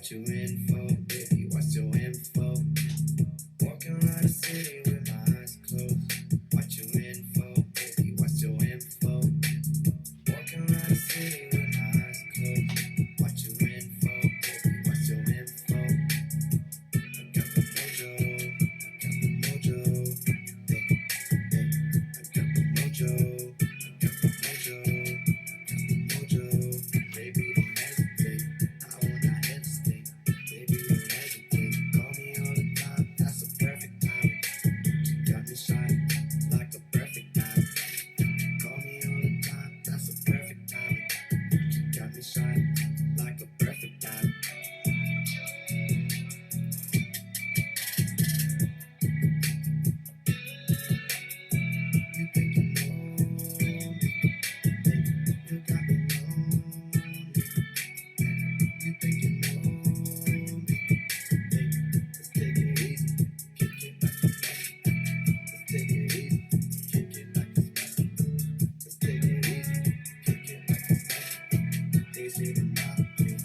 What you in for, baby? What's your info? Walking around the city with my eyes closed. What you in for, baby? What's your info? Walking around the city with my eyes closed. What you in for, baby? What's your info? I got the mojo, I got the mojo. Hey, hey, I got the mojo, I got the mojo, I got the mojo. Baby, don't hesitate, I will not hesitate. Baby, don't hesitate. Call me all the time, that's a perfect timing. You got me shining like a perfect diamond. Call me all the time, that's a perfect timing. You got me shining like a perfect diamond. You think you know me, you got me lonely. You think you know me, let's take it easy, kick it like a special. Let's take it easy, kick it like a special. Let's take it easy, kick it like a special. They say to knock me,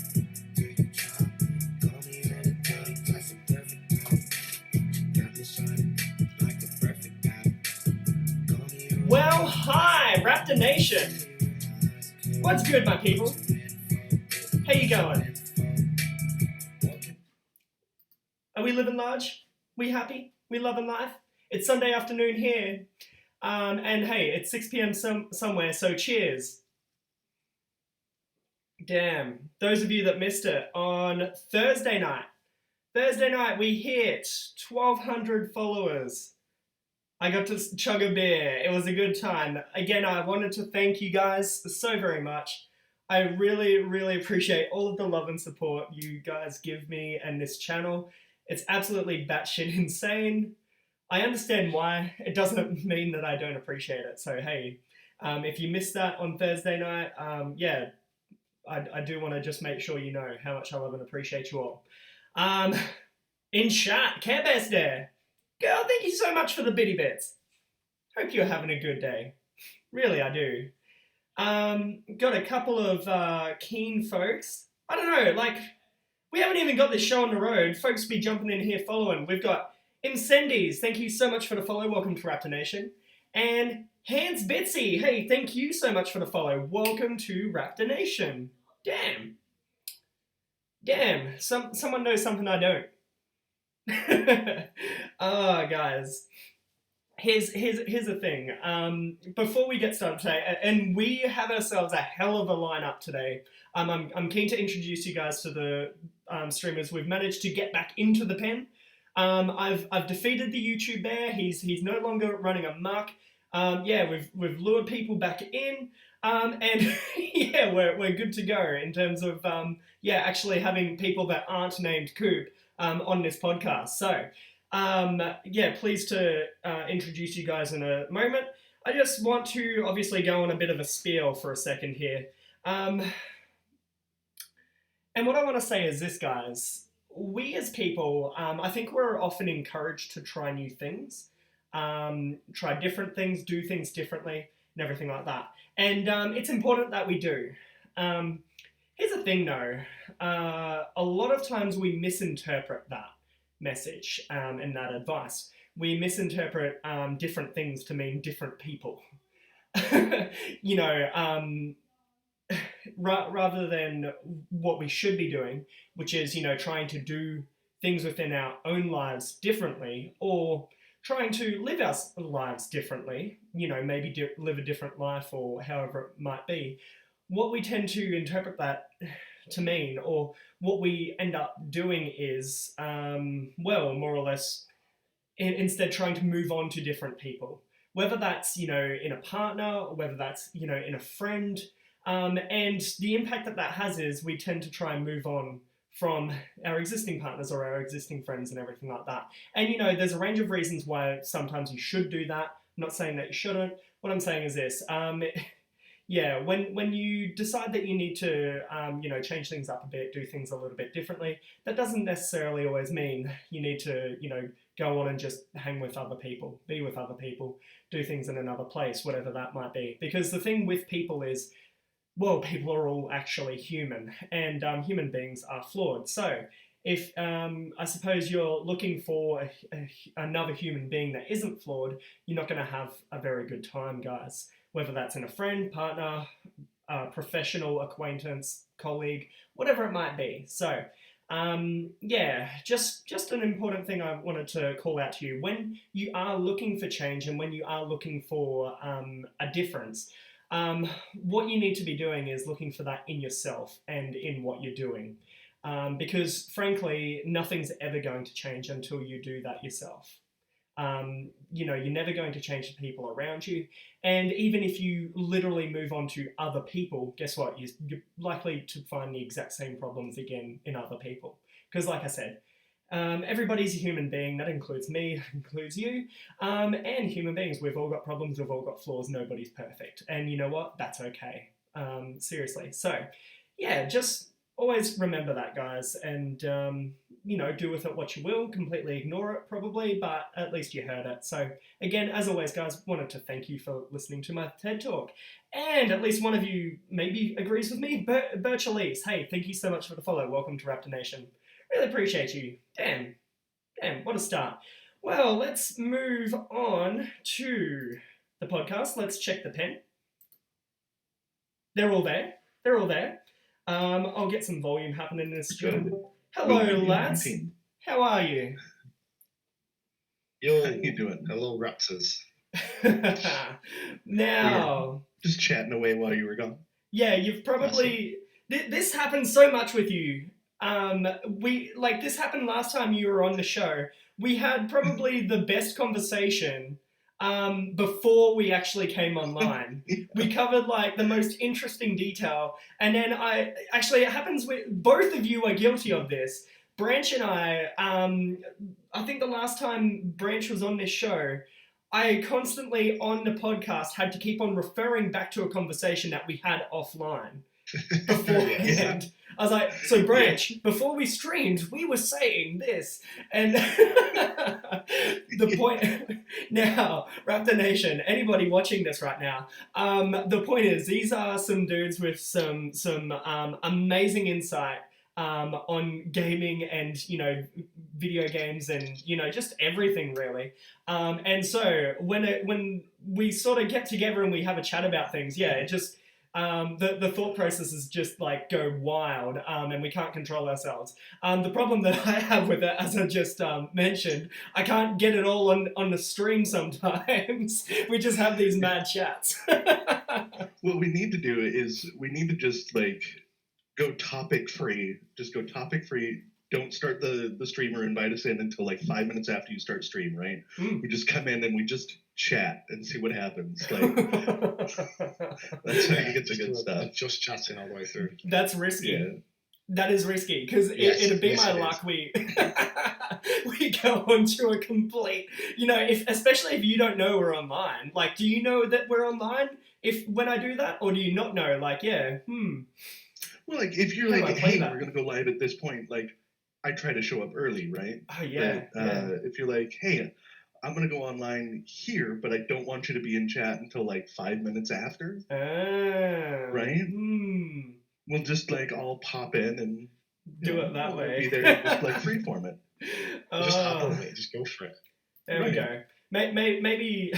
do you try me? Call me all the time, that's a perfect time. You got me shining like a perfect diamond. Call me all the Well, hi, Raptor Nation. What's good, my people? How you going? Are we living large? We happy? We loving life? It's Sunday afternoon here, and hey, it's 6 p.m. somewhere, so cheers. Damn, those of you that missed it, on Thursday night we hit 1,200 followers. I got to chug a beer. It was a good time. Again, I wanted to thank you guys so very much. I really, really appreciate all of the love and support you guys give me and this channel. It's absolutely batshit insane. I understand why. It doesn't mean that I don't appreciate it. So hey, if you missed that on Thursday night, yeah, I do want to just make sure you know how much I love and appreciate you all. In chat, Care Bear's there. Girl, thank you so much for the bitty bits. Hope you're having a good day. Really, I do. Got a couple of keen folks. I don't know, like, we haven't even got this show on the road. Folks be jumping in here following. We've got Incendies. Thank you so much for the follow. Welcome to Raptor Nation. And Hands Bitsy. Hey, thank you so much for the follow. Welcome to Raptor Nation. Damn. Someone knows something I don't. Oh, guys. Here's the thing. Before we get started today, and we have ourselves a hell of a lineup today. I'm keen to introduce you guys to the streamers. We've managed to get back into the pen. I've defeated the YouTube bear. He's no longer running amok. Yeah, we've lured people back in. And yeah, we're good to go in terms of yeah, actually having people that aren't named Coop on this podcast. So yeah, pleased to introduce you guys in a moment. I just want to obviously go on a bit of a spiel for a second here. And what I want to say is this, guys. We as people, I think we're often encouraged to try new things, try different things, do things differently, and everything like that. And it's important that we do. Here's the thing, though. A lot of times we misinterpret that message and that advice. We misinterpret different things to mean different people. You know, rather than what we should be doing, which is, you know, trying to do things within our own lives differently, or trying to live our lives differently, you know, maybe live a different life or however it might be. What we tend to interpret that to mean, or what we end up doing is, well, more or less, instead trying to move on to different people. Whether that's, you know, in a partner, or whether that's, you know, in a friend. And the impact that has is we tend to try and move on from our existing partners or our existing friends and everything like that. And, you know, there's a range of reasons why sometimes you should do that. I'm not saying that you shouldn't. What I'm saying is this. Yeah, when you decide that you need to, you know, change things up a bit, do things a little bit differently, that doesn't necessarily always mean you need to, you know, go on and just hang with other people, be with other people, do things in another place, whatever that might be. Because the thing with people is, well, people are all actually human, and human beings are flawed. So, if I suppose you're looking for another human being that isn't flawed, you're not going to have a very good time, guys. Whether that's in a friend, partner, professional acquaintance, colleague, whatever it might be. So, yeah, just an important thing I wanted to call out to you when you are looking for change and when you are looking for a difference. What you need to be doing is looking for that in yourself and in what you're doing. Because frankly, nothing's ever going to change until you do that yourself. You're never going to change the people around you. And even if you literally move on to other people, guess what? You're likely to find the exact same problems again in other people. Because, like I said, everybody's a human being. That includes me, that includes you. And human beings, we've all got problems, we've all got flaws. Nobody's perfect. And you know what? That's okay. Seriously. So, yeah, just always remember that, guys. And do with it what you will. Completely ignore it, probably, but at least you heard it. So, again, as always, guys, wanted to thank you for listening to my TED Talk. And at least one of you maybe agrees with me. Birch Elise, hey, thank you so much for the follow. Welcome to Raptor Nation. Really appreciate you. Damn, what a start. Well, let's move on to the podcast. Let's check the pen. They're all there. I'll get some volume happening in this studio. Hello, lads. How are you? Yo, how you doing? Hello, Raptors. Now, just chatting away while you were gone. Yeah, you've probably this happens so much with you. This happened last time you were on the show. We had probably the best conversation before we actually came online. We covered like the most interesting detail, and then it happens with both of you are guilty of this. Branch and I think the last time Branch was on this show, I constantly on the podcast had to keep on referring back to a conversation that we had offline beforehand. I was like, so Branch, before we streamed, we were saying this. And the point now, Raptor Nation, anybody watching this right now, the point is these are some dudes with some amazing insight on gaming and video games and just everything really. And so when we sort of get together and we have a chat about things, it just the thought processes just like go wild, and we can't control ourselves. The problem that I have with it, as I just mentioned, I can't get it all on the stream sometimes. We just have these mad chats. What we need to do is we need to just like go topic free. Just go topic free. Don't start the stream or invite us in until like 5 minutes after you start stream, right? We just come in and we just chat and see what happens. Like that's how you get the good stuff. Just chatting all the way through. That's risky. Yeah. That is risky because it'd be my luck. We go onto a complete, especially if you don't know we're online. Like, do you know that we're online when I do that, or do you not know? Like, Well, like if you're like, hey, we're gonna go live at this point, like I try to show up early, right? Oh yeah. But, if you're like, hey, I'm gonna go online here, but I don't want you to be in chat until like 5 minutes after. Right? We'll just like all pop in and do it that way. Be there, just like freeform it. Just hop on it. Just go for it. There we go. Maybe.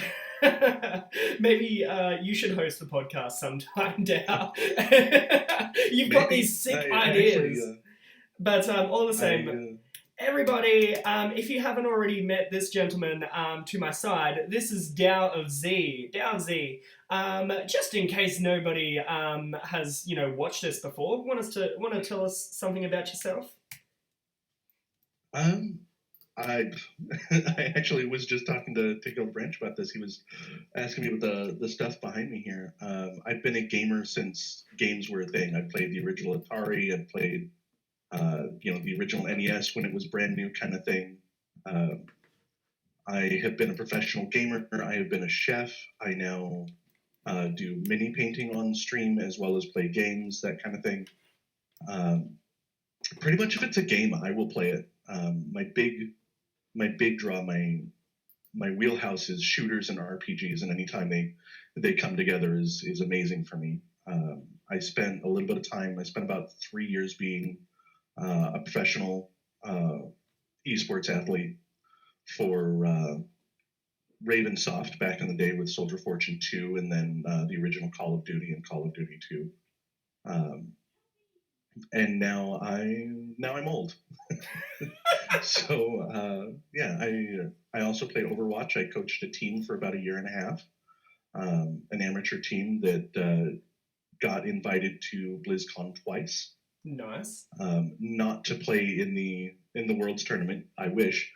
Maybe you should host the podcast sometime, Dow. You've got these sick ideas. Actually, but all the same, everybody, if you haven't already met this gentleman to my side, this is Dow of Z. Dow Z. Just in case nobody has watched this before, want to tell us something about yourself? I actually was just talking to Gil Branch about this. He was asking me about the stuff behind me here. I've been a gamer since games were a thing. I played the original Atari. I played, the original NES when it was brand new kind of thing. I have been a professional gamer. I have been a chef. I now do mini painting on stream as well as play games, that kind of thing. Pretty much if it's a game, I will play it. My big draw, my wheelhouse is shooters and RPGs, and anytime they come together is amazing for me. I spent a little bit of time. I spent about 3 years being a professional esports athlete for Ravensoft back in the day with Soldier Fortune 2, and then the original Call of Duty and Call of Duty 2. And now I'm old. So yeah, I also play Overwatch. I coached a team for about a year and a half, an amateur team that got invited to BlizzCon twice. Nice. Not to play in the Worlds tournament, I wish,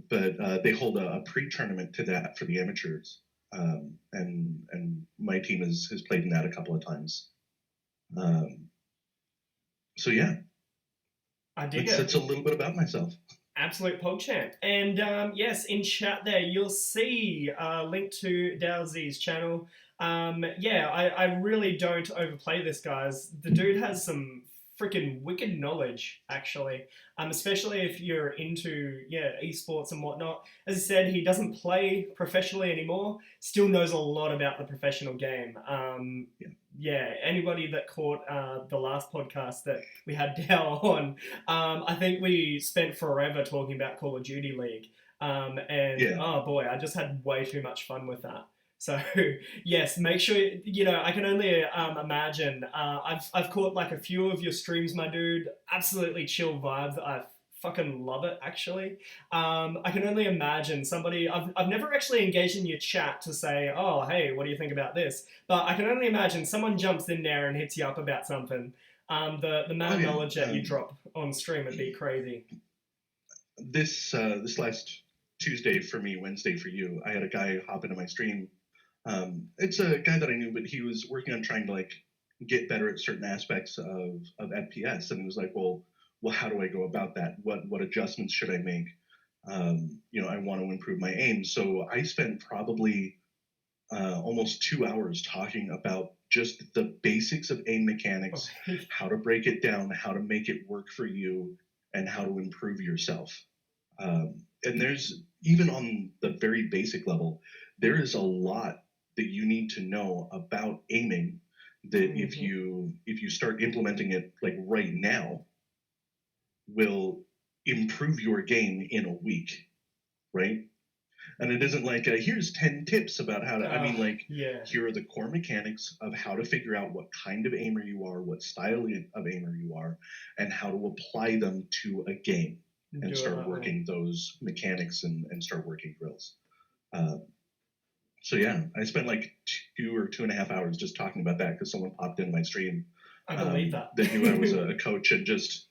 but they hold a pre-tournament to that for the amateurs, and my team has played in that a couple of times. So yeah, I dig it. That's a little bit about myself. Absolute PogChamp. And yes, in chat there, you'll see a link to Dowsy's channel. Yeah, I really don't overplay this, guys. The dude has some freaking wicked knowledge, actually. Especially if you're into, esports and whatnot. As I said, he doesn't play professionally anymore. Still knows a lot about the professional game. Yeah, anybody that caught the last podcast that we had Dow on, I think we spent forever talking about Call of Duty League. Oh boy, I just had way too much fun with that. So yes, make sure I can only imagine. I've caught like a few of your streams, my dude. Absolutely chill vibes. I fucking love it, actually. I can only imagine somebody. I've never actually engaged in your chat to say, oh hey, what do you think about this? But I can only imagine someone jumps in there and hits you up about something. The amount of knowledge that you drop on stream would be crazy. This last Tuesday for me, Wednesday for you, I had a guy hop into my stream. It's a guy that I knew, but he was working on trying to like get better at certain aspects of FPS, and he was like, well, how do I go about that? What adjustments should I make? I want to improve my aim. So I spent probably almost 2 hours talking about just the basics of aim mechanics, how to break it down, how to make it work for you, and how to improve yourself. And there's, even on the very basic level, there is a lot that you need to know about aiming that if you start implementing it like right now, will improve your game in a week, right? And it isn't like here's 10 tips about how to here are the core mechanics of how to figure out what kind of aimer you are, what style of aimer you are, and how to apply them to a game and start working those mechanics and start working drills. So yeah, I spent like 2 or 2.5 hours just talking about that because someone popped into my stream. I believe that. That knew I was a coach and just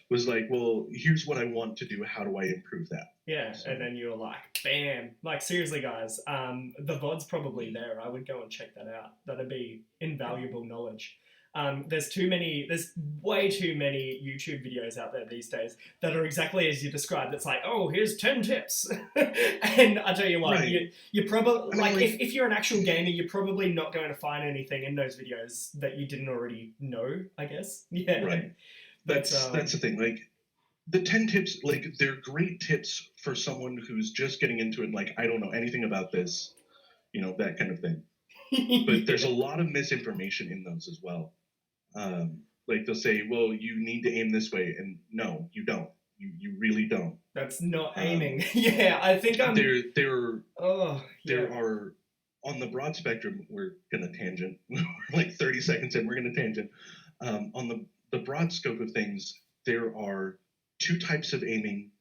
was like, well, here's what I want to do. How do I improve that? Yeah, so. And then you were like, bam. Like, seriously, guys, the VOD's probably there. I would go and check that out. That'd be invaluable knowledge. There's way too many YouTube videos out there these days that are exactly as you described. It's like, oh, here's 10 tips. And I tell you what, right. you probably, if you're an actual gamer, you're probably not going to find anything in those videos that you didn't already know, I guess. Yeah. Right. That's the thing. Like, the 10 tips, like, they're great tips for someone who's just getting into it, like, I don't know anything about this, that kind of thing. But there's a lot of misinformation in those as well. Like, they'll say, well, you need to aim this way, and no, you don't. You really don't. That's not aiming. Yeah, I think I'm... There are, on the broad spectrum, we're going to tangent. Like 30 seconds in, we're going to tangent. On the broad scope of things, there are 2 types of aiming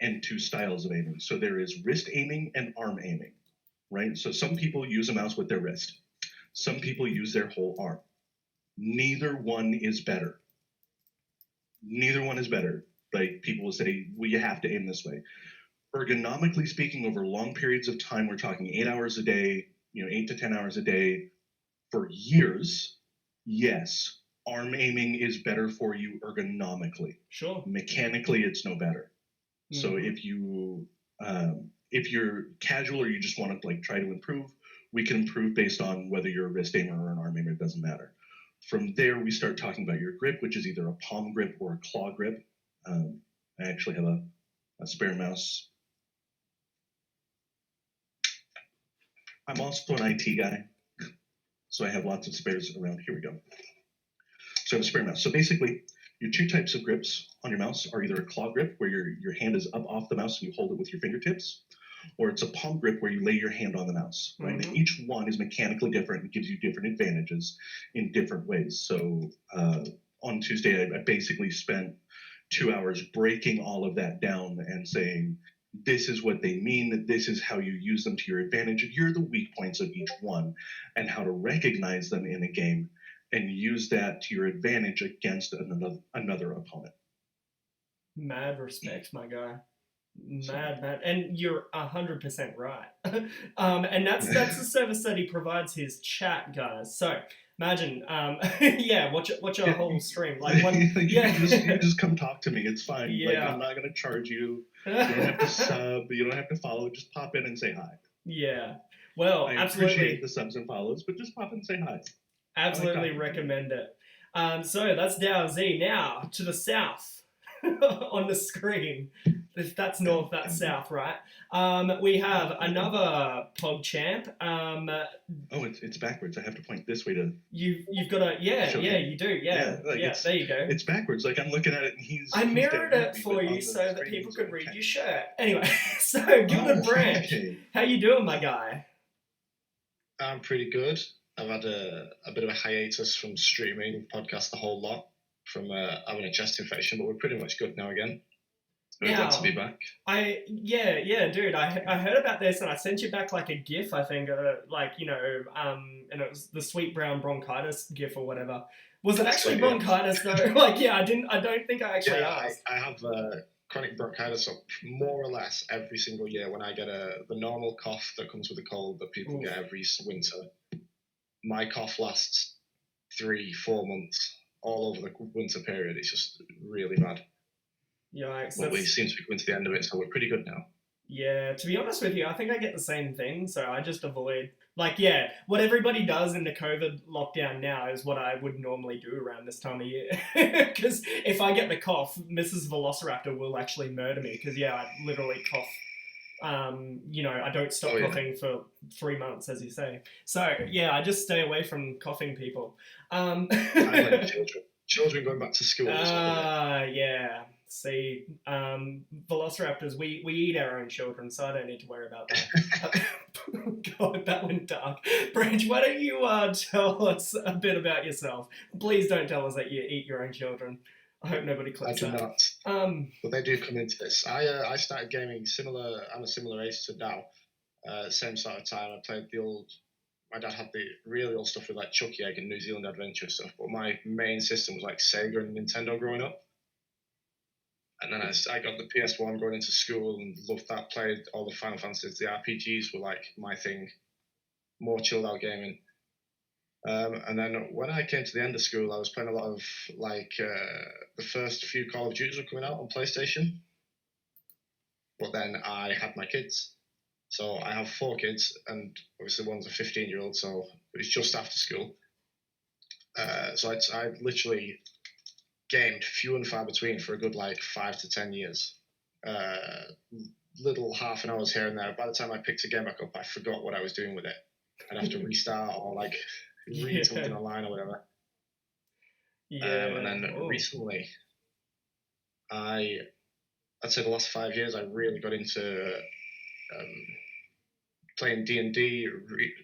and 2 styles of aiming. So there is wrist aiming and arm aiming, right? So some people use a mouse with their wrist. Some people use their whole arm. Neither one is better. Neither one is better. Like, people will say, well, you have to aim this way. Ergonomically speaking, over long periods of time, we're talking 8 hours a day, 8 to 10 hours a day, for years, yes, arm aiming is better for you ergonomically. Sure. Mechanically, it's no better. Mm-hmm. So if you're casual or you just want to like try to improve, we can improve based on whether you're a wrist aimer or an arm aimer. It doesn't matter. From there, we start talking about your grip, which is either a palm grip or a claw grip. I actually have a spare mouse. I'm also an IT guy, so I have lots of spares around. Here we go. So I have a spare mouse. So basically, your two types of grips on your mouse are either a claw grip, where your hand is up off the mouse and you hold it with your fingertips, or it's a palm grip where you lay your hand on the mouse, right? Mhm. And each one is mechanically different and gives you different advantages in different ways. So on Tuesday, I basically spent 2 hours breaking all of that down and saying, this is what they mean, this is how you use them to your advantage, and here are the weak points of each one, and how to recognize them in a game and use that to your advantage against another opponent. Mad respect, my guy. Mad, and you're 100% right. And that's the service that he provides his chat, guys. So imagine, yeah, watch our whole stream. Like one, yeah, you can just come talk to me. It's fine. Like, Yeah. I'm not gonna charge you. You don't have to sub. You don't have to follow. Just pop in and say hi. Yeah. Well, I absolutely. appreciate the subs and follows, but just pop in and say hi. Absolutely recommend it. So that's Dow Z. Now to the south on the screen. If that's north, that's south, right? We have another PogChamp. Oh, it's backwards. I have to point this way to. You've got to you do Yeah, like there you go. It's backwards. Like, I'm looking at it and he's. I he's mirrored down it with me, for but you on the so that screen people he's could read okay. your shirt. Anyway, so Gilbert Branch, Okay. how you doing, my guy? I'm pretty good. I've had a bit of a hiatus from streaming podcast a whole lot from having a chest infection, but we're pretty much good now again. We're glad to be back. Dude. I heard about this and I sent you back like a GIF. I think, and it was the sweet brown bronchitis GIF or whatever. Was it actually bronchitis though? I don't think I actually asked. I have chronic bronchitis more or less every single year when I get the normal cough that comes with a cold that people get every winter. My cough lasts 3-4 months all over the winter period. It's just really bad. Yikes. But we seem to be coming to the end of it, so we're pretty good now. Yeah, to be honest with you, I think I get the same thing, so I just avoid. What everybody does in the COVID lockdown now is what I would normally do around this time of year. Because if I get the cough, Mrs. Velociraptor will actually murder me, because, I literally cough. I don't stop coughing for 3 months, as you say. So, I just stay away from coughing people. I like children. Children going back to school. Yeah. See, Velociraptors, we eat our own children, so I don't need to worry about that. God, that went dark. Branch, why don't you tell us a bit about yourself? Please don't tell us that you eat your own children. I hope nobody clips that. I do not. But they do come into this. I started gaming similar. I'm a similar age to Dow. Same sort of time. I played the old. My dad had the really old stuff with like Chucky Egg and New Zealand Adventure stuff. But my main system was like Sega and Nintendo growing up. And then I got the PS1 going into school and loved that. Played all the Final Fantasies. The RPGs were like my thing. More chilled out gaming. And then when I came to the end of school, I was playing a lot of the first few Call of Duties were coming out on PlayStation. But then I had my kids. So I have 4 kids, and obviously one's a 15-year-old, so it was just after school. So I literally gamed few and far between for a good 5 to 10 years. Little half an hours here and there. By the time I picked a game back up, I forgot what I was doing with it. I'd have to restart or read something online or whatever. And then recently, I'd say the last 5 years, I really got into playing D&D,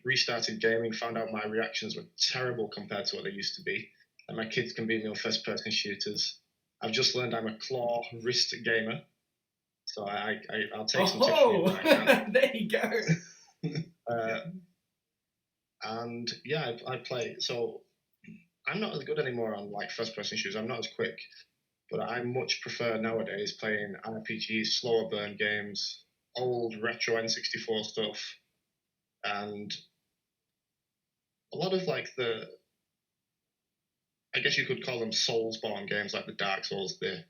restarted gaming, found out my reactions were terrible compared to what they used to be. And my kids can beat me on first-person shooters. I've just learned I'm a claw wrist gamer. So I'll take some tips from you when I can. There you go. And I play. So I'm not as good anymore on first-person shooters. I'm not as quick, but I much prefer nowadays playing RPGs, slower burn games, old retro N64 stuff, and a lot of I guess you could call them Soulsborne games, like the Dark Souls, the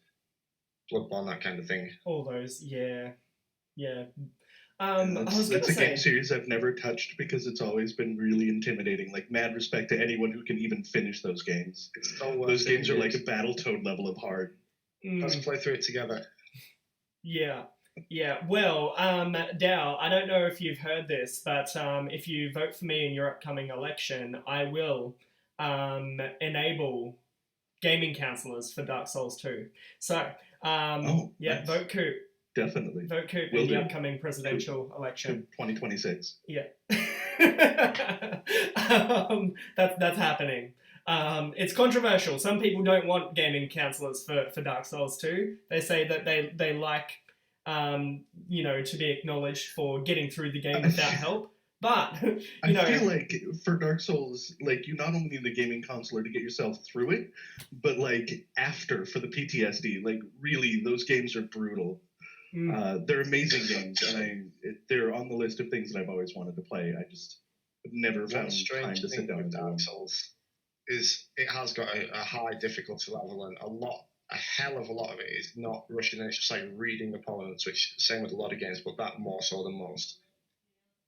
Bloodborne, that kind of thing. All those, yeah. It's a game series I've never touched because it's always been really intimidating. Mad respect to anyone who can even finish those games. It's so those games are like a Battletoad level of hard. Let's play through it together. Yeah. Well, Dow, I don't know if you've heard this, but if you vote for me in your upcoming election, I will enable gaming counselors for Dark Souls 2. So, nice. vote Coop. Definitely. Vote Coop Will in the do. upcoming presidential election. 2026. Yeah. That's happening. It's controversial. Some people don't want gaming counselors for Dark Souls 2. They say that they like, to be acknowledged for getting through the game without help. But, I feel like for Dark Souls, like you not only need the gaming counselor to get yourself through it, but like after for the PTSD, like really those games are brutal. They're amazing games, and they're on the list of things that I've always wanted to play. I just have never found time to sit down and do them. Dark Souls is it has got a high difficulty level, and a hell of a lot of it is not rushing. It's just like reading opponents, which same with a lot of games, but that more so than most.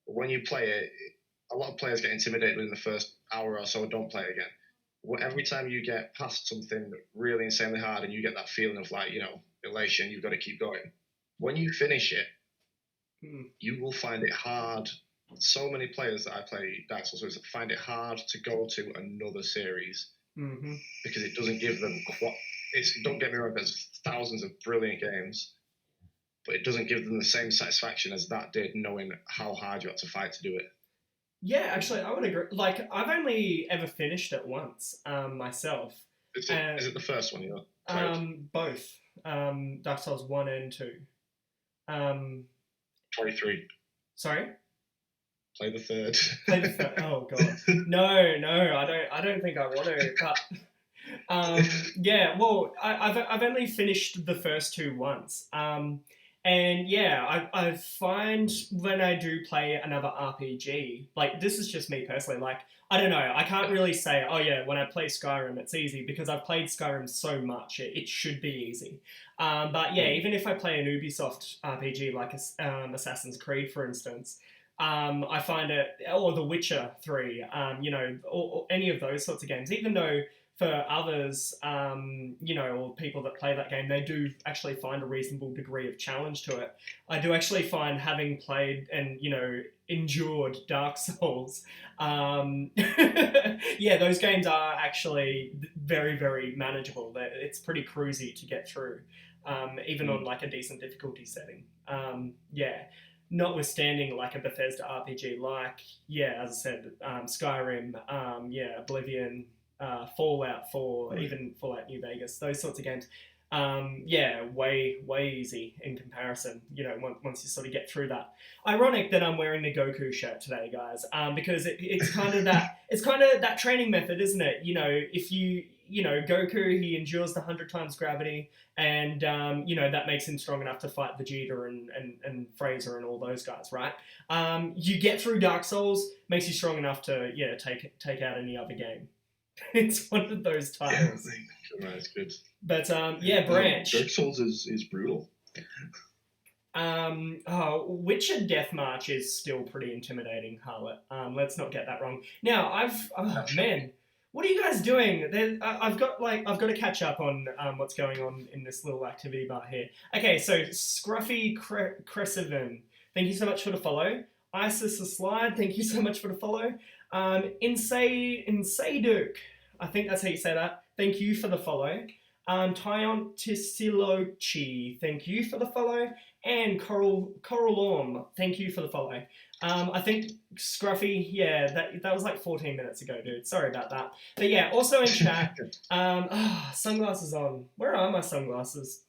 But when you play it, a lot of players get intimidated within the first hour or so. Don't play it again. Every time you get past something really insanely hard, and you get that feeling of like elation, you've got to keep going. When you finish it, you will find it hard. So many players that I play Dark Souls with find it hard to go to another series because it doesn't give them. Don't get me wrong, there's thousands of brilliant games, but it doesn't give them the same satisfaction as that did, knowing how hard you had to fight to do it. Yeah, actually, I would agree. Like, I've only ever finished it once myself. Is it the first one you played? Both. Dark Souls 1 and 2. 23. Sorry? Play the third. Play the third. Oh god. No, I don't think I want to. But yeah, well, I've only finished the first two once. And yeah, I find when I do play another RPG, like this is just me personally, like I don't know, I can't really say, oh yeah, when I play Skyrim it's easy because I've played Skyrim so much, it should be easy. But yeah, even if I play an Ubisoft RPG like Assassin's Creed, for instance, I find it, or The Witcher 3, or any of those sorts of games, even though for others, or people that play that game, they do actually find a reasonable degree of challenge to it. I do actually find, having played and, endured Dark Souls, yeah, those games are actually very, very manageable. It's pretty cruisy to get through, even on like a decent difficulty setting. Yeah. Notwithstanding like a Bethesda RPG, like, yeah, as I said, Skyrim, Oblivion, Fallout 4, even Fallout New Vegas, those sorts of games, way easy in comparison, once you sort of get through that. Ironic that I'm wearing the Goku shirt today, guys, because it's kind of that training method, isn't it? If Goku, he endures the 100 times gravity, and that makes him strong enough to fight Vegeta and Fraser and all those guys, right? You get through Dark Souls, makes you strong enough to take out any other game. It's one of those titles. Yeah, that's good. But Branch. Dark Souls is brutal. Witcher Deathmarch is still pretty intimidating, Harlot. Let's not get that wrong. Now, man, what are you guys doing? I've got to catch up on what's going on in this little activity bar here. Okay, so Scruffy Cressivan, thank you so much for the follow. Isis the Slide, thank you so much for the follow. Insay I think that's how you say that. Thank you for the follow. Tyon Tisilochi, thank you for the follow. And Coral Orm, thank you for the follow. I think Scruffy, yeah, that was like 14 minutes ago, dude. Sorry about that. But yeah, also in chat, sunglasses on. Where are my sunglasses?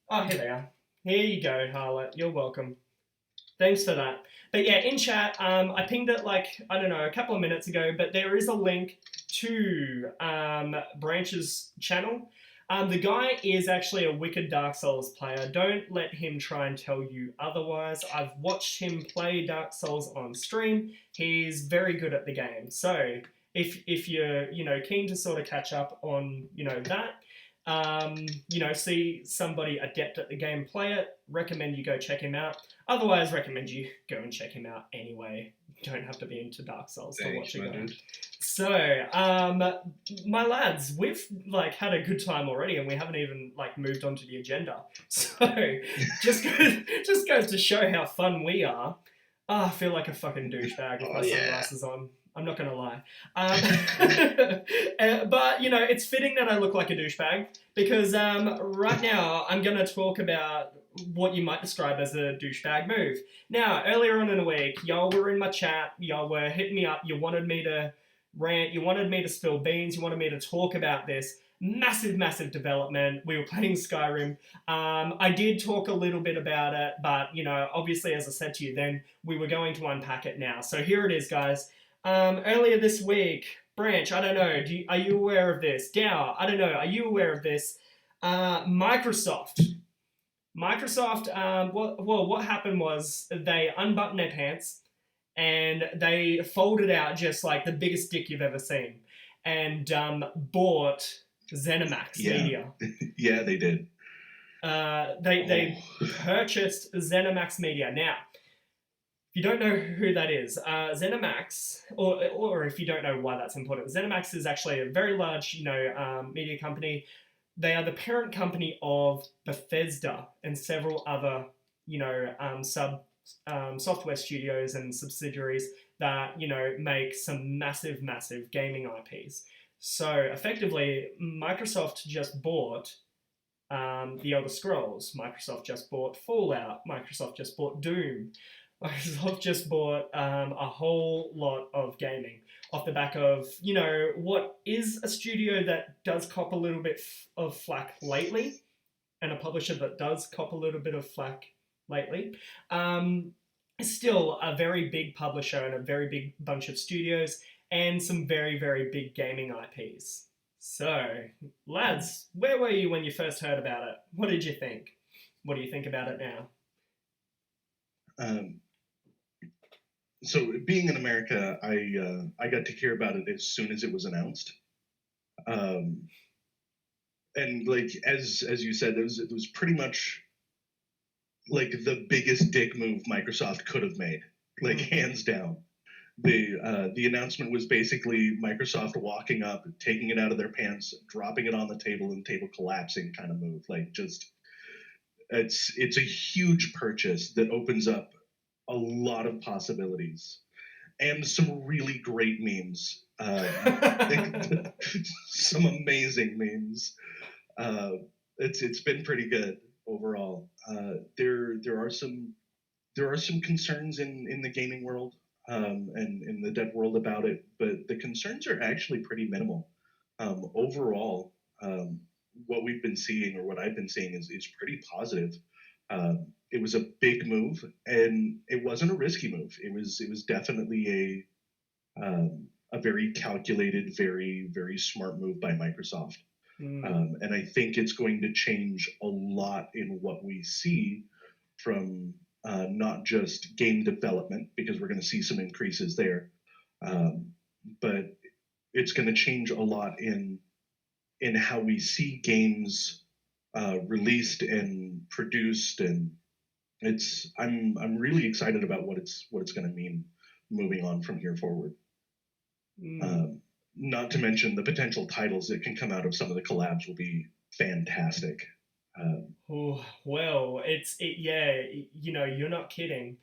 Oh, here they are. Here you go, Harlot. You're welcome. Thanks for that. But yeah, in chat, I pinged it a couple of minutes ago, but there is a link to Branch's channel. The guy is actually a wicked Dark Souls player. Don't let him try and tell you otherwise. I've watched him play Dark Souls on stream. He's very good at the game. So if you're keen to sort of catch up on that, see somebody adept at the game play it, recommend you go check him out. Otherwise, recommend you go and check him out anyway. You don't have to be into Dark Souls to watch it. So, my lads, we've had a good time already, and we haven't even moved on to the agenda. So, just goes to show how fun we are. I feel like a fucking douchebag with my sunglasses on. I'm not going to lie. But, you know, it's fitting that I look like a douchebag because right now I'm going to talk about what you might describe as a douchebag move. Now, earlier on in the week, y'all were in my chat, y'all were hitting me up, you wanted me to rant, you wanted me to spill beans, you wanted me to talk about this massive development. We were playing Skyrim. I did talk a little bit about it, but, you know, obviously, as I said to you then, we were going to unpack it now. So here it is, guys. Earlier this week, Branch, I don't know, are you aware of this? Dow, I don't know, are you aware of this? Microsoft, what happened was they unbuttoned their pants and they folded out just like the biggest dick you've ever seen and bought ZeniMax Media. Yeah, they did. They purchased ZeniMax Media. Now, if you don't know who that is, ZeniMax, or if you don't know why that's important, ZeniMax is actually a very large, you know, media company. They are the parent company of Bethesda and several other, you know, software studios and subsidiaries that, you know, make some massive gaming IPs. So effectively, Microsoft just bought The Elder Scrolls. Microsoft just bought Fallout. Microsoft just bought Doom. Microsoft just bought a whole lot of gaming off the back of, you know, what is a studio that does cop a little bit of flack lately, and a publisher that does cop a little bit of flack lately. Still a very big publisher and a very big bunch of studios and some very big gaming IPs. So, lads, where were you when you first heard about it? What did you think? What do you think about it now? So being in America, I got to hear about it as soon as it was announced, and like as you said, it was pretty much like the biggest dick move Microsoft could have made, like hands down. The announcement was basically Microsoft walking up, taking it out of their pants, dropping it on the table, and table collapsing kind of move. Like just it's a huge purchase that opens up a lot of possibilities and some really great memes. Some amazing memes. It's been pretty good overall. There are some concerns in the gaming world and in the dev world about it, but the concerns are actually pretty minimal. Overall, what we've been seeing or what I've been seeing is pretty positive. It was a big move, and it wasn't a risky move. It was definitely a very calculated, very smart move by Microsoft. And I think it's going to change a lot in what we see from not just game development, because we're going to see some increases there, but it's going to change a lot in how we see games released and produced, and I'm really excited about what it's going to mean moving on from here forward. Not to mention the potential titles that can come out of some of the collabs will be fantastic. Well, yeah, you know, you're not kidding.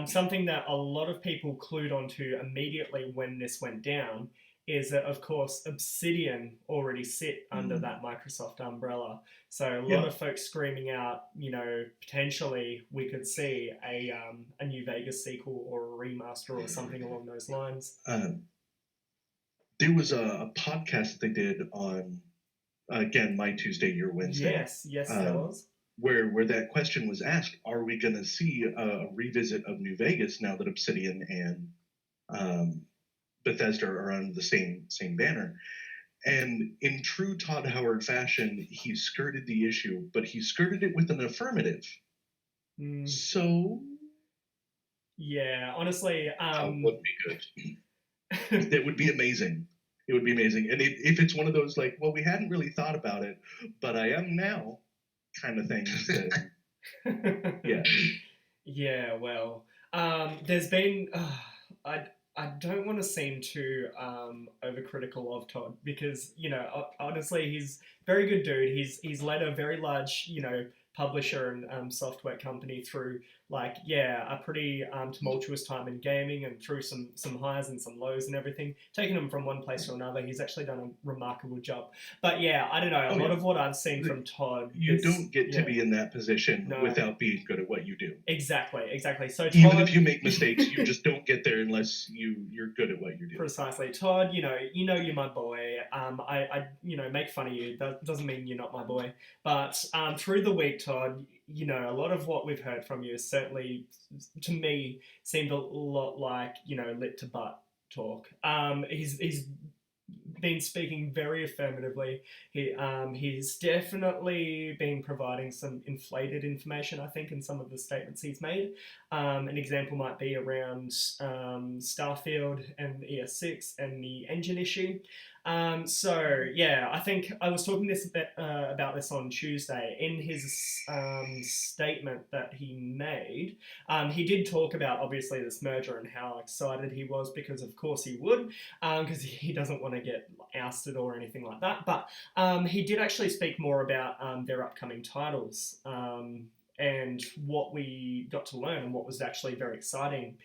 Something that a lot of people clued onto immediately when this went down is that, of course, Obsidian already sit under that Microsoft umbrella. So a lot of folks screaming out, you know, potentially we could see a New Vegas sequel or a remaster or something along those lines. There was a podcast that they did on, again, My Tuesday, Your Wednesday. Yes, there was. Where that question was asked, are we going to see a revisit of New Vegas now that Obsidian and Bethesda are under the same banner? And in true Todd Howard fashion, he skirted the issue, but he skirted it with an affirmative. So, yeah, honestly, that would be good. It would be amazing. It would be amazing. And if it's one of those like, well, we hadn't really thought about it, but I am now kind of things, then yeah. Yeah, well, there's been I don't want to seem too overcritical of Todd because, you know, honestly, he's a very good dude. He's led a very large, you know, publisher and software company through a pretty tumultuous time in gaming and through some highs and some lows and everything, taking him from one place to another. He's actually done a remarkable job. But yeah, I don't know. A lot of what I've seen from Todd, you don't get to be in that position without being good at what you do. Exactly. So Todd, even if you make mistakes, you just don't get there unless you're good at what you do. Precisely, Todd. You're my boy. I make fun of you. That doesn't mean you're not my boy. But through the week, Todd, a lot of what we've heard from you is certainly, to me, seemed a lot like lip to butt talk. He's been speaking very affirmatively. He's definitely been providing some inflated information, I think, in some of the statements he's made. An example might be around Starfield and ES6 and the engine issue. I think I was talking about this on Tuesday. In his statement that he made, he did talk about, obviously, this merger and how excited he was, because of course he would, because he doesn't want to get ousted or anything like that. But he did actually speak more about their upcoming titles and what we got to learn, and what was actually very exciting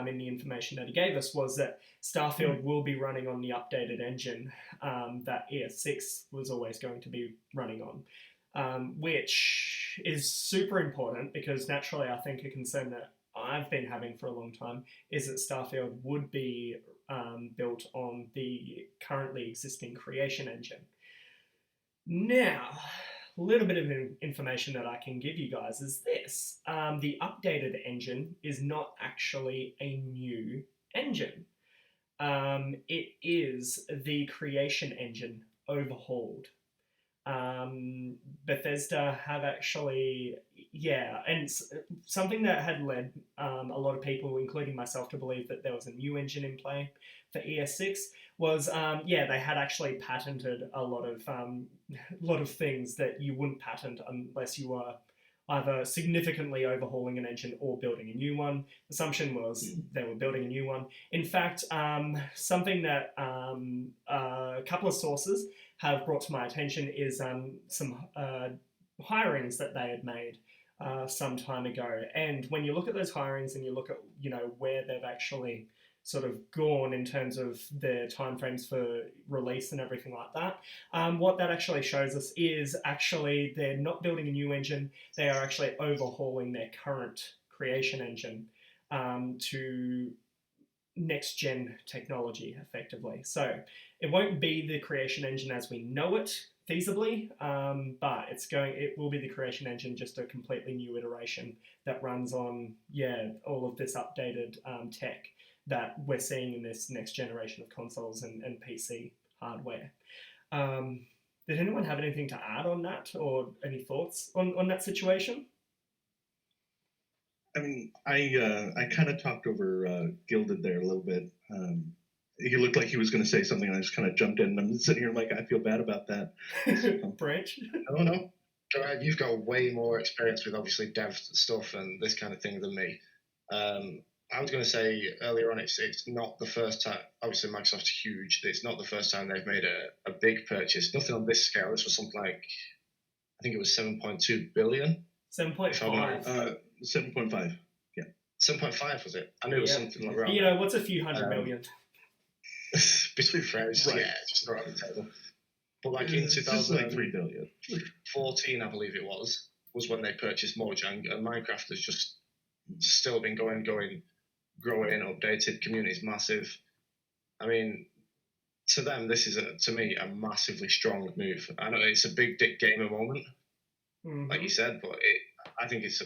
in the information that he gave us was that Starfield will be running on the updated engine that ES6 was always going to be running on, which is super important, because naturally I think a concern that I've been having for a long time is that Starfield would be built on the currently existing Creation engine. Now, a little bit of information that I can give you guys is this. The updated engine is not actually a new engine. It is the Creation engine overhauled. Bethesda have actually, and something that had led a lot of people, including myself, to believe that there was a new engine in play for ES6 was, they had actually patented a lot of things that you wouldn't patent unless you were either significantly overhauling an engine or building a new one. The assumption was they were building a new one. In fact, something that a couple of sources have brought to my attention is some hirings that they had made some time ago. And when you look at those hirings and you look at where they've actually sort of gone in terms of their timeframes for release and everything like that, what that actually shows us is actually they're not building a new engine, they are actually overhauling their current Creation engine to next gen technology effectively. So it won't be the Creation engine as we know it feasibly, but it will be the Creation engine, just a completely new iteration that runs on all of this updated tech that we're seeing in this next generation of consoles and PC hardware. Did anyone have anything to add on that, or any thoughts on that situation? I mean, I kind of talked over Gilded there a little bit. He looked like he was going to say something, and I just kind of jumped in, and I'm sitting here like, I feel bad about that. Branch? No. You've got way more experience with obviously dev stuff and this kind of thing than me. I was going to say earlier on, it's not the first time. Obviously, Microsoft's huge. It's not the first time they've made a big purchase. Nothing on this scale. This was something like, I think it was 7.2 billion. 7.5. 7.5. Yeah. 7.5 was it? I knew it was something around. What's a few hundred million? Between friends, right. Just around the table. But like in 2003 billion. 14, I believe it was when they purchased Mojang, and Minecraft has just still been going, growing, updated. Community's massive. I mean, to them, this is to me a massively strong move. I know it's a big dick gamer moment, like you said, but I think it's,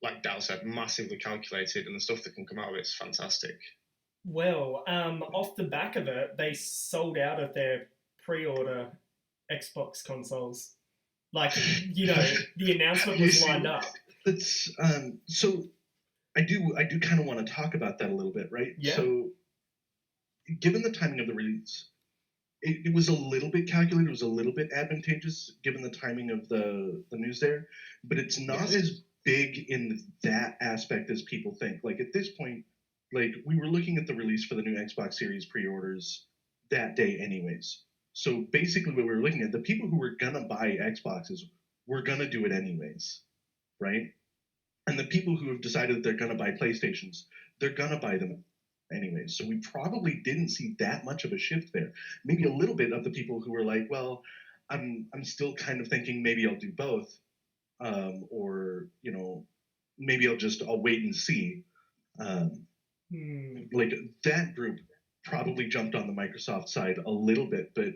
like Dal said, massively calculated, and the stuff that can come out of it's fantastic. Well, off the back of it, they sold out of their pre-order Xbox consoles. Like, the announcement was lined up. It's so I do kind of want to talk about that a little bit, right? Yeah. So, given the timing of the release, it was a little bit calculated. It was a little bit advantageous given the timing of the news there, but it's not as big in that aspect as people think. Like at this point, like we were looking at the release for the new Xbox Series pre-orders that day anyways. So basically what we were looking at, the people who were gonna buy Xboxes we're gonna do it anyways, right? And the people who have decided that they're gonna buy PlayStations, they're gonna buy them anyways. So we probably didn't see that much of a shift there. Maybe a little bit of the people who were like, well, I'm still kind of thinking maybe I'll do both, or maybe I'll wait and see. Like that group probably jumped on the Microsoft side a little bit, but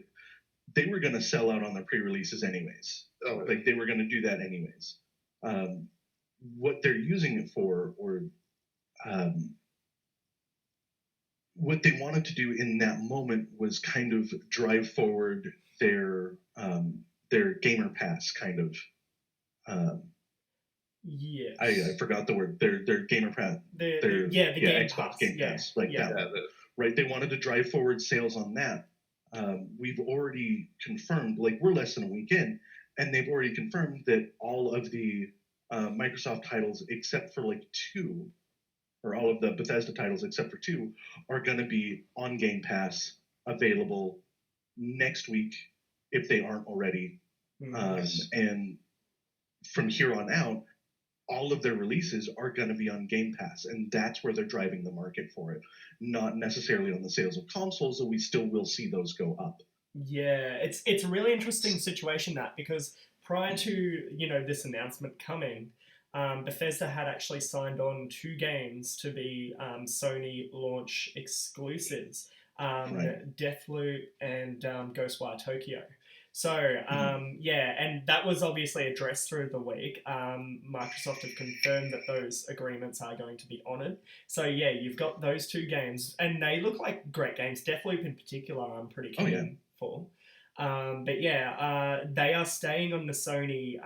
they were going to sell out on their pre-releases anyways. Like they were going to do that anyways. What they're using it for, or what they wanted to do in that moment, was kind of drive forward their Gamer Pass kind of. Yes. I forgot the word. Their Gamer Pass. The Game Xbox Pass. Game Pass, like that. Right. They wanted to drive forward sales on that. We've already confirmed, like we're less than a week in, and they've already confirmed that all of the Microsoft titles, except for like 2, or all of the Bethesda titles except for 2, are going to be on Game Pass, available next week if they aren't already. And from here on out, all of their releases are going to be on Game Pass, and that's where they're driving the market for it, not necessarily on the sales of consoles, though we still will see those go up. Yeah, it's a really interesting situation, that, because prior to this announcement coming, Bethesda had actually signed on 2 games to be Sony launch exclusives, Deathloop and Ghostwire Tokyo. So, and that was obviously addressed through the week. Microsoft have confirmed that those agreements are going to be honoured. So, yeah, you've got those 2 games, and they look like great games. Deathloop in particular, I'm pretty keen for. But yeah, they are staying on the Sony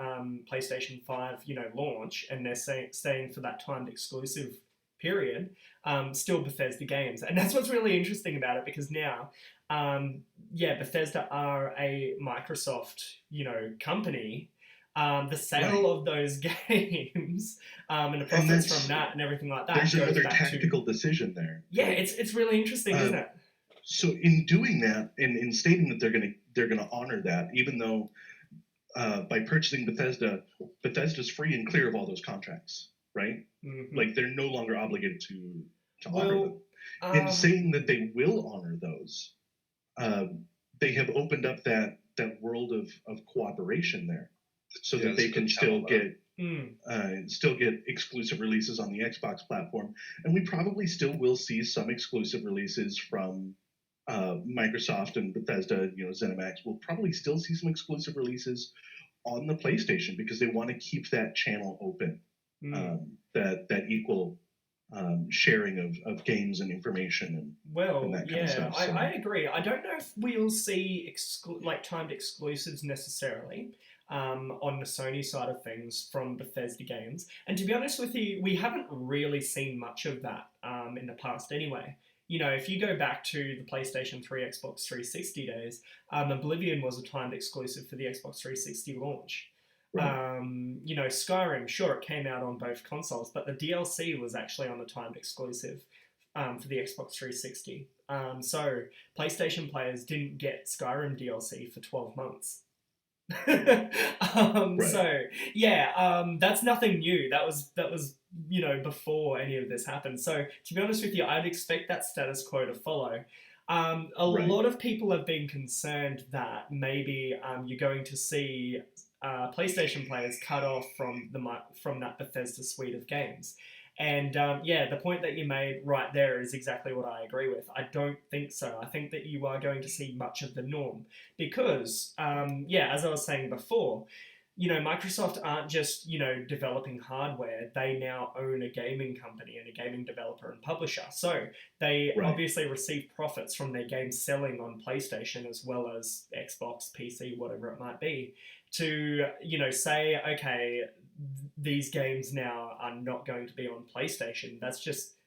PlayStation 5, launch, and they're staying for that timed exclusive period, still Bethesda games. And that's what's really interesting about it, because now, Bethesda are a Microsoft, company. The sale of those games and the profits from that and everything like that. There's another tactical decision there. Yeah, it's really interesting, isn't it? So in doing that, and in stating that they're gonna honor that, even though by purchasing Bethesda's free and clear of all those contracts, right? Mm-hmm. Like they're no longer obligated to honor them. In saying that they will honor those, they have opened up that world of cooperation there, so that they can still get exclusive releases on the Xbox platform, and we probably still will see some exclusive releases from Microsoft and Bethesda. ZeniMax will probably still see some exclusive releases on the PlayStation, because they want to keep that channel open, that equal sharing of games and information and that kind of stuff. So. I agree. I don't know if we'll see timed exclusives necessarily on the Sony side of things from Bethesda games. And to be honest with you, we haven't really seen much of that in the past anyway. If you go back to the PlayStation 3, Xbox 360 days, Oblivion was a timed exclusive for the Xbox 360 launch. Right. Skyrim, sure, it came out on both consoles, but the DLC was actually on a timed exclusive for the Xbox 360. So PlayStation players didn't get Skyrim DLC for 12 months. Right. So that's nothing new. That was before any of this happened. So to be honest with you, I'd expect that status quo to follow. A lot of people have been concerned that maybe you're going to see PlayStation players cut off from that Bethesda suite of games. And the point that you made right there is exactly what I agree with. I don't think so. I think that you are going to see much of the norm, because, as I was saying before, Microsoft aren't just, developing hardware. They now own a gaming company and a gaming developer and publisher. So they obviously receive profits from their games selling on PlayStation as well as Xbox, PC, whatever it might be, to, say, okay, these games now are not going to be on PlayStation. That's just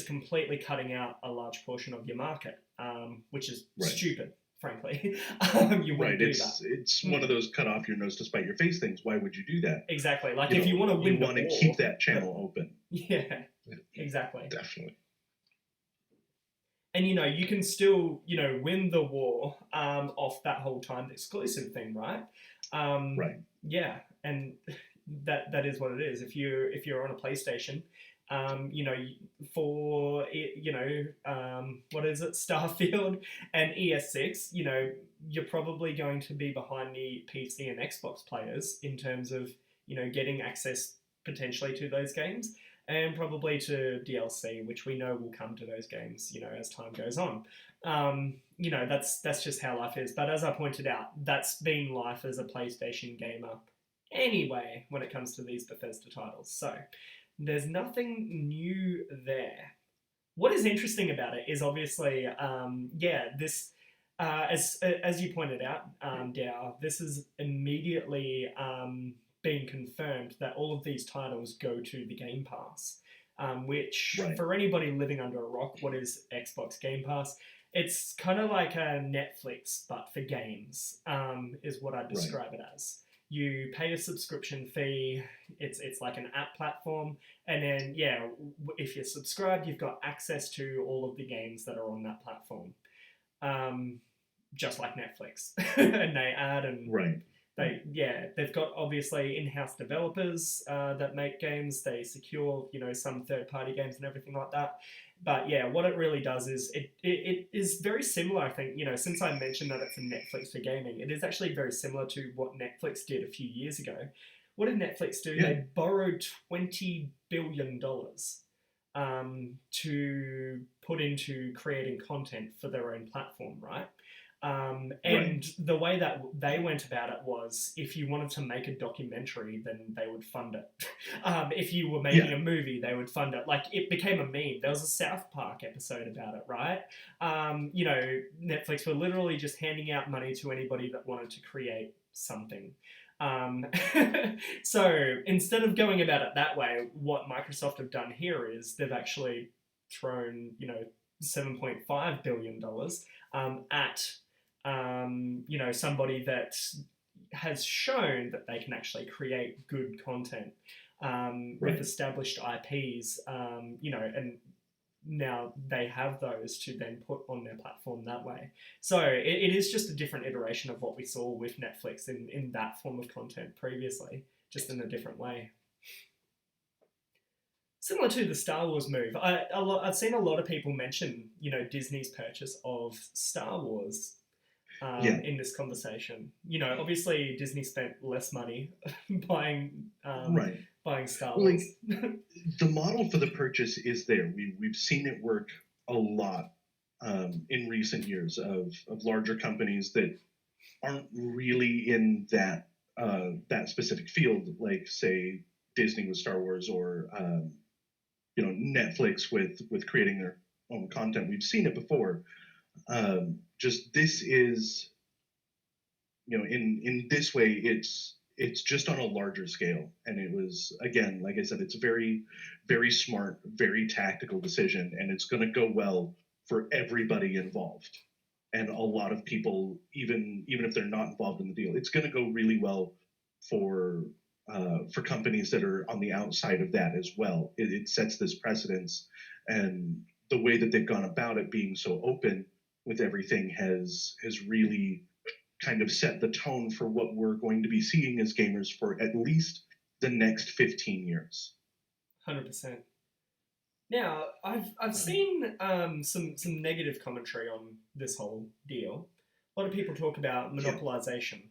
completely cutting out a large portion of your market, which is stupid, frankly. You wouldn't do that. It's one of those cut off your nose to spite your face things. Why would you do that? Exactly. Like, if you want to win the war, you want to keep that channel open. Yeah, exactly. Definitely. And, you can still, win the war off that whole timed exclusive thing, right? Right. Yeah, and that is what it is. If you're on a PlayStation, you know, for what is it, Starfield and ES6, you know, you're probably going to be behind the PC and Xbox players in terms of, you know, getting access potentially to those games and probably to DLC, which we know will come to those games, you know, as time goes on. You know, that's just how life is. But as I pointed out, that's been life as a PlayStation gamer anyway when it comes to these Bethesda titles. So there's nothing new there. What is interesting about it is obviously, this, as you pointed out, Dow, this is immediately being confirmed that all of these titles go to the Game Pass, which Right. for anybody living under a rock, what is Xbox Game Pass? It's kind of like a Netflix, but for games, is what I describe it as. You pay a subscription fee. It's like an app platform, and then if you're subscribed, you've got access to all of the games that are on that platform, just like Netflix. And they add and Right. they've got obviously in-house developers that make games. They secure, you know, some third-party games and everything like that. But yeah, what it really does is it is very similar, I think, you know, since I mentioned that it's a Netflix for gaming, it is actually very similar to what Netflix did a few years ago. What did Netflix do? Yeah. They borrowed $20 billion to put into creating content for their own platform, right? And the way that they went about it was, if you wanted to make a documentary, then they would fund it. If you were making a movie, they would fund it. Like, it became a meme. There was a South Park episode about it, right? You know, Netflix were literally just handing out money to anybody that wanted to create something. So instead of going about it that way, what Microsoft have done here is they've actually thrown, you know, $7.5 billion at you know, somebody that has shown that they can actually create good content with established IPs, you know, and now they have those to then put on their platform that way. So it is just a different iteration of what we saw with Netflix in that form of content previously, just in a different way. Similar to the Star Wars move, I've seen a lot of people mention, you know, Disney's purchase of Star Wars in this conversation. You know, obviously Disney spent less money buying Star Wars. Like, the model for the purchase is there. We've seen it work a lot in recent years of larger companies that aren't really in that specific field, like say Disney with Star Wars, or you know, Netflix with creating their own content. We've seen it before. Just this is, you know, in this way, it's just on a larger scale, and it was, again, like I said, it's a very, very smart, very tactical decision, and it's going to go well for everybody involved. And a lot of people, even if they're not involved in the deal, it's going to go really well for companies that are on the outside of that as well. It sets this precedence, and the way that they've gone about it, being so open with everything, has really kind of set the tone for what we're going to be seeing as gamers for at least the next 15 years. 100%. Now, I've seen some negative commentary on this whole deal. A lot of people talk about monopolization.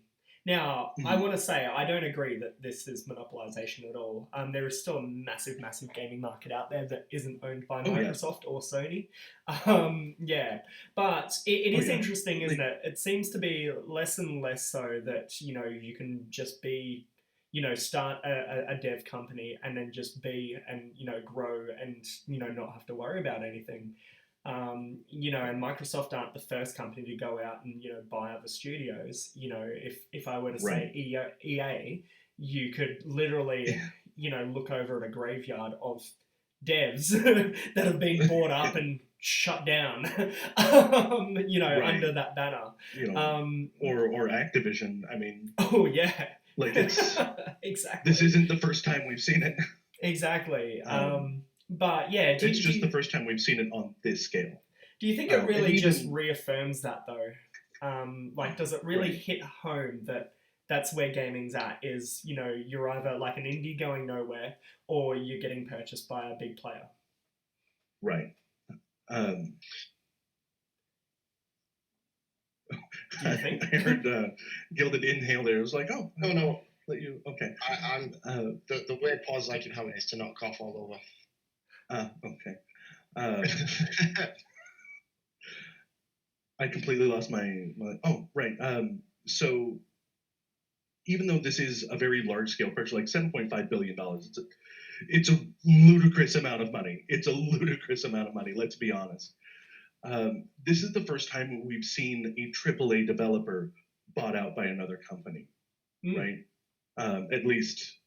Now, I want to say I don't agree that this is monopolization at all. There is still a massive, massive gaming market out there that isn't owned by Microsoft or Sony. But it is interesting, isn't it? It seems to be less and less so that, you know, you can just be, you know, start a dev company and then just be and, you know, grow and, you know, not have to worry about anything. You know, and Microsoft aren't the first company to go out and, you know, buy other studios. You know, if I were to say EA, you could literally, you know, look over at a graveyard of devs that have been bought up and shut down, you know, under that banner. You know, or Activision. I mean, like, it's exactly. This isn't the first time we've seen it. Exactly. But yeah, it's just the first time we've seen it on this scale. Do you think it really just reaffirms that, though? Like, does it really hit home that that's where gaming's at. Is you're either like an indie going nowhere, or you're getting purchased by a big player. Right. Do you think? I heard Gilded inhale there. It was like, oh No. let you. Okay. I'm the weird pause I keep having is to not cough all over. Okay. I completely lost my. Oh, right. So even though this is a very large scale purchase, like $7.5 billion, it's a ludicrous amount of money. It's a ludicrous amount of money. Let's be honest. This is the first time we've seen a AAA developer bought out by another company, right? At least,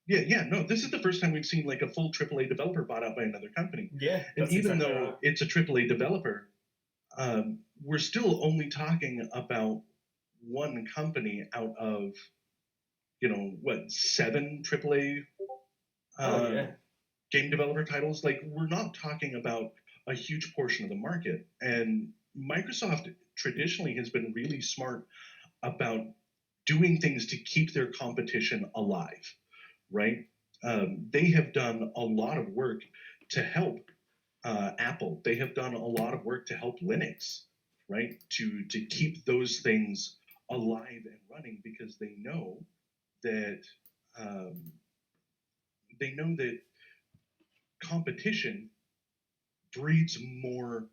no. This is the first time we've seen like a full AAA developer bought out by another company. Yeah, and even exactly though right. it's a AAA developer, we're still only talking about one company out of, 7 AAA game developer titles. Like, we're not talking about a huge portion of the market. And Microsoft traditionally has been really smart about doing things to keep their competition alive, right? They have done a lot of work to help Apple. They have done a lot of work to help Linux, right? To keep those things alive and running, because they know that competition breeds more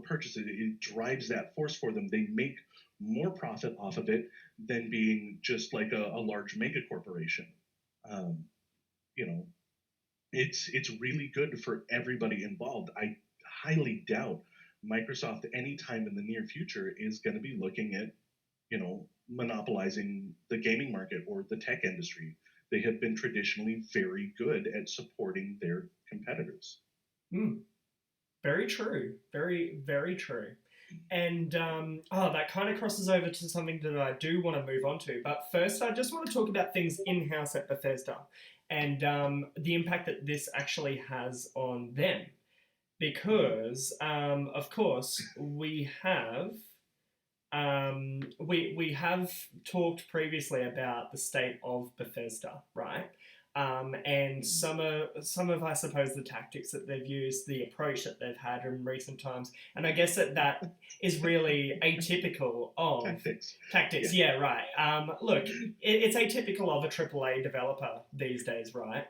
purchases. It drives that force for them. They make more profit off of it than being just like a large mega corporation. It's really good for everybody involved. I highly doubt Microsoft anytime in the near future is going to be looking at, monopolizing the gaming market or the tech industry. They have been traditionally very good at supporting their competitors. Very true. Very, very true. And that kind of crosses over to something that I do want to move on to. But first, I just want to talk about things in-house at Bethesda and the impact that this actually has on them. Because, of course, we have we have talked previously about the state of Bethesda, right? And some of I suppose the tactics that they've used, the approach that they've had in recent times, and I guess that is really atypical of tactics. Yeah, right. Look, it's atypical of a AAA developer these days, right?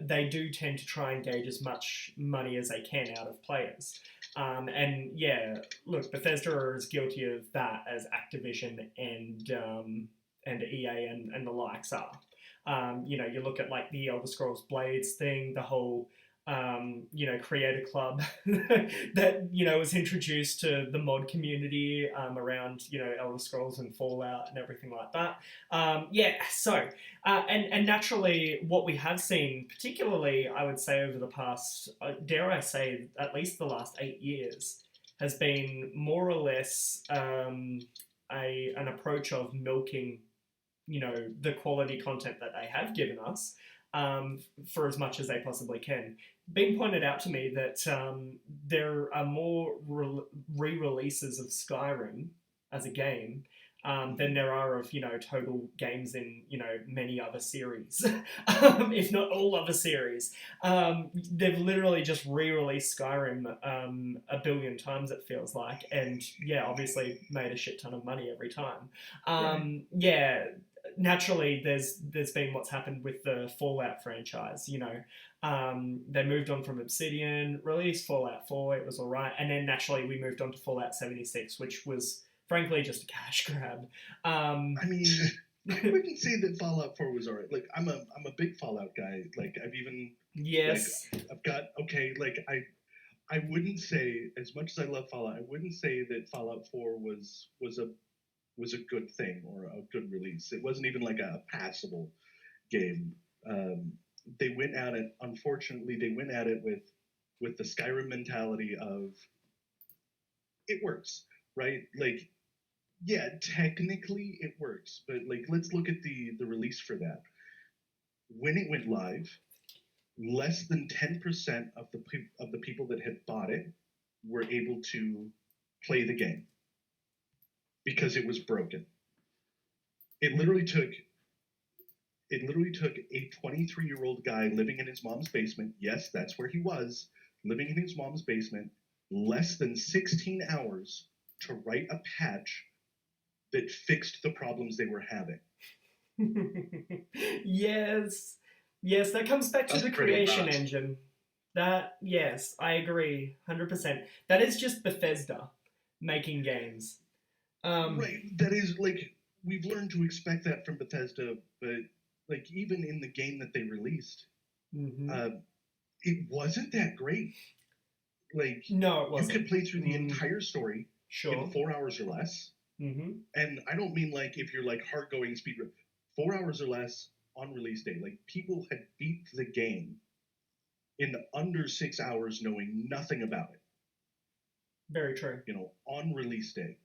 They do tend to try and gauge as much money as they can out of players. And yeah, look, Bethesda are as guilty of that as Activision and EA and the likes are. You look at like the Elder Scrolls Blades thing, the whole creator club that was introduced to the mod community around Elder Scrolls and Fallout and everything like that. And naturally, what we have seen, particularly I would say over the past, dare I say, at least the last 8 years, has been more or less an approach of milking the quality content that they have given us for as much as they possibly can. Being pointed out to me that there are more re-releases of Skyrim as a game than there are of total games in many other series, if not all other series. They've literally just re-released Skyrim a billion times, it feels like, and obviously made a shit ton of money every time. Naturally, there's been what's happened with the Fallout franchise. They moved on from Obsidian, released Fallout 4, it was all right, and then naturally we moved on to Fallout 76, which was frankly just a cash grab. I mean, I wouldn't say that Fallout 4 was alright. Like, I'm a big Fallout guy. Like, I've even I've got I wouldn't say, as much as I love Fallout, I wouldn't say that Fallout 4 was a good thing or a good release. It wasn't even like a passable game. They went at it. Unfortunately, they went at it with the Skyrim mentality of it works, right? Like, yeah, technically it works, but like, let's look at the release for that. When it went live, less than 10% of the people that had bought it were able to play the game. because it was broken. It literally took a 23-year-old guy living in his mom's basement. Yes, that's where he was, living in his mom's basement, less than 16 hours to write a patch that fixed the problems they were having. Yes. Yes, that comes back to That's the pretty creation bad. engine. That, yes, I agree, 100%. That is just Bethesda making games. Right. That is like we've learned to expect that from Bethesda, but like even in the game that they released, Mhm. it wasn't that great. Like No, it you wasn't. could play through the entire story Sure. in 4 hours or less. Mhm. And I don't mean like if you're like hard going speedrun, 4 hours or less on release day. Like people had beat the game in under 6 hours, knowing nothing about it. Very true. You know, on release day.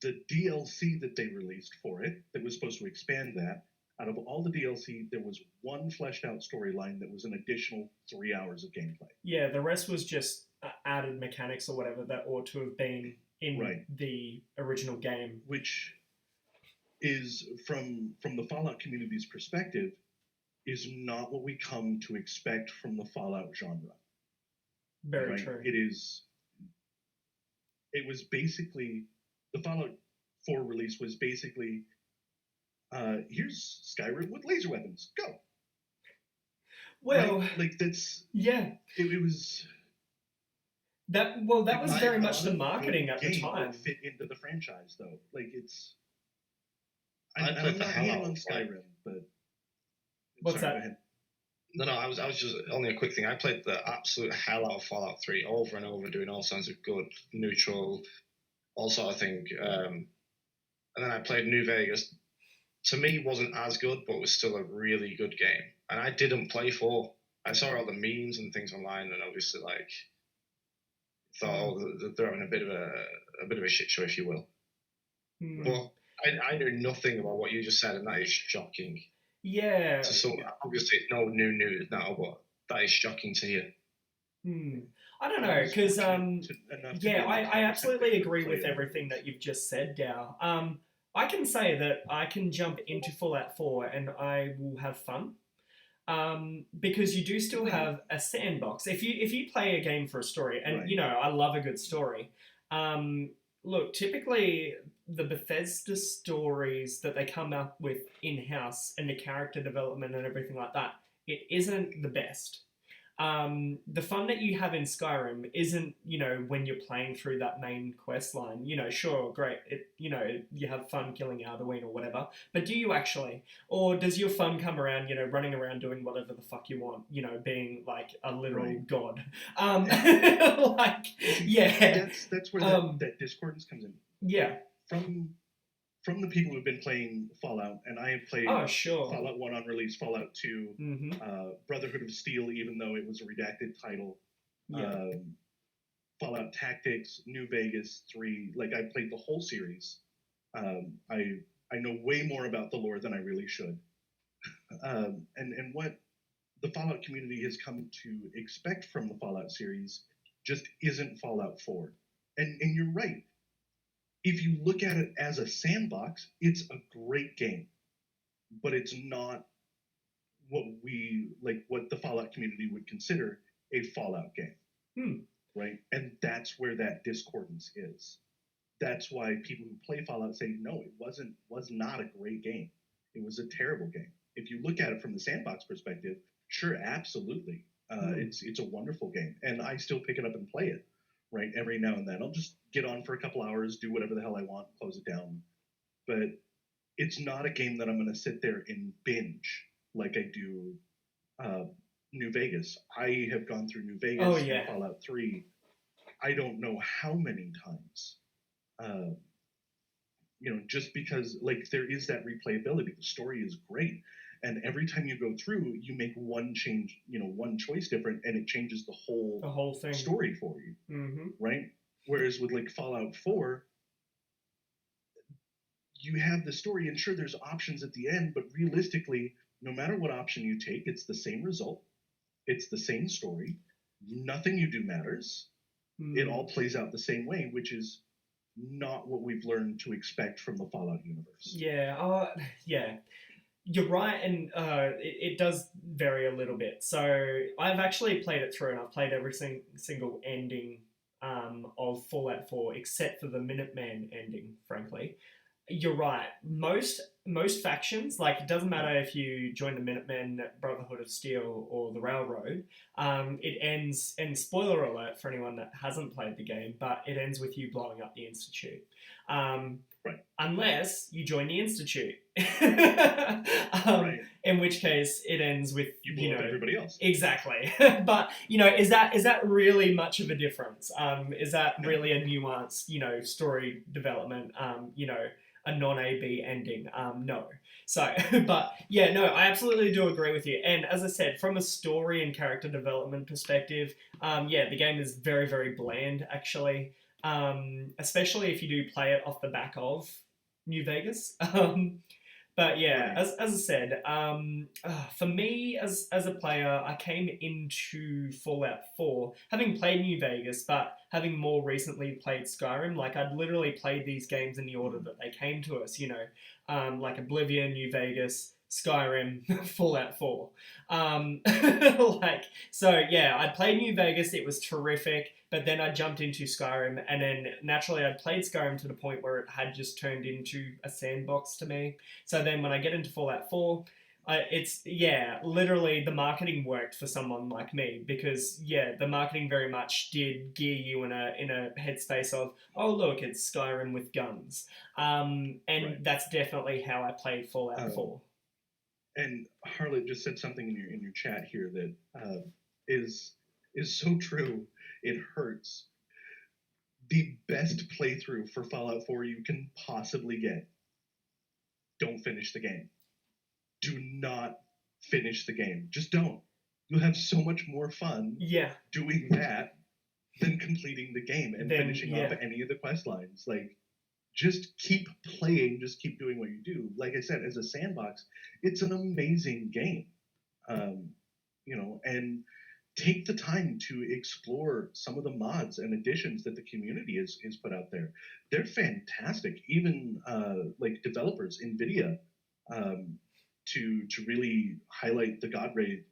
The DLC that they released for it, that was supposed to expand that, out of all the DLC, there was one fleshed out storyline that was an additional 3 hours of gameplay. Yeah, the rest was just added mechanics or whatever that ought to have been in Right. the original game. Which is from the Fallout community's perspective, is not what we come to expect from the Fallout genre. Very Right? true. It was basically the Fallout 4 release was basically here's Skyrim with laser weapons. Go. Well, right? Like that's yeah. it was That was very much the not a marketing good at the game time. that fit into the franchise though. Like it's I I'm played the not hell hating out on of Skyrim, but What's sorry, that? go ahead. No, I was just only a quick thing. I played the absolute hell out of Fallout 3 over and over, doing all sorts of good, neutral, all sort of thing. And then I played New Vegas. To me, it wasn't as good, but it was still a really good game. And I didn't play 4. I saw all the memes and things online, and obviously, like, thought they're having a bit of a shit show, if you will. But I knew nothing about what you just said, and that is shocking. Yeah. So obviously, it's no new news now, but that is shocking to hear. I don't know, because yeah, I absolutely that agree play with it. everything that you've just said, Dow. I can say that I can jump into Fallout 4 and I will have fun. Because you do still have a sandbox. If you play a game for a story, and Right. you know I love a good story. Look, typically the Bethesda stories that they come up with in house and the character development and everything like that, it isn't the best. The fun that you have in Skyrim isn't, you know, when you're playing through that main quest line. You know, sure, great, you have fun killing Alduin or whatever, but do you actually? Or does your fun come around, you know, running around doing whatever the fuck you want, you know, being like a literal Right. god? Like, yeah. That's where that discordance comes in. Yeah. From the people who've been playing Fallout, and I have played Fallout 1 on release, Fallout 2, Brotherhood of Steel, even though it was a redacted title, Fallout Tactics, New Vegas 3. Like I played the whole series. I know way more about the lore than I really should. And what the Fallout community has come to expect from the Fallout series just isn't Fallout 4. And you're right. If you look at it as a sandbox, it's a great game, but it's not what the Fallout community would consider a Fallout game, right? And that's where that discordance is. That's why people who play Fallout say, no, it was not a great game. It was a terrible game. If you look at it from the sandbox perspective, sure, absolutely, it's a wonderful game, and I still pick it up and play it. Right, every now and then I'll just get on for a couple hours, do whatever the hell I want, close it down. But it's not a game that I'm going to sit there and binge like I do New Vegas. I have gone through New Vegas and Fallout 3. I don't know how many times. You know, just because like there is that replayability. The story is great. And every time you go through, you make one change, you know, one choice different, and it changes the whole thing, story for you, right? Whereas with like Fallout 4, you have the story, and sure, there's options at the end, but realistically, no matter what option you take, it's the same result, it's the same story, nothing you do matters. It all plays out the same way, which is not what we've learned to expect from the Fallout universe. Yeah, yeah. You're right, and it does vary a little bit. So I've actually played it through, and I've played every single ending of Fallout 4, except for the Minuteman ending, frankly. You're right. Most factions, like it doesn't matter if you join the Minutemen, Brotherhood of Steel, or the Railroad. It ends. And spoiler alert for anyone that hasn't played the game, but it ends with you blowing up the Institute. Um, Right. Unless you join the Institute, Right. in which case it ends with You blow up everybody else. Exactly. But is that really much of a difference? Is that No. really a nuanced story development? A non-AB ending? No. So, but yeah, no, I absolutely do agree with you. And as I said, from a story and character development perspective, yeah, the game is very, very bland actually. Especially if you do play it off the back of New Vegas. But yeah, Right. as I said, for me as a player, I came into Fallout 4 having played New Vegas, but having more recently played Skyrim. Like I'd literally played these games in the order that they came to us. Like Oblivion, New Vegas, Skyrim, Fallout 4. So yeah, I played New Vegas. It was terrific. But then I jumped into Skyrim, and then naturally I played Skyrim to the point where it had just turned into a sandbox to me. So then when I get into Fallout 4, literally the marketing worked for someone like me because the marketing very much did gear you in a headspace of, oh look, it's Skyrim with guns, and Right. that's definitely how I played Fallout 4. And Harlot just said something in your chat here that is so true. It hurts. The best playthrough for Fallout 4 you can possibly get. Don't finish the game. Do not finish the game. Just don't. You'll have so much more fun doing that than completing the game and finishing off any of the quest lines. Like, just keep playing, just keep doing what you do. Like I said, as a sandbox, it's an amazing game. And take the time to explore some of the mods and additions that the community is put out there. They're fantastic. Even like developers, NVIDIA, to really highlight the God Ray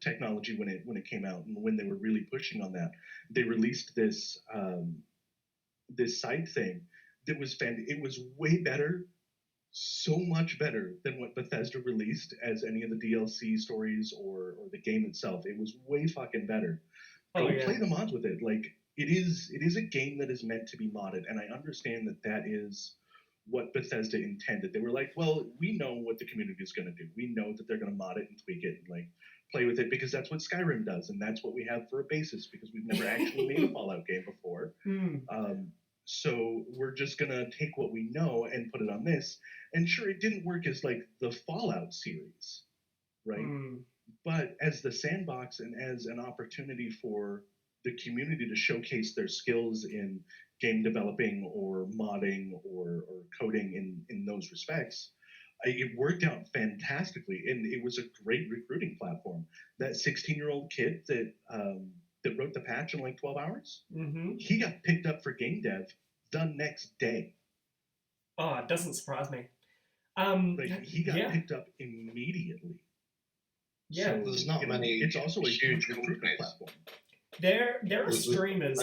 technology when it came out and when they were really pushing on that. They released this this side thing that was it was way better, so much better than what Bethesda released as any of the DLC stories or the game itself. It was way fucking better. Go play the mods with it. Like it is a game that is meant to be modded, and I understand that is what Bethesda intended. They were like, well, we know what the community is going to do. We know that they're going to mod it and tweak it and like play with it because that's what Skyrim does, and that's what we have for a basis because we've never actually made a Fallout game before. So we're just gonna take what we know and put it on this. And sure, it didn't work as like the Fallout series, right? But as the sandbox and as an opportunity for the community to showcase their skills in game developing or modding or coding in those respects, it worked out fantastically, and it was a great recruiting platform. That 16-year-old kid that wrote the patch in like 12 hours, he got picked up for game dev the next day. Oh, it doesn't surprise me. He got picked up immediately. Yeah, so there's not many. It's also a huge recruitment platform. There are streamers.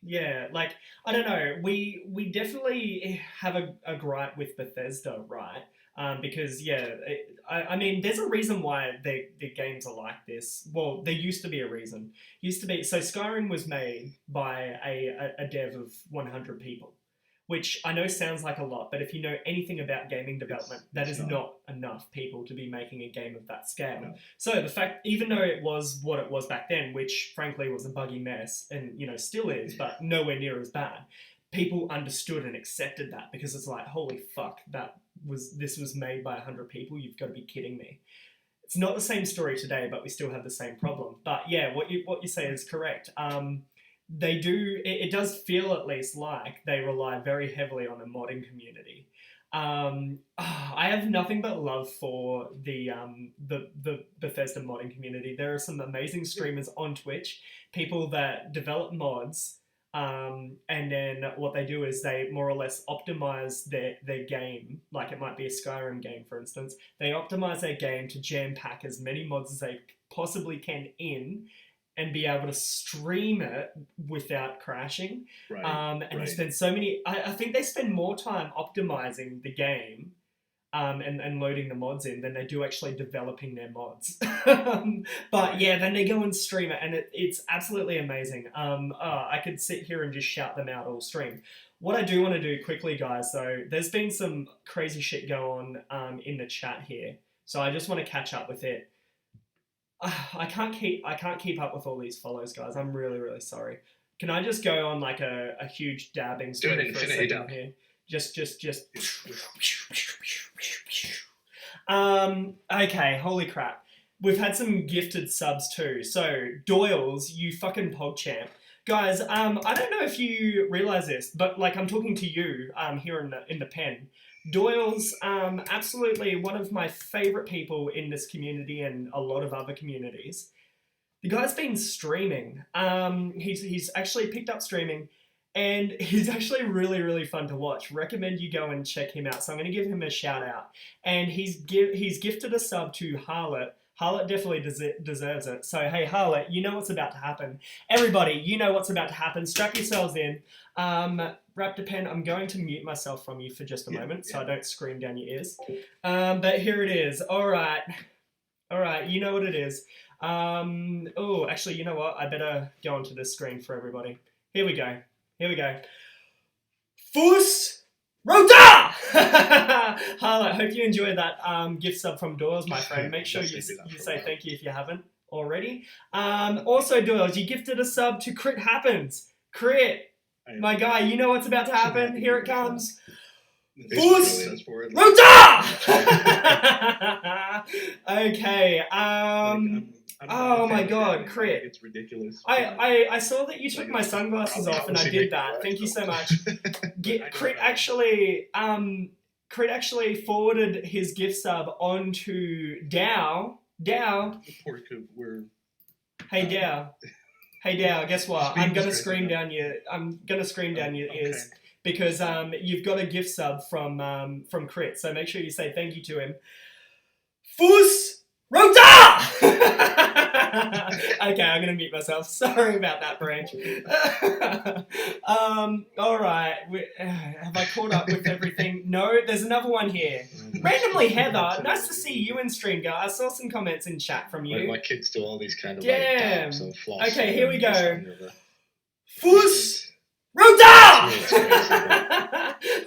Yeah, like I don't know. We definitely have a gripe with Bethesda, right? Because I mean, there's a reason why the games are like this. Well, there used to be a reason. So Skyrim was made by a dev of 100 people, which I know sounds like a lot, but if you know anything about gaming development, that is not enough people to be making a game of that scale. No. So the fact, even though it was what it was back then, which frankly was a buggy mess, and still is, but nowhere near as bad, people understood and accepted that because it's like, holy fuck, this was made by 100 people. You've got to be kidding me. It's not the same story today, but we still have the same problem. But yeah, what you say is correct. They do. It does feel at least like they rely very heavily on a modding community. I have nothing but love for the Bethesda modding community. There are some amazing streamers on Twitch, people that develop mods And then what they do is they more or less optimize their game. Like it might be a Skyrim game, for instance. They optimize their game to jam pack as many mods as they possibly can in, and be able to stream it without crashing. Right. And right. they spend so many. I think they spend more time optimizing the game and loading the mods in than they do actually developing their mods. But yeah, then they go and stream it, and it's absolutely amazing. I could sit here and just shout them out all stream. What I do want to do quickly, guys, though, there's been some crazy shit go on in the chat here, so I just want to catch up with it. I can't keep up with all these follows, guys. I'm really, really sorry. Can I just go on like a huge dabbing Do an spree for a infinity second dab. here? Just. Okay, holy crap. We've had some gifted subs too. So, Doyles, you fucking PogChamp. Guys, I don't know if you realize this, but like I'm talking to you here in the pen. Doyle's absolutely one of my favorite people in this community and a lot of other communities. The guy's been streaming. He's actually picked up streaming, and he's actually really, really fun to watch. Recommend you go and check him out. So I'm going to give him a shout out. And he's gifted a sub to Harlot. Harlot definitely deserves it. So hey, Harlot, you know what's about to happen. Everybody, you know what's about to happen. Strap yourselves in. Raptor Pen, I'm going to mute myself from you for just a moment so I don't scream down your ears. But here it is. All right, you know what it is. Oh, actually, you know what? I better go onto this screen for everybody. Here we go. Fus Rota! Harlot, hope you enjoyed that gift sub from Doyles, my friend. Make sure you say thank you if you haven't already. Also, Doyles, you gifted a sub to Crit Happens. Crit, my guy, you know what's about to happen. Here it comes. Fus Rota! Okay. Oh my god, Crit. It's ridiculous. I saw that you took my sunglasses off and I did that. Thank you so much. Crit actually forwarded his gift sub onto Dow. Hey Dow, guess what? I'm gonna scream down your ears because you've got a gift sub from Crit. So make sure you say thank you to him. Fus Rota! Okay, I'm gonna mute myself. Sorry about that, Branch. All right. Have I caught up with everything? No, there's another one here. Randomly, Heather. Nice to see you in stream, girl. I saw some comments in chat from you. My kids do all these kind of Damn. like and floss. Okay, here we go. Fus Rota!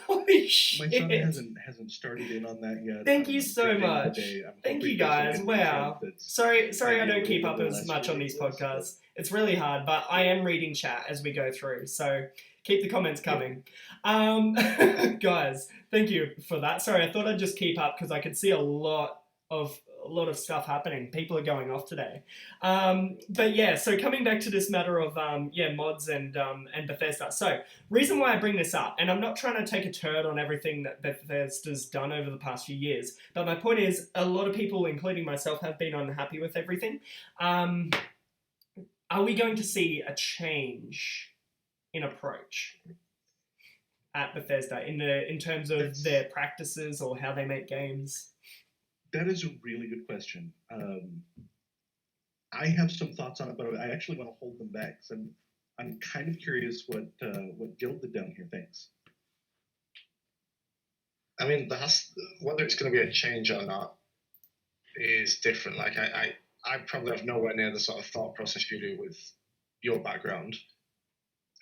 Holy shit. My son hasn't started in on that yet. Thank you so much. Thank you guys. Wow. Sorry I don't keep up as much on these podcasts. It's really hard, but I am reading chat as we go through, so keep the comments coming. Guys, thank you for that. Sorry, I thought I'd just keep up because I could see a lot of stuff happening. People are going off today. But yeah, so coming back to this matter of mods and Bethesda. So reason why I bring this up, and I'm not trying to take a turn on everything that Bethesda's done over the past few years, but my point is a lot of people, including myself, have been unhappy with everything. Are we going to see a change in approach at Bethesda in terms of their practices or how they make games? That is a really good question. I have some thoughts on it, but I actually want to hold them back because I'm kind of curious what Gilded down here thinks. I mean, whether it's going to be a change or not is different. Like I probably have nowhere near the sort of thought process you do with your background.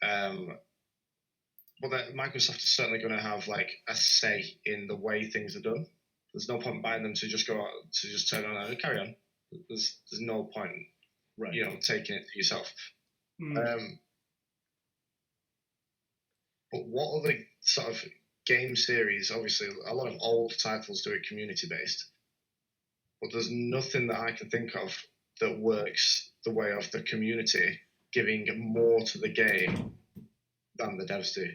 But that Microsoft is certainly going to have like a say in the way things are done. There's no point buying them to just go out, to just turn on and carry on. There's no point, right? Taking it to yourself. But what other sort of game series? Obviously, a lot of old titles do it community based, but there's nothing that I can think of that works the way of the community giving more to the game than the devs do.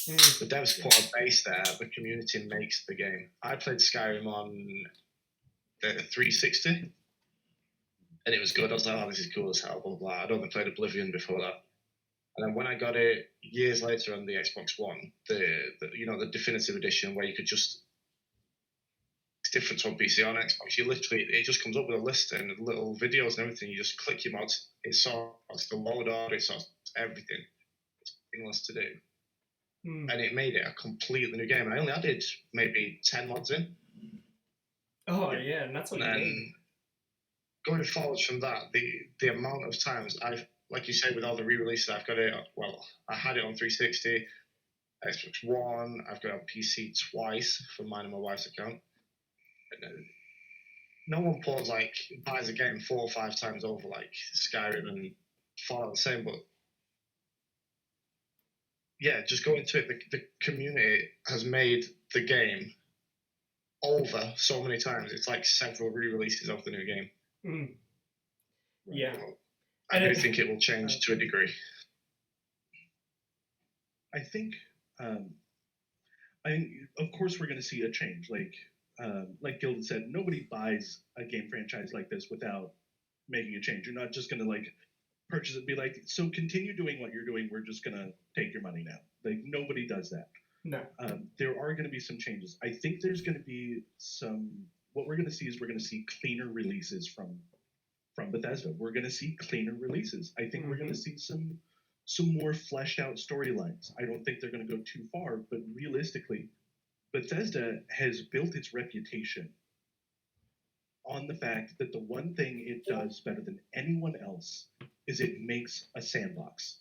The devs put a base there, the community makes the game. I played Skyrim on the 360, and it was good. I was like, oh, this is cool as hell, blah, blah. I'd only played Oblivion before that. And then when I got it years later on the Xbox One, the definitive edition where you could just, it's different to on PC. On Xbox, you literally, it just comes up with a list and little videos and everything. You just click your mods. It sorts the load order, it sorts everything. It's painless to do. And it made it a completely new game. I only added maybe 10 mods in. Oh yeah, and that's what And you then need. going forward from that, the amount of times I've, like you say, with all the re-releases, I've got it. Well, I had it on 360, Xbox One. I've got it on PC twice for mine and my wife's account. And no one buys a game 4 or 5 times over like Skyrim and Fallout the same, but yeah, just go into it. The community has made the game over so many times. It's like several re-releases of the new game. Yeah. I do think it will change to a degree. I think, of course, we're going to see a change. Like Gildan said, nobody buys a game franchise like this without making a change. You're not just going to purchase it and be like, so continue doing what you're doing. We're just going to take your money now. Like, nobody does that. No. There are going to be some changes. I think there's going to be what we're going to see is we're going to see cleaner releases from Bethesda. We're going to see cleaner releases. I think we're going to see some more fleshed out storylines. I don't think they're going to go too far, but realistically, Bethesda has built its reputation on the fact that the one thing it does better than anyone else is it makes a sandbox.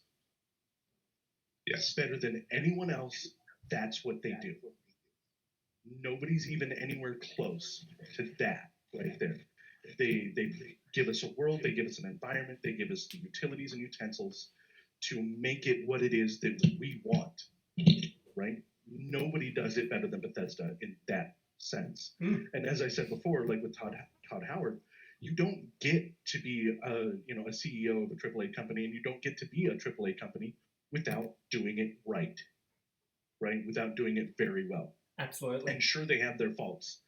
Yes. Better than anyone else, that's what they do. Nobody's even anywhere close to that right there. They give us a world, they give us an environment, they give us the utilities and utensils to make it what it is that we want, right? Nobody does it better than Bethesda in that sense. And as I said before, like with Todd Howard, you don't get to be a CEO of a AAA company, and you don't get to be a AAA company without doing it right? Without doing it very well. Absolutely. And sure, they have their faults.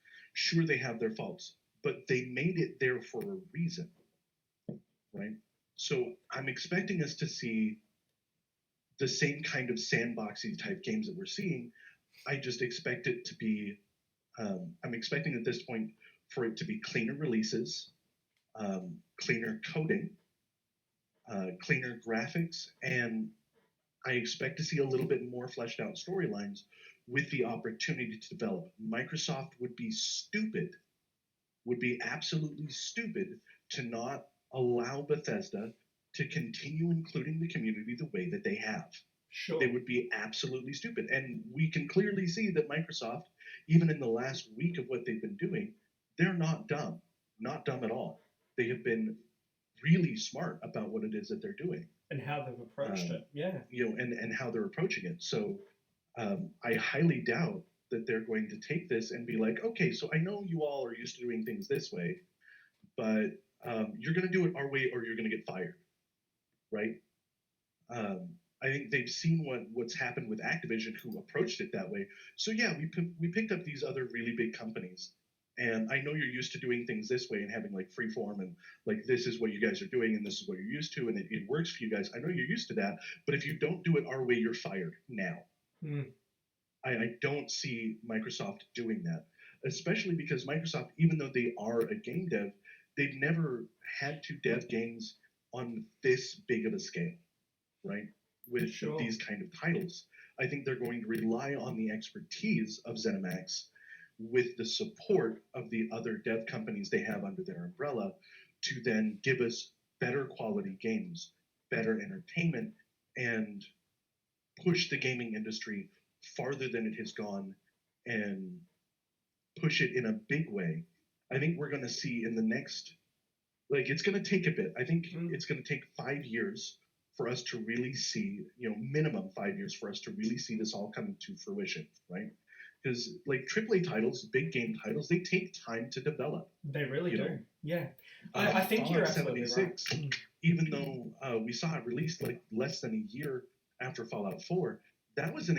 But they made it there for a reason, right? So I'm expecting us to see the same kind of sandboxy type games that we're seeing. I just expect it to be, I'm expecting at this point for it to be cleaner releases, cleaner coding, cleaner graphics, and I expect to see a little bit more fleshed out storylines with the opportunity to develop. Microsoft would be absolutely stupid to not allow Bethesda to continue including the community the way that they have. Sure. They would be absolutely stupid. And we can clearly see that Microsoft, even in the last week of what they've been doing, they're not dumb. Not dumb at all. They have been really smart about what it is that they're doing. And how they've approached it, yeah. And how they're approaching it. So I highly doubt that they're going to take this and be like, okay, so I know you all are used to doing things this way, but you're going to do it our way or you're going to get fired, right? I think they've seen what's happened with Activision, who approached it that way. So yeah, we picked up these other really big companies, and I know you're used to doing things this way and having like freeform and like this is what you guys are doing and this is what you're used to and it works for you guys. I know you're used to that, but if you don't do it our way, you're fired now. I don't see Microsoft doing that, especially because Microsoft, even though they are a game dev, they've never had to dev games on this big of a scale, right? With these kind of titles. I think they're going to rely on the expertise of ZeniMax with the support of the other dev companies they have under their umbrella to then give us better quality games, better entertainment, and push the gaming industry farther than it has gone and push it in a big way. I think we're going to see in the next, it's going to take a bit. I think it's going to take 5 years for us to really see, minimum 5 years for us to really see this all come to fruition, right? Because AAA titles, big game titles, they take time to develop. They really do. Yeah. I think you're absolutely right. Even though we saw it released less than a year after Fallout 4, that was a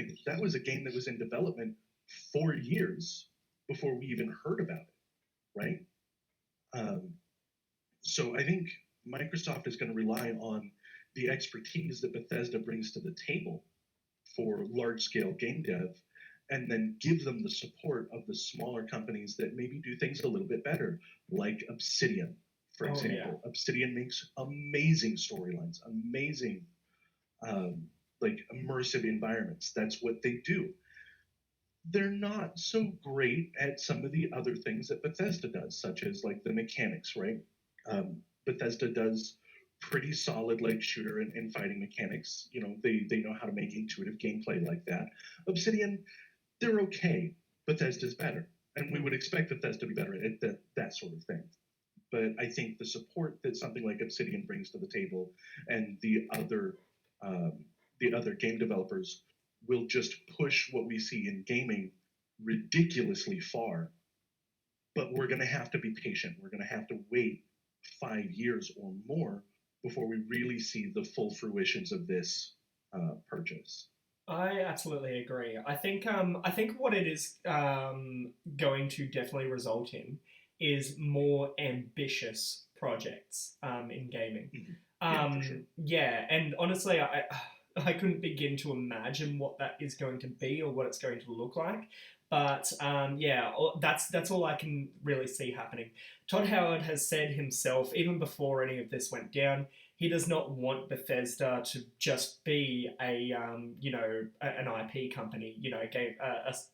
game that was in development 4 years before we even heard about it, right? So I think Microsoft is going to rely on the expertise that Bethesda brings to the table for large-scale game dev, and then give them the support of the smaller companies that maybe do things a little bit better, like Obsidian, for example. Obsidian makes amazing storylines, amazing like immersive environments. That's what they do. They're not so great at some of the other things that Bethesda does, such as like the mechanics, right? Bethesda does pretty solid like shooter and fighting mechanics. You know, they know how to make intuitive gameplay like that. Obsidian, they're okay. Bethesda's better, and we would expect Bethesda to be better at that sort of thing. But I think the support that something like Obsidian brings to the table, and the other game developers, will just push what we see in gaming ridiculously far. But we're going to have to be patient. We're going to have to wait 5 years or more before we really see the full fruitions of this purchase. I absolutely agree. I think what it is going to definitely result in is more ambitious projects in gaming. Yeah, for sure. Yeah, and honestly, I couldn't begin to imagine what that is going to be or what it's going to look like. But yeah, that's all I can really see happening. Todd Howard has said himself, even before any of this went down, he does not want Bethesda to just be a an IP company,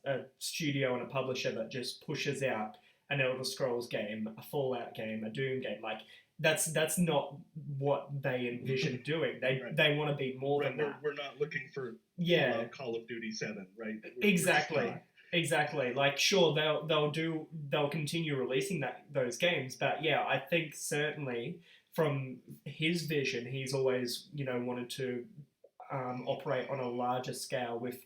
a studio and a publisher that just pushes out an Elder Scrolls game, a Fallout game, a Doom game. Like that's not what they envision doing. They want to be more than that. We're not looking for Call of Duty 7, right? Exactly. Like, sure, they'll continue releasing those games, but yeah, I think certainly from his vision, he's always wanted to operate on a larger scale with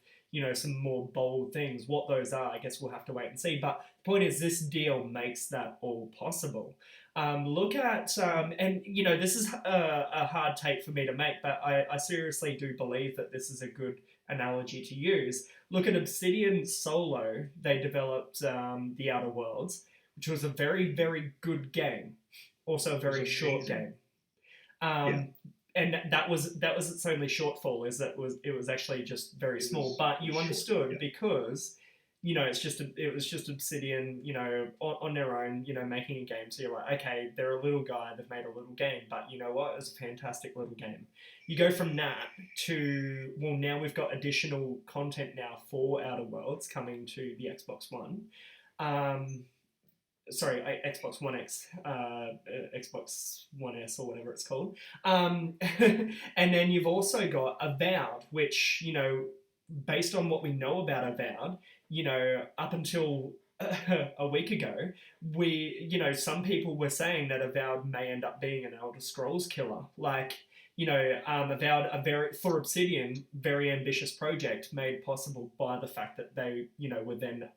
some more bold things. What those are, I guess we'll have to wait and see. But the point is, this deal makes that all possible. Look at and this is a hard take for me to make, but I seriously do believe that this is a good analogy to use. Look at Obsidian Solo. They developed The Outer Worlds, which was a very, very good game. Also a very short game. And that was its only shortfall, is that it was actually just very small. But you understood because it was just Obsidian, on their own, making a game. So you're like, okay, they're a little guy, they've made a little game, but you know what? It was a fantastic little game. You go from that to, well, now we've got additional content now for Outer Worlds coming to the Xbox One. Xbox One X, Xbox One S, or whatever it's called. And then you've also got Avowed, which, based on what we know about Avowed, up until a week ago, some people were saying that Avowed may end up being an Elder Scrolls killer. Like, Avowed, for Obsidian, very ambitious project made possible by the fact that they, were then,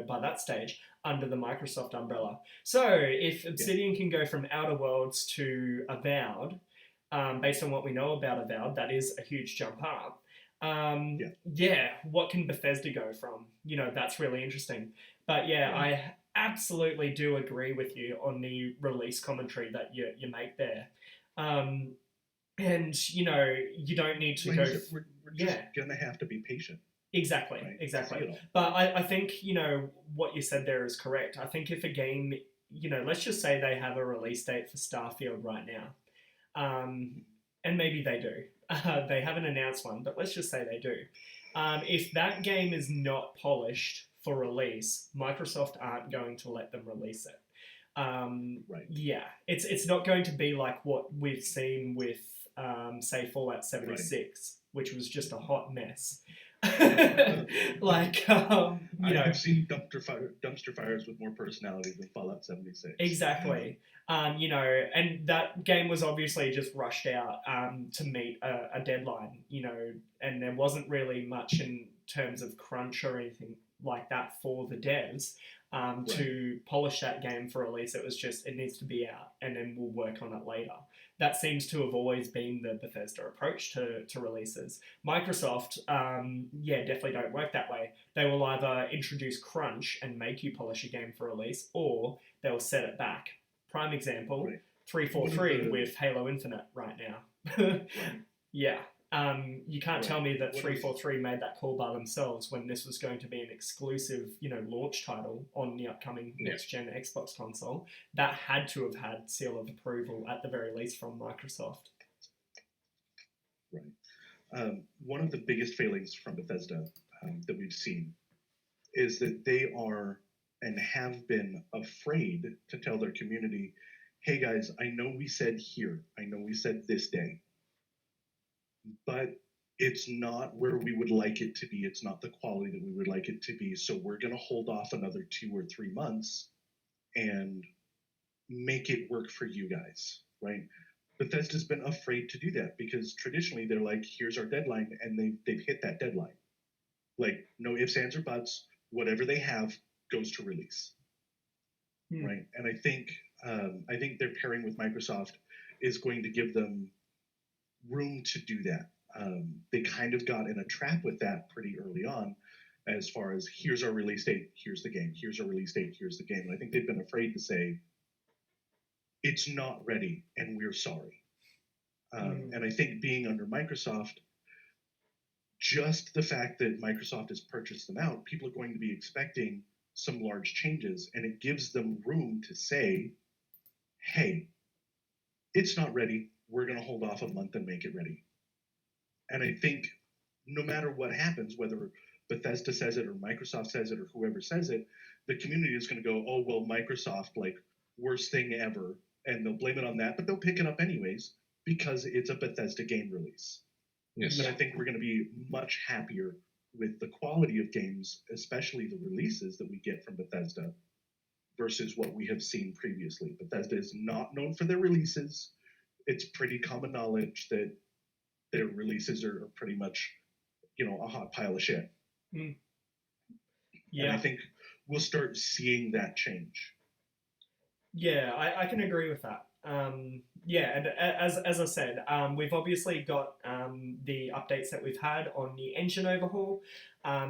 by that stage, under the Microsoft umbrella. So if Obsidian can go from Outer Worlds to Avowed, based on what we know about Avowed, that is a huge jump up. What can Bethesda go from? That's really interesting. But I absolutely do agree with you on the release commentary that you make there. And you don't need to go. We're just gonna have to be patient. Exactly. But I think what you said there is correct. I think if a game, let's just say they have a release date for Starfield right now, and maybe they do. They haven't announced one, but let's just say they do. If that game is not polished for release, Microsoft aren't going to let them release it. Yeah, it's not going to be like what we've seen with, say, Fallout 76, which was just a hot mess. Like, I've seen dumpster fires with more personality than Fallout 76. Exactly. And that game was obviously just rushed out to meet a deadline, and there wasn't really much in terms of crunch or anything like that for the devs to polish that game for release. It was just, it needs to be out and then we'll work on it later. That seems to have always been the Bethesda approach to releases. Microsoft, definitely don't work that way. They will either introduce crunch and make you polish a game for release, or they'll set it back. Prime example, 343 with Halo Infinite right now. Yeah. You can't Right. tell me that What 343 made that call by themselves when this was going to be an exclusive, launch title on the upcoming Yeah. next-gen Xbox console. That had to have had seal of approval at the very least from Microsoft. Right. One of the biggest failings from Bethesda that we've seen is that they are and have been afraid to tell their community, hey guys, I know we said here, I know we said this day, but it's not where we would like it to be. It's not the quality that we would like it to be. So we're going to hold off another 2 or 3 months and make it work for you guys, right? Bethesda's been afraid to do that because traditionally they're like, here's our deadline, and they've hit that deadline. Like, no ifs, ands, or buts. Whatever they have goes to release, right? And I think their pairing with Microsoft is going to give them room to do that. They kind of got in a trap with that pretty early on, as far as here's our release date, here's the game, here's our release date, here's the game. And I think they've been afraid to say it's not ready and we're sorry. And I think being under Microsoft, just the fact that Microsoft has purchased them out, people are going to be expecting some large changes, and it gives them room to say, hey, it's not ready. We're going to hold off a month and make it ready. And I think no matter what happens, whether Bethesda says it or Microsoft says it or whoever says it, the community is going to go, oh, well, Microsoft, like, worst thing ever. And they'll blame it on that, but they'll pick it up anyways because it's a Bethesda game release. Yes. But I think we're going to be much happier with the quality of games, especially the releases that we get from Bethesda, versus what we have seen previously. Bethesda is not known for their releases. It's pretty common knowledge that their releases are pretty much, a hot pile of shit. Yeah. And I think we'll start seeing that change. Yeah, I can agree with that. Yeah, and as I said, we've obviously got the updates that we've had on the engine overhaul.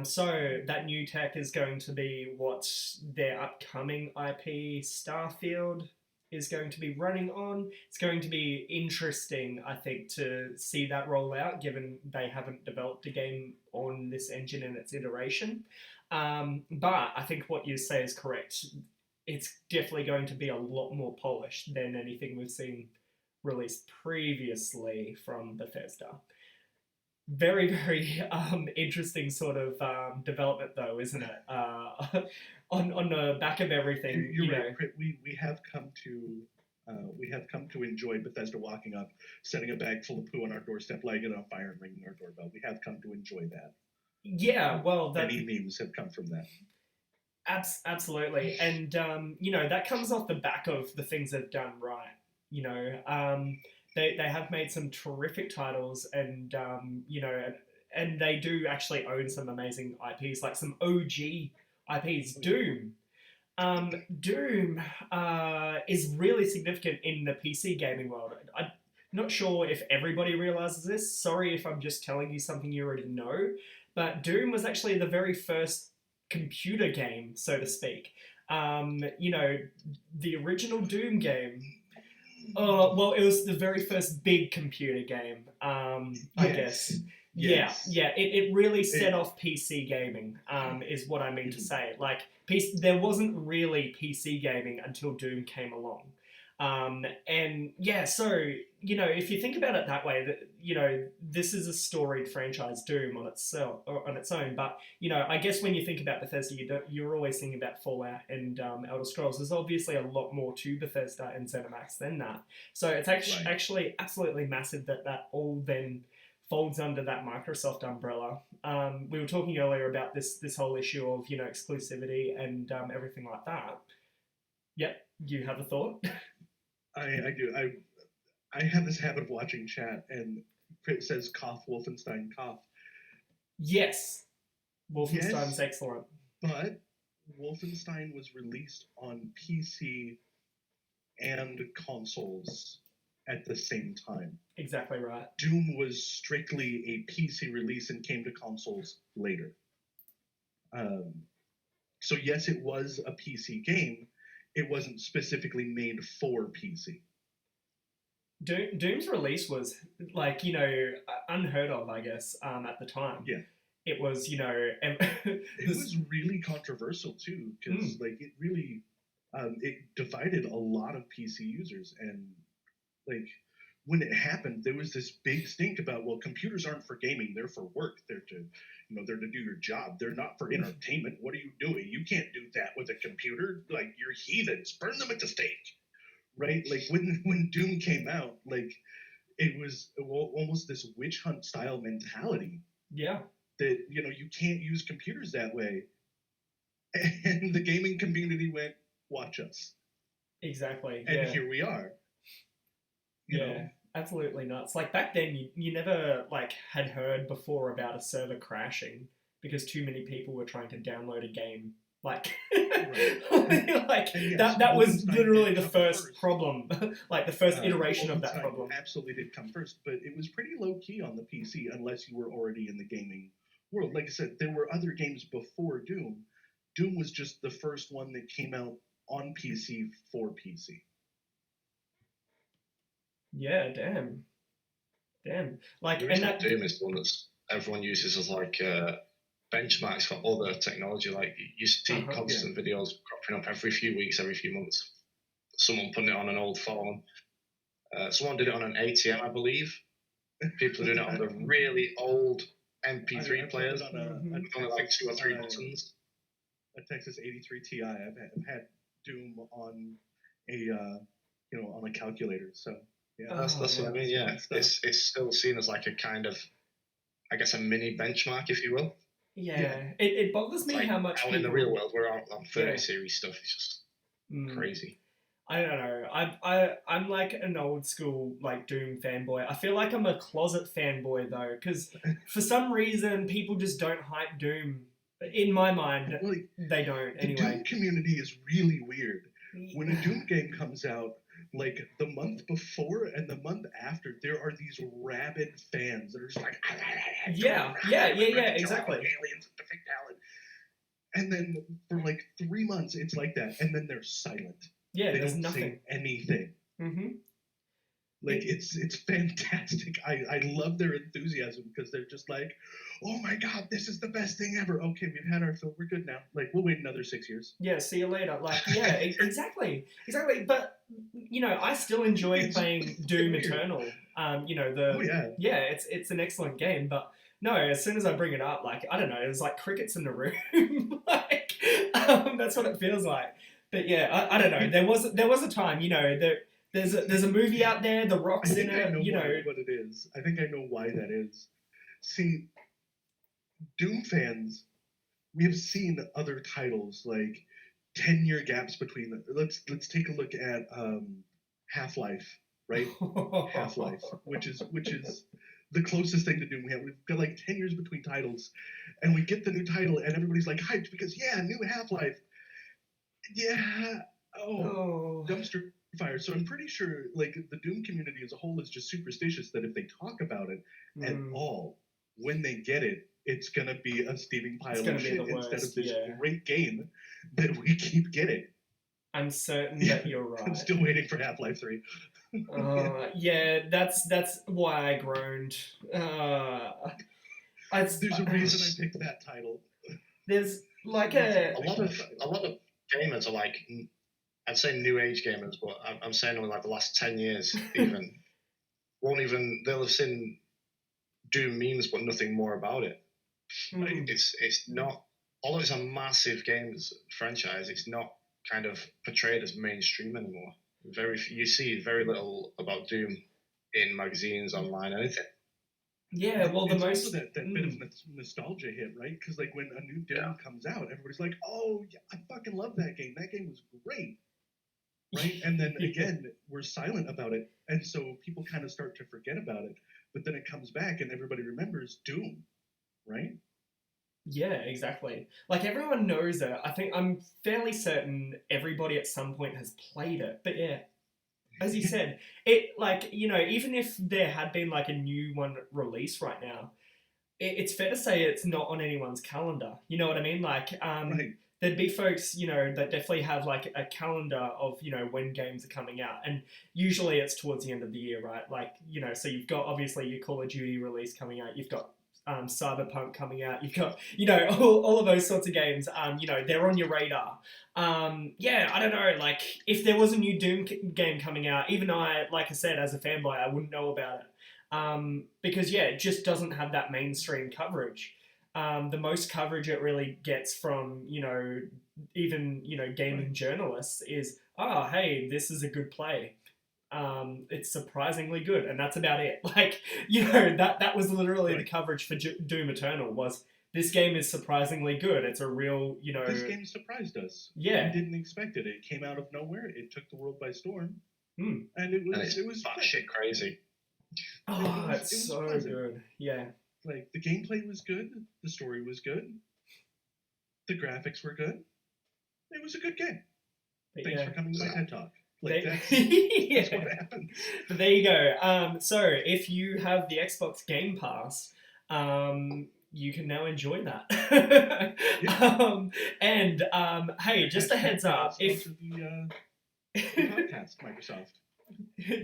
So that new tech is going to be what their upcoming IP Starfield is going to be running on. It's going to be interesting, I think, to see that roll out, given they haven't developed a game on this engine in its iteration. But I think what you say is correct. It's definitely going to be a lot more polished than anything we've seen released previously from Bethesda. Very, very interesting sort of development, though, isn't it? On the back of everything, You're right. We have come to enjoy Bethesda walking up, setting a bag full of poo on our doorstep, lighting it on fire, and ringing our doorbell. We have come to enjoy that. Yeah, well, many memes have come from that. Absolutely, and that comes off the back of the things they've done right. They have made some terrific titles, and and they do actually own some amazing IPs, like some OG IPs. Doom is really significant in the PC gaming world. I'm not sure if everybody realizes this. Sorry if I'm just telling you something you already know, but Doom was actually the very first computer game, so to speak. The original Doom game. Well, it was the very first big computer game, I guess. Yes. Yeah. It really set off PC gaming, is what I mean to say. Like, there wasn't really PC gaming until Doom came along. And yeah, so, if you think about it that way, this is a storied franchise, Doom on its own. But, I guess when you think about Bethesda, you're always thinking about Fallout and Elder Scrolls. There's obviously a lot more to Bethesda and ZeniMax than that. So it's actually absolutely massive that all then folds under that Microsoft umbrella. We were talking earlier about this whole issue of, exclusivity and everything like that. Yep, you have a thought? I do. I have this habit of watching chat, and it says cough, Wolfenstein, cough. Yes. Wolfenstein's excellent. But Wolfenstein was released on PC and consoles at the same time. Exactly right. Doom was strictly a PC release and came to consoles later. So yes, it was a PC game. It wasn't specifically made for PC. Doom's release was like, you know, unheard of, I guess, at the time. Yeah. It was, you know, It was really controversial too, because like it really it divided a lot of PC users, and like when it happened, there was this big stink about, well, computers aren't for gaming; they're for work. They're to, you know, they're to do your job. They're not for entertainment. What are you doing? You can't do that with a computer. Like, you're heathens. Burn them at the stake, right? Like when Doom came out, like it was almost this witch hunt style mentality yeah, that, you know, you can't use computers that way, and the gaming community went, watch us, exactly. and Yeah, here we are. You yeah, know, absolutely nuts. Like back then, you never like had heard before about a server crashing because too many people were trying to download a game. Like, like And yes, that was Wolfenstein literally did the come first first. problem, like the first iteration of that Wolfenstein problem. absolutely did come first, but it was pretty low key on the PC unless you were already in the gaming world. Like I said, there were other games before Doom. Doom was just the first one that came out on PC for PC. Yeah, damn. Like, The and original that, Doom is the one that everyone uses as like benchmarks for other technology. Like you see constant videos cropping up every few weeks, every few months. Someone putting it on an old phone. Someone did it on an ATM, I believe. People are doing it on the really old MP3 players on a, with only like 2 or 3 buttons. A Texas 83 Ti. I've had Doom on a you know, on a calculator. So yeah, that's what I mean. Yeah, it's still seen as like a kind of, I guess, a mini benchmark, if you will. yeah. It bothers me like how much out people in the real world, we're out on 30 series stuff. It's just crazy. I don't know. I'm like an old school like Doom fanboy. I feel like I'm a closet fanboy though, because for some reason people just don't hype Doom. In my mind, Like, they don't. the Anyway, Doom community is really weird. When a Doom game comes out, like the month before and the month after, there are these rabid fans that are just like, yeah, exactly. Aliens with perfect talent. And then for like 3 months, it's like that, and then they're silent. Yeah, they there's don't nothing. say anything. Mm-hmm. Like it's fantastic. I love their enthusiasm because they're just like, oh my god, this is the best thing ever. Okay, we've had our fill. We're good now. Like, we'll wait another 6 years. Yeah, see you later. Like, yeah, exactly. But you know, I still enjoy playing Doom weird. Eternal. You know, it's an excellent game, but no, as soon as I bring it up, like, I don't know, there's like crickets in the room. Like, that's what it feels like. But yeah, I don't know. There was a time, you know, there's a movie out there, The Rock's in it. I You know what it is. I think I know why that is. See, Doom fans, we have seen other titles like 10-year gaps between them. Let's take a look at Half-Life, right? Half-Life, which is the closest thing to Doom we have. We've got like 10 years between titles, and we get the new title, and everybody's like hyped because, yeah, new Half-Life. Yeah. Oh, dumpster fire. So I'm pretty sure like the Doom community as a whole is just superstitious that if they talk about it at all, when they get it, it's gonna be a steaming pile of shit instead of this great game that we keep getting. I'm certain that you're right. I'm still waiting for Half-Life 3. Yeah, that's why I groaned. There's a reason I picked that title. There's like a lot of gamers are like, I'd say new age gamers, but I'm saying only like the last 10 years even they'll have seen Doom memes but nothing more about it. It's not, although it's a massive games franchise, it's not kind of portrayed as mainstream anymore. You see very little about Doom in magazines, online, anything. Yeah, well, the most also that bit of nostalgia hit, right? Because like when a new Doom comes out, everybody's like, "Oh, yeah, I fucking love that game. That game was great." Right? And then again, we're silent about it, and so people kind of start to forget about it. But then it comes back, and everybody remembers Doom, right? Yeah, exactly. Like everyone knows it. I'm fairly certain everybody at some point has played it. But yeah, as you said, it like, you know, even if there had been like a new one released right now, it's fair to say it's not on anyone's calendar. You know what I mean? Like, Right. there'd be folks, you know, that definitely have like a calendar of, you know, when games are coming out. And usually it's towards the end of the year, right? Like, you know, so you've got obviously your Call of Duty release coming out, you've got Cyberpunk coming out, you've got, you know, all of those sorts of games, you know, they're on your radar. Yeah, I don't know, like, if there was a new Doom game coming out, even I, like I said, as a fanboy, I wouldn't know about it. Because, yeah, it just doesn't have that mainstream coverage. The most coverage it really gets from, you know, even, you know, gaming journalists is, oh, hey, this is a good play. It's surprisingly good, and that's about it. Like, you know, that was literally the coverage for Doom Eternal was, this game is surprisingly good. It's a real, you know... This game surprised us. Yeah. We didn't expect it. It came out of nowhere. It took the world by storm. Mm. And it was shit crazy. Oh, it's so pleasant. good. Yeah. Like, the gameplay was good. The story was good. The graphics were good. It was a good game. But Thanks for coming to my TED Talk. Like, that's what happened. But there you go. So if you have the Xbox Game Pass, you can now enjoy that. Hey, just a heads up, if the podcast, Microsoft.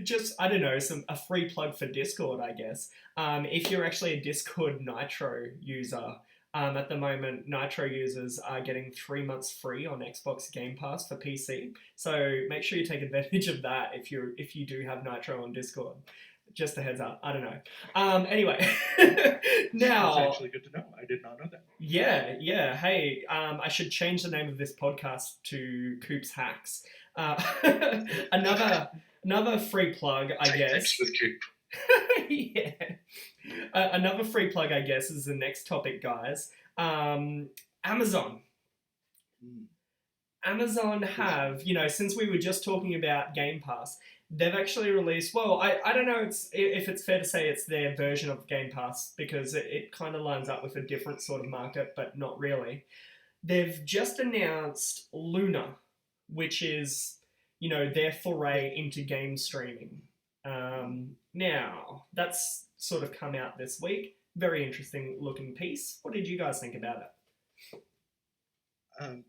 Just, I don't know, a free plug for Discord, I guess. If you're actually a Discord Nitro user, at the moment, Nitro users are getting 3 months free on Xbox Game Pass for PC. So make sure you take advantage of that if you do have Nitro on Discord. Just a heads up. I don't know. Anyway, now... That's actually good to know. I did not know that. Yeah. Hey, I should change the name of this podcast to Coop's Hacks. Another free plug, I guess. With Coop. Yeah. Another free plug, I guess, is the next topic, guys. Amazon. Amazon have, you know, since we were just talking about Game Pass, they've actually released, well, I don't know if it's fair to say it's their version of Game Pass, because it kind of lines up with a different sort of market, but not really. They've just announced Luna, which is, you know, their foray into game streaming. Now, that's sort of come out this week. Very interesting looking piece. What did you guys think about it?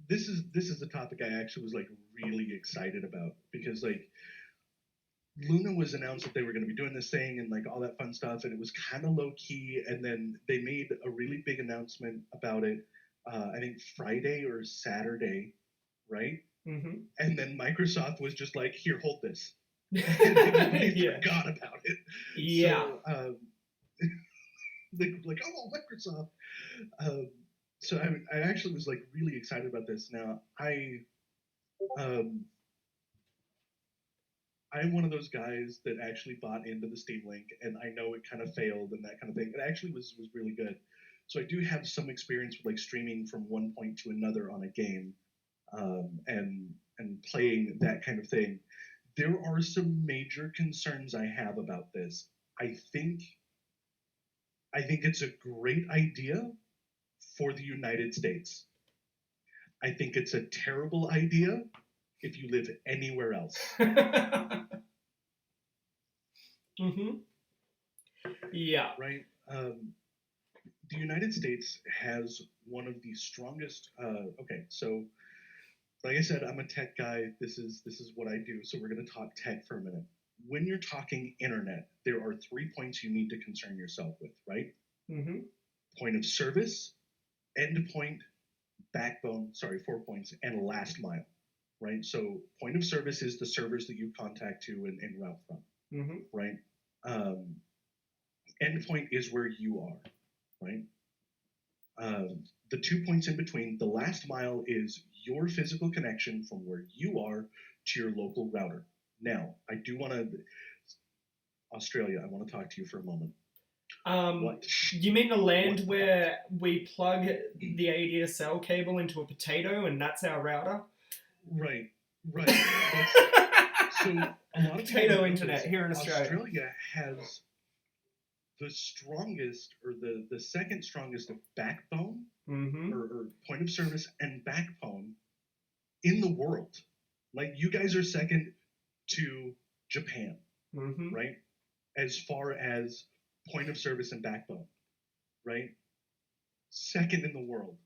This is the topic I actually was like really excited about, because like Luna was announced that they were going to be doing this thing and like all that fun stuff, and it was kind of low key, and then they made a really big announcement about it. I think Friday or Saturday, right? Mm-hmm. And then Microsoft was just like, "Here, hold this." And everybody forgot about it. Yeah. So, like, oh, Microsoft. So I actually was like really excited about this. Now I'm one of those guys that actually bought into the Steam Link, and I know it kind of failed and that kind of thing. It actually was really good. So I do have some experience with like streaming from one point to another on a game, and playing that kind of thing. There are some major concerns I have about this. I think it's a great idea for the United States. I think it's a terrible idea if you live anywhere else. Mm-hmm. Yeah. Right? The United States has one of the strongest... okay, so like I said, I'm a tech guy. This is what I do, so we're going to talk tech for a minute. When you're talking internet, there are 3 points you need to concern yourself with, right? Mm-hmm. Point of service, endpoint, backbone, 4 points, and last mile, right? So point of service is the servers that you contact to and route from, Mm-hmm. right? Endpoint is where you are, right? The 2 points in between, the last mile is your physical connection from where you are to your local router. Now, I do want to, Australia, I want to talk to you for a moment. What? You mean the land where we plug the ADSL cable into a potato and that's our router? Right. So a lot of potato internet here in Australia. Australia has the strongest, or the second strongest backbone, mm-hmm. or point of service and backbone in the world. Like, you guys are second to Japan, mm-hmm. right? As far as point of service and backbone, right? Second in the world.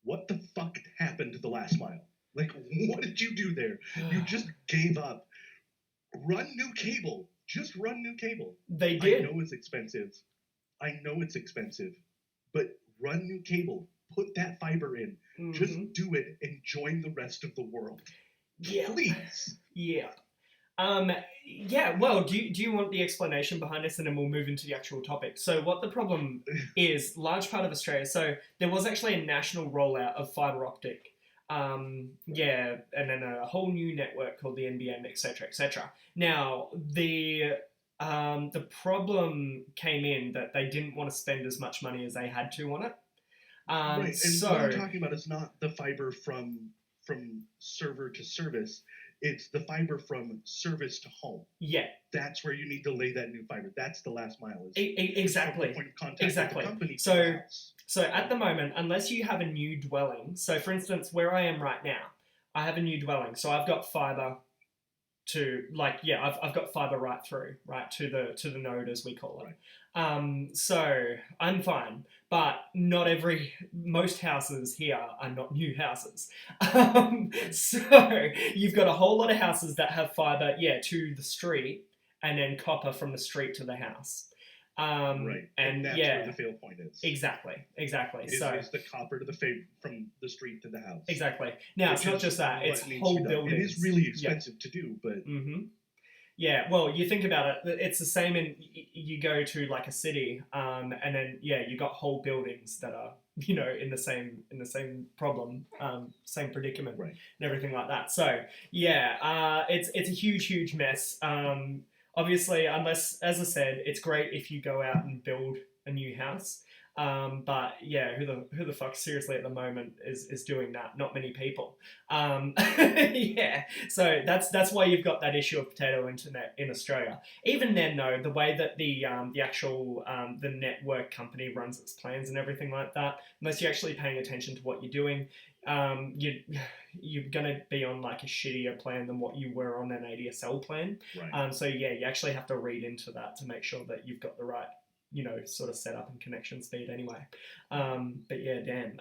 what the fuck happened to the last mile? Like, what did you do there? You just gave up. Run new cable. Just run new cable. They I did. know it's expensive. But run new cable. Put that fiber in. Just do it and join the rest of the world. Yeah. Please. Yeah. Yeah, well, do you want the explanation behind this, and then we'll move into the actual topic? So what the problem is, large part of Australia, so there was actually a national rollout of fibre optic. Yeah, and then a whole new network called the NBN, etc., etc. Now, the problem came in that they didn't want to spend as much money as they had to on it. Right, and So what I'm talking about is not the fiber from server to service. It's the fiber from service to home. yeah, That's where you need to lay that new fiber. That's the last mile. exactly. Point of contact Exactly. with the company. So at the moment, unless you have a new dwelling, so for instance, where I am right now, I have a new dwelling, so I've got fiber to I've got fiber right through, right to the node, as we call it. Right. So I'm fine, but most houses here are not new houses. So you've got a whole lot of houses that have fiber, to the street, and then copper from the street to the house. Right, and that's where the fail point is. Exactly. Is the copper to the from the street to the house. Exactly. Now, it's not just that; it's whole buildings. It is really expensive to do, but yeah. Well, you think about it; it's the same in you go to like a city, and then you got whole buildings that are in the same problem, same predicament, right, and everything like that. So it's a huge mess. Obviously, unless, as I said, it's great if you go out and build a new house. But who the fuck seriously at the moment is doing that? Not many people. So that's why you've got that issue of potato internet in Australia. Even then, though, the way that the actual the network company runs its plans and everything like that, unless you're actually paying attention to what you're doing, you're gonna be on like a shittier plan than what you were on an ADSL plan. Right. So you actually have to read into that to make sure that you've got the right sort of setup and connection speed anyway. But yeah, damn.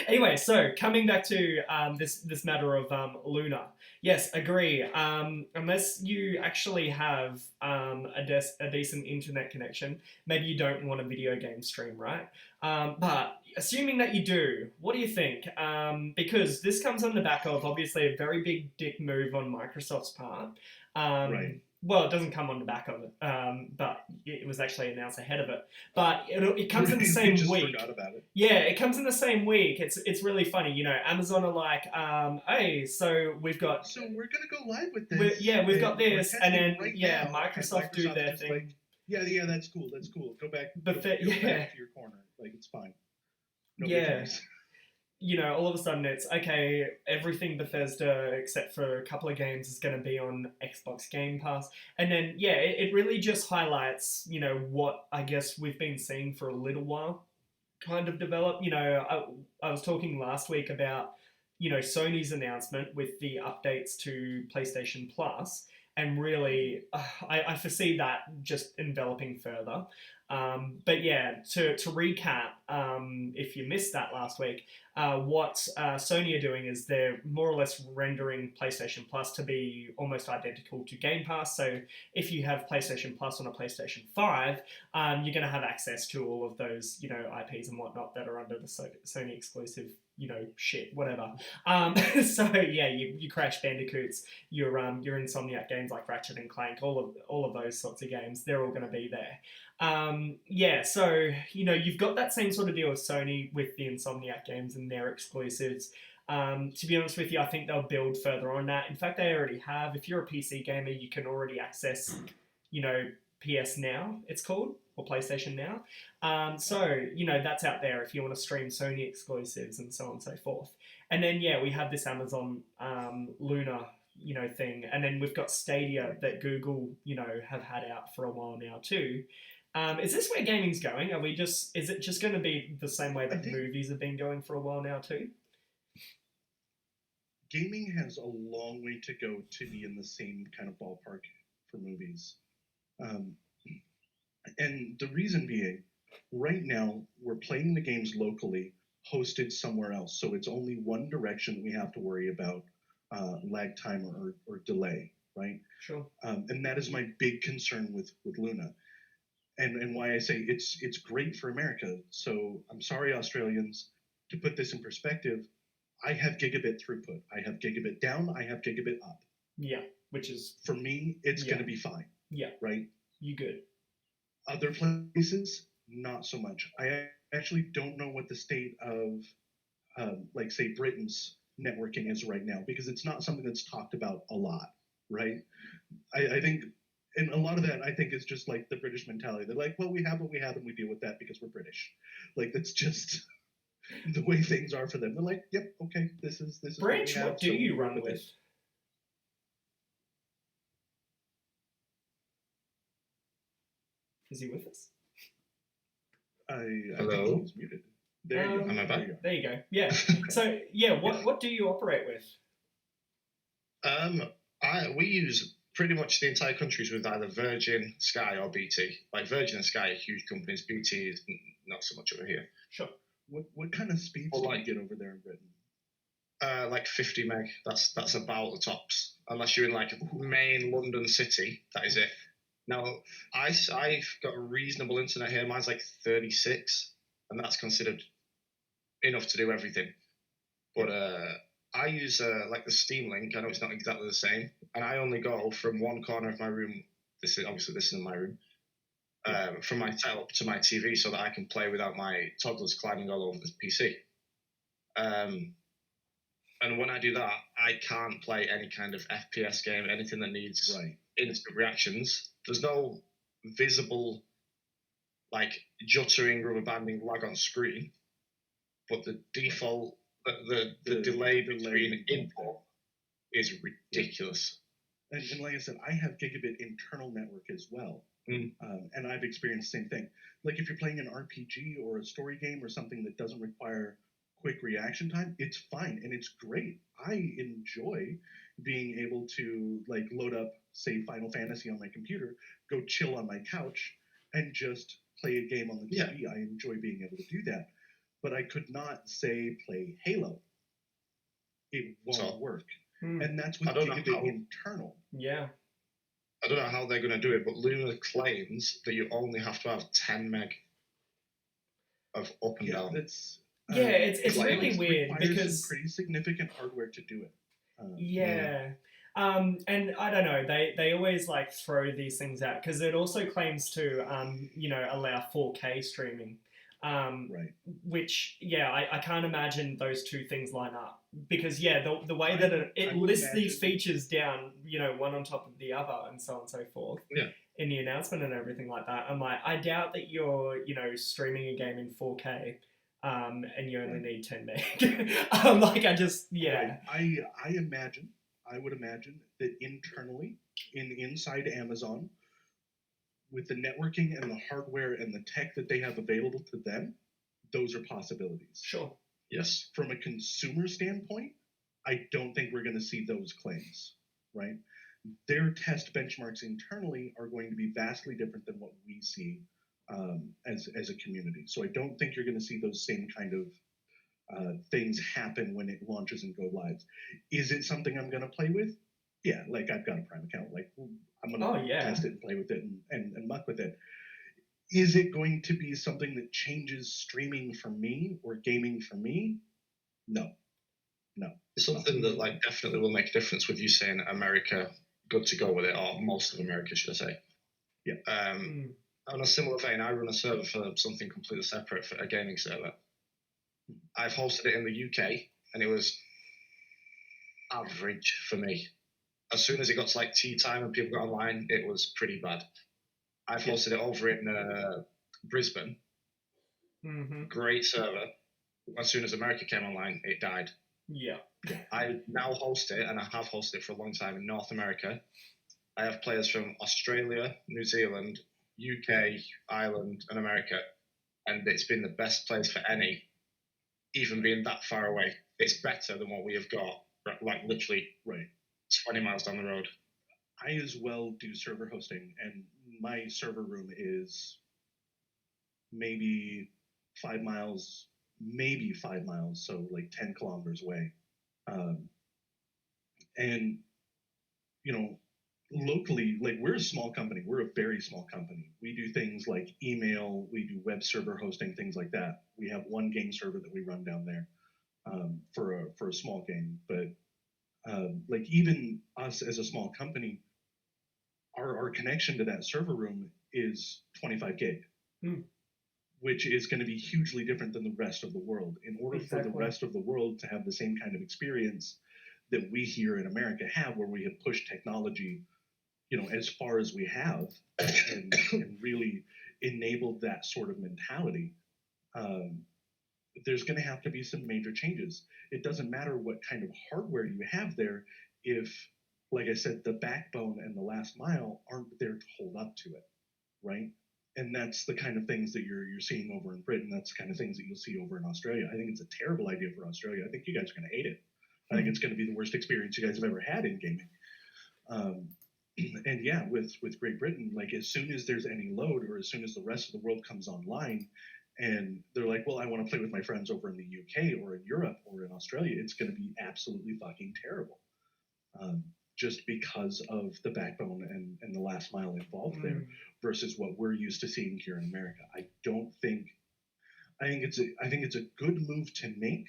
Anyway, so coming back to this matter of Luna. Yes, agree. Unless you actually have a decent internet connection, maybe you don't want a video game stream, right? But assuming that you do, what do you think? Because this comes on the back of obviously a very big dick move on Microsoft's part. Right. Well, it doesn't come on the back of it, but it was actually announced ahead of it. But it comes in the same week. Forgot about it. Yeah, it comes in the same week. It's really funny. Amazon are like, hey, so we've got. So we're gonna go live with this. We've got this, and then now, Microsoft do their thing. Like, yeah, that's cool. Go back. But go back to your corner. Like, it's fine. Nobody cares. All of a sudden it's, okay, everything Bethesda except for a couple of games is going to be on Xbox Game Pass. And then, it really just highlights, what I guess we've been seeing for a little while kind of develop. I was talking last week about, Sony's announcement with the updates to PlayStation Plus. And really, I foresee that just enveloping further. But to recap, if you missed that last week, what Sony are doing is they're more or less rendering PlayStation Plus to be almost identical to Game Pass. So if you have PlayStation Plus on a PlayStation 5, you're going to have access to all of those, IPs and whatnot that are under the Sony exclusive, shit, whatever. So you Crash Bandicoots, your Insomniac games like Ratchet and Clank, all of those sorts of games, they're all going to be there. So you've got that same sort of deal with Sony with the Insomniac games and their exclusives. To be honest with you, I think they'll build further on that. In fact, they already have. If you're a PC gamer, you can already access, PS Now, it's called, or PlayStation Now. So that's out there if you want to stream Sony exclusives and so on and so forth. And then we have this Amazon Luna thing, and then we've got Stadia that Google have had out for a while now too. Is this where gaming's going? Is it just going to be the same way that movies have been going for a while now too? Gaming has a long way to go to be in the same kind of ballpark for movies. And the reason being, right now, we're playing the games locally, hosted somewhere else. So it's only one direction that we have to worry about lag time or delay, right? Sure. And that is my big concern with Luna. And why I say it's great for America. So I'm sorry, Australians, to put this in perspective, I have gigabit throughput. I have gigabit down, I have gigabit up. Yeah, which is, For me, it's Yeah. going to be fine. Yeah. Right? you good. Other places, not so much. I actually don't know what the state of, like, say, Britain's networking is right now, because it's not something that's talked about a lot, right? I think, and a lot of that, I think, is just like the British mentality. They're like, well, we have what we have and we deal with that because we're British. Like, that's just the way things are for them. They're like, yep, okay, this is Branch, what we have. what do so we you work run with? it. Is he with us? I Hello? think he's muted. There you go. Am I back? There you go. There you go. Yeah. So yeah, what do you operate with? We use pretty much the entire countries with either Virgin, Sky, or BT. Like Virgin and Sky are huge companies. BT is not so much over here. Sure. What kind of speeds Well, do like- you get over there in Britain? Like 50 meg. That's about the tops. Unless you're in like main London city, that is it. Now, I've got a reasonable internet here. Mine's like 36, and that's considered enough to do everything. But I use like the Steam Link. I know it's not exactly the same, and I only go from one corner of my room. This isn't my room. From my setup to my TV, so that I can play without my toddlers climbing all over the PC. And when I do that, I can't play any kind of FPS game, anything that needs instant reactions. There's no visible, like, juttering, rubber banding lag on screen, but the default, the delay between input is ridiculous. And like I said, I have gigabit internal network as well. And I've experienced the same thing. Like, if you're playing an RPG or a story game or something that doesn't require quick reaction time, it's fine and it's great. I enjoy being able to, like, load up, say, Final Fantasy on my computer, go chill on my couch, and just play a game on the TV. I enjoy being able to do that. But I could not, say, play Halo. It won't work. And that's with gigabit internal. Yeah. I don't know how they're going to do it, but Luna claims that you only have to have 10 meg of up and down. That's, it's really weird requires because some pretty significant hardware to do it. And I don't know, they always like throw these things out because it also claims to allow 4K streaming. Which I can't imagine those two things line up because the way that it lists these features down, one on top of the other and so on and so forth in the announcement and everything like that. I'm like, I doubt that you're streaming a game in 4K and you only need 10 meg. I would imagine that internally inside Amazon, with the networking and the hardware and the tech that they have available to them, those are possibilities. Sure. Yes. From a consumer standpoint, I don't think we're going to see those claims, right? Their test benchmarks internally are going to be vastly different than what we see as a community. So I don't think you're going to see those same kind of things happen when it launches and go live. Is it something I'm going to play with? Yeah, like, I've got a Prime account. Like, I'm going to test it and play with it and muck with it. Is it going to be something that changes streaming for me or gaming for me? No. It's something that, like, definitely will make a difference with you saying America, good to go with it, or most of America, should I say. Yeah. On a similar vein, I run a server for something completely separate, for a gaming server. I've hosted it in the UK, and it was average for me. As soon as it got to like tea time and people got online, it was pretty bad. I've hosted it over in Brisbane. Great server. As soon as America came online, it died. Yeah. I now host it, and I have hosted it for a long time in North America. I have players from Australia, New Zealand, UK, Ireland, and America, and it's been the best place for any, even being that far away. It's better than what we have got, like, literally 20 miles down the road. I as well do server hosting, and my server room is maybe 5 miles maybe 5 miles, so like 10 kilometers away. And, you know, locally, like we're a small company. We're a very small company. We do things like email, we do web server hosting, things like that. We have one game server that we run down there for a small game. But like even us as a small company, our connection to that server room is 25 gig. Which is going to be hugely different than the rest of the world. In order for the rest of the world to have the same kind of experience that we here in America have, where we have pushed technology, you know, as far as we have, and really enabled that sort of mentality, there's going to have to be some major changes. It doesn't matter what kind of hardware you have there if, like I said, the backbone and the last mile aren't there to hold up to it, right? And that's the kind of things that you're seeing over in Britain. That's the kind of things that you'll see over in Australia. I think it's a terrible idea for Australia. I think you guys are going to hate it. I think it's going to be the worst experience you guys have ever had in gaming. And yeah, with Great Britain, like as soon as there's any load or as soon as the rest of the world comes online and they're like, well, I want to play with my friends over in the UK or in Europe or in Australia, it's going to be absolutely fucking terrible. Just because of the backbone and the last mile involved there versus what we're used to seeing here in America. I think it's a good move to make.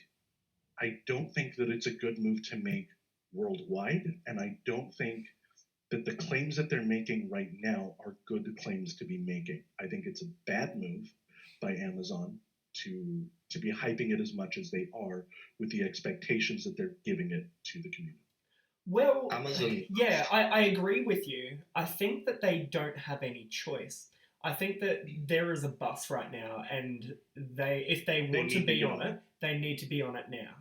I don't think that it's a good move to make worldwide, and I don't think that the claims that they're making right now are good claims to be making. I think it's a bad move by Amazon to be hyping it as much as they are with the expectations that they're giving it to the community. Well, Amazon. yeah, I agree with you. I think that they don't have any choice. I think that there is a bus right now, and if they want to be on it, they need to be on it now.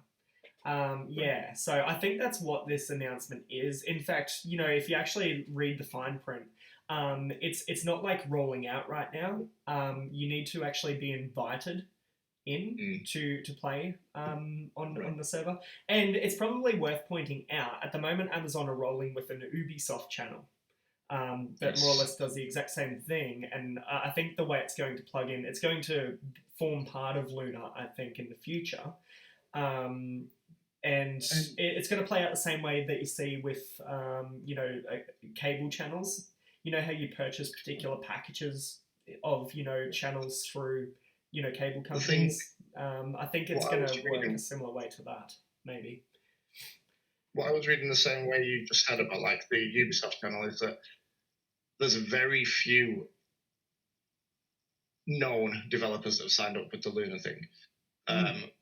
Yeah, so I think that's what this announcement is. In fact, you know, if you actually read the fine print, it's not like rolling out right now. You need to actually be invited in to play on the server. And it's probably worth pointing out, at the moment Amazon are rolling with an Ubisoft channel that more or less does the exact same thing. And I think the way it's going to plug in, it's going to form part of Luna, I think, in the future. And it's going to play out the same way that you see with, you know, cable channels. You know how you purchase particular packages of, you know, channels through, you know, cable companies. I think it's going to work a similar way to that, maybe. What I was reading the same way you just said about like the Ubisoft channel is that there's very few known developers that have signed up with the Luna thing.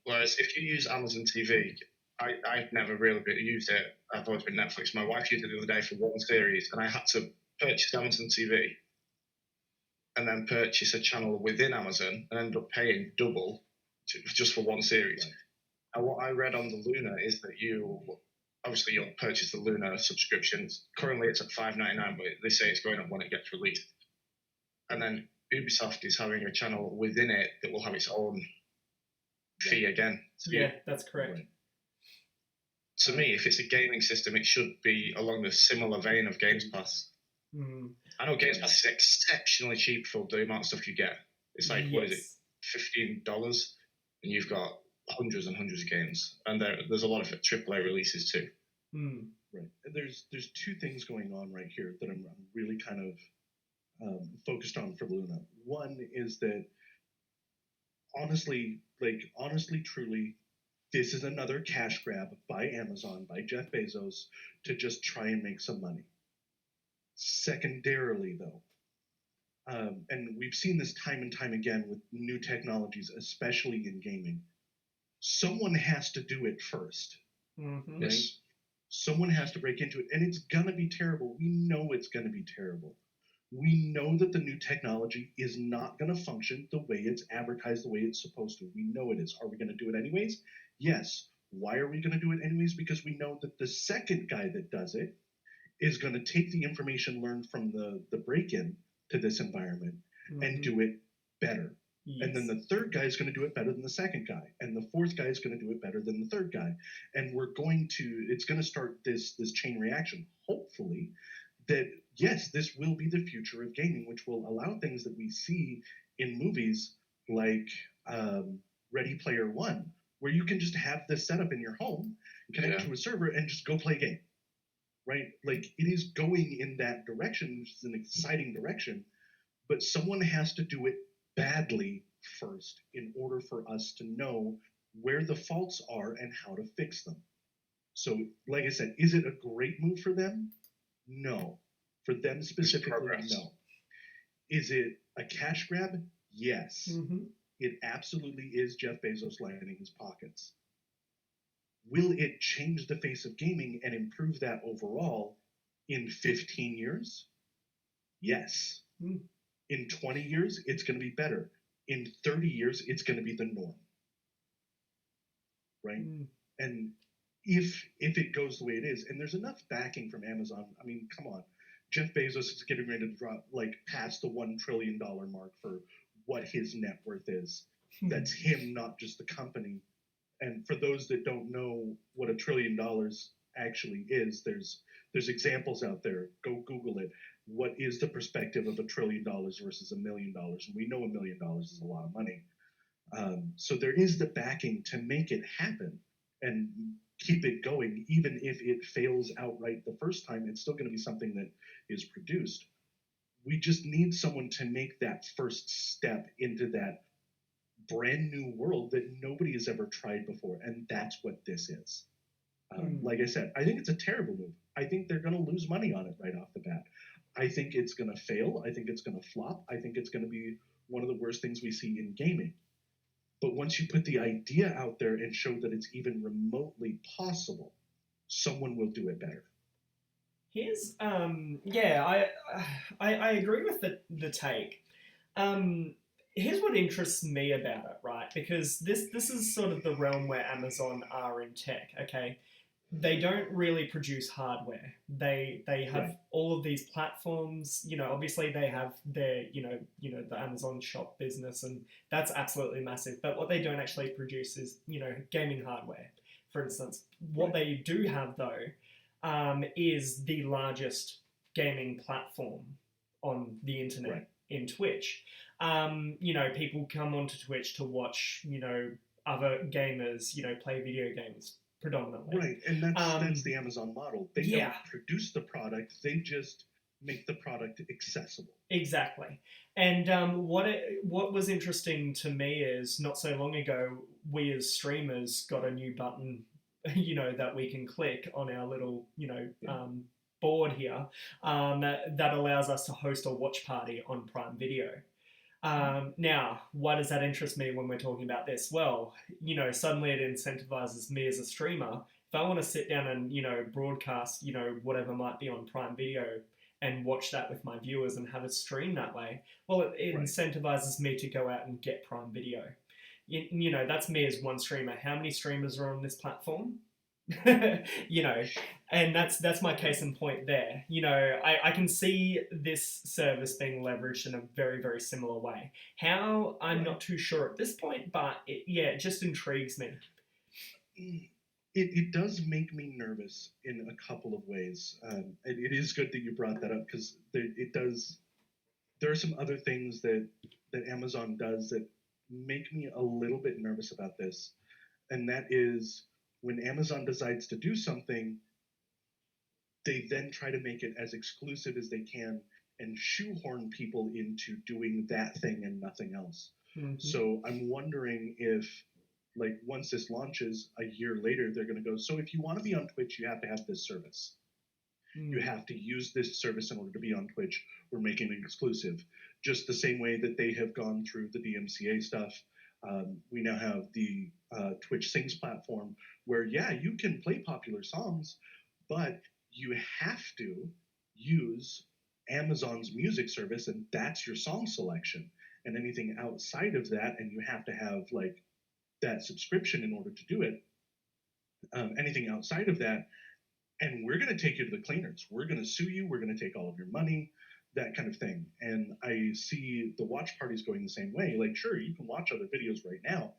Whereas if you use Amazon TV, I've never really used it. I've always been Netflix. My wife used it the other day for one series, and I had to purchase Amazon TV and then purchase a channel within Amazon and end up paying double just for one series. Right. And what I read on the Luna is that you'll purchase the Luna subscription. Currently it's at $5.99, but they say it's going up when it gets released. And then Ubisoft is having a channel within it that will have its own fee again. Yeah, that's correct. Right. To me, if it's a gaming system, it should be along the similar vein of Games Pass. I know Games Pass is exceptionally cheap for the amount of stuff you get. It's like, what is it, $15? And you've got hundreds and hundreds of games. And there's a lot of AAA releases too. Right. And there's two things going on right here that I'm really kind of focused on for Luna. One is that honestly, truly, this is another cash grab by Amazon, by Jeff Bezos, to just try and make some money. Secondarily, though, and we've seen this time and time again with new technologies, especially in gaming, someone has to do it first. Right? Yes. Someone has to break into it, and it's going to be terrible. We know it's going to be terrible. We know that the new technology is not going to function the way it's advertised, the way it's supposed to. We know it is. Are we going to do it anyways? Yes. Why are we going to do it anyways? Because we know that the second guy that does it is going to take the information learned from the break-in to this environment and do it better. Yes. And then the third guy is going to do it better than the second guy. And the fourth guy is going to do it better than the third guy. And it's going to start this chain reaction, hopefully, that, yes, this will be the future of gaming, which will allow things that we see in movies like Ready Player One, where you can just have this set up in your home, connect to a server, and just go play a game, right? Like, it is going in that direction, which is an exciting direction, but someone has to do it badly first in order for us to know where the faults are and how to fix them. So, like I said, is it a great move for them? No. For them specifically, no. Is it a cash grab? Yes. Mm-hmm. It absolutely is Jeff Bezos lining his pockets. Will it change the face of gaming and improve that overall in 15 years? Yes. Mm. In 20 years, it's going to be better. In 30 years, it's going to be the norm. Right? Mm. And if it goes the way it is, and there's enough backing from Amazon, I mean, come on. Jeff Bezos is getting ready to drop, like, past the $1 trillion mark for what his net worth is. That's him, not just the company. And for those that don't know what $1 trillion actually is, there's examples out there. Go Google it. What is the perspective of $1 trillion versus $1 million? And we know $1 million is a lot of money. So there is the backing to make it happen and keep it going. Even if it fails outright the first time, it's still going to be something that is produced. We just need someone to make that first step into that brand new world that nobody has ever tried before, and that's what this is. Like I said, I think it's a terrible move. I think they're going to lose money on it right off the bat. I think it's going to fail. I think it's going to flop. I think it's going to be one of the worst things we see in gaming. But once you put the idea out there and show that it's even remotely possible, someone will do it better. Here's I agree with the take. Here's what interests me about it, right? Because this is sort of the realm where Amazon are in tech, okay? They don't really produce hardware. They have all of these platforms. You know, obviously they have their the Amazon shop business, and that's absolutely massive. But what they don't actually produce is gaming hardware, for instance. What they do have though is the largest gaming platform on the internet in Twitch. People come onto Twitch to watch other gamers play video games predominantly. Right, and that's the Amazon model. They don't produce the product; they just make the product accessible. Exactly. And what was interesting to me is not so long ago, we as streamers got a new button, that we can click on our little, board here, that allows us to host a watch party on Prime Video. Now, why does that interest me when we're talking about this? Well, suddenly it incentivizes me as a streamer. If I want to sit down and, broadcast, whatever might be on Prime Video and watch that with my viewers and have it stream that way, well, it incentivizes me to go out and get Prime Video. That's me as one streamer. How many streamers are on this platform? And that's my case in point there. I can see this service being leveraged in a very, very similar way. How, I'm not too sure at this point, but it just intrigues me. It does make me nervous in a couple of ways. It is good that you brought that up, because there are some other things that Amazon does that make me a little bit nervous about this, and that is, when Amazon decides to do something, they then try to make it as exclusive as they can and shoehorn people into doing that thing and nothing else. Mm-hmm. So I'm wondering if, like, once this launches a year later, they're going to go, so if you want to be on Twitch, you have to have this service. You have to use this service in order to be on Twitch. We're making it exclusive. Just the same way that they have gone through the DMCA stuff. We now have the Twitch Sings platform where, you can play popular songs, but you have to use Amazon's music service, and that's your song selection. And anything outside of that, and you have to have, like, that subscription in order to do it. Anything outside of that, and we're going to take you to the cleaners. We're going to sue you. We're going to take all of your money, that kind of thing. And I see the watch parties going the same way. Like, sure, you can watch other videos right now,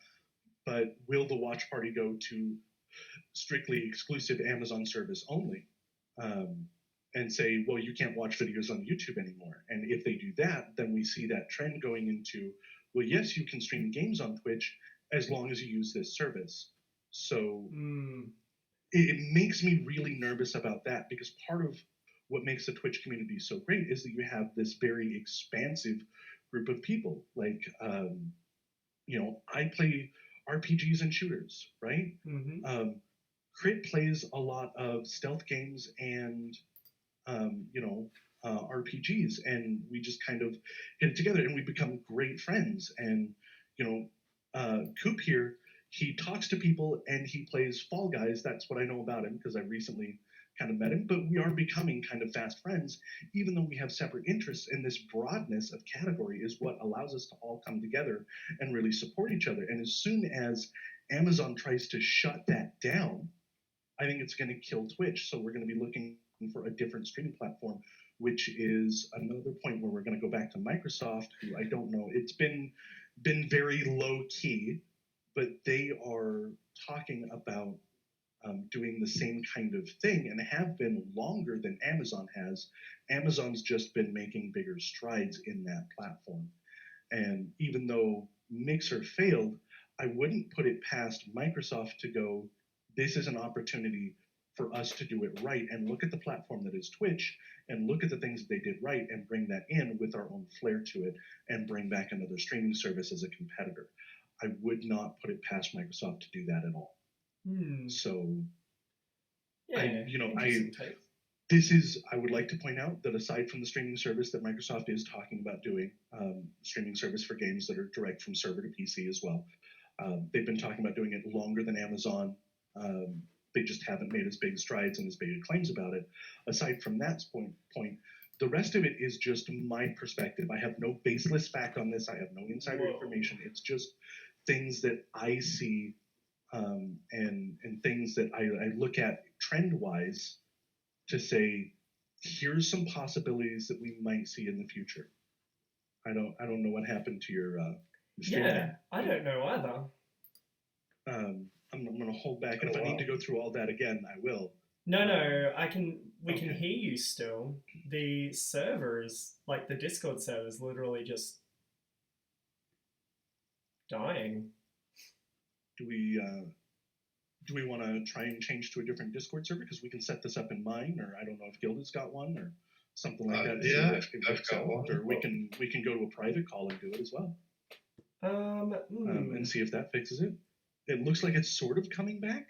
but will the watch party go to strictly exclusive Amazon service only? And say, well, you can't watch videos on YouTube anymore. And if they do that, then we see that trend going into, well, yes, you can stream games on Twitch, as long as you use this service. So Mm. it makes me really nervous about that, because part of what makes the Twitch community so great is that you have this very expansive group of people. Like, I play RPGs and shooters, right? Mm-hmm. Crit plays a lot of stealth games and RPGs, and we just kind of get it together and we become great friends. And Coop here, he talks to people and he plays Fall Guys. That's what I know about him, because I recently kind of met him. But we are becoming kind of fast friends, even though we have separate interests. And this broadness of category is what allows us to all come together and really support each other. And as soon as Amazon tries to shut that down, I think it's going to kill Twitch. So we're going to be looking for a different streaming platform, which is another point where we're going to go back to Microsoft, who I don't know. It's been very low key, but they are talking about doing the same kind of thing, and have been longer than Amazon has. Amazon's just been making bigger strides in that platform. And even though Mixer failed, I wouldn't put it past Microsoft to go, this is an opportunity for us to do it right, and look at the platform that is Twitch and look at the things that they did right and bring that in with our own flair to it and bring back another streaming service as a competitor. I would not put it past Microsoft to do that at all. So Yeah, interesting take. I would like to point out that aside from the streaming service that Microsoft is talking about doing, streaming service for games that are direct from server to PC as well, they've been talking about doing it longer than Amazon. They just haven't made as big strides and as big claims about it. Aside from that point, the rest of it is just my perspective. I have no baseless fact on this. I have no insider information. It's just things that I see and things that I look at trend-wise to say, here's some possibilities that we might see in the future. I don't know what happened to your stream. Yeah, I don't know either. I'm going to hold back, and if I need to go through all that again, I will. No, we can hear you still. The servers, like the Discord server, is literally just dying. Do we want to try and change to a different Discord server? Because we can set this up in mine, or I don't know if Gilda's got one, or something like that. Yeah, I've got one. Or we can go to a private call and do it as well. And see if that fixes it. It looks like it's sort of coming back.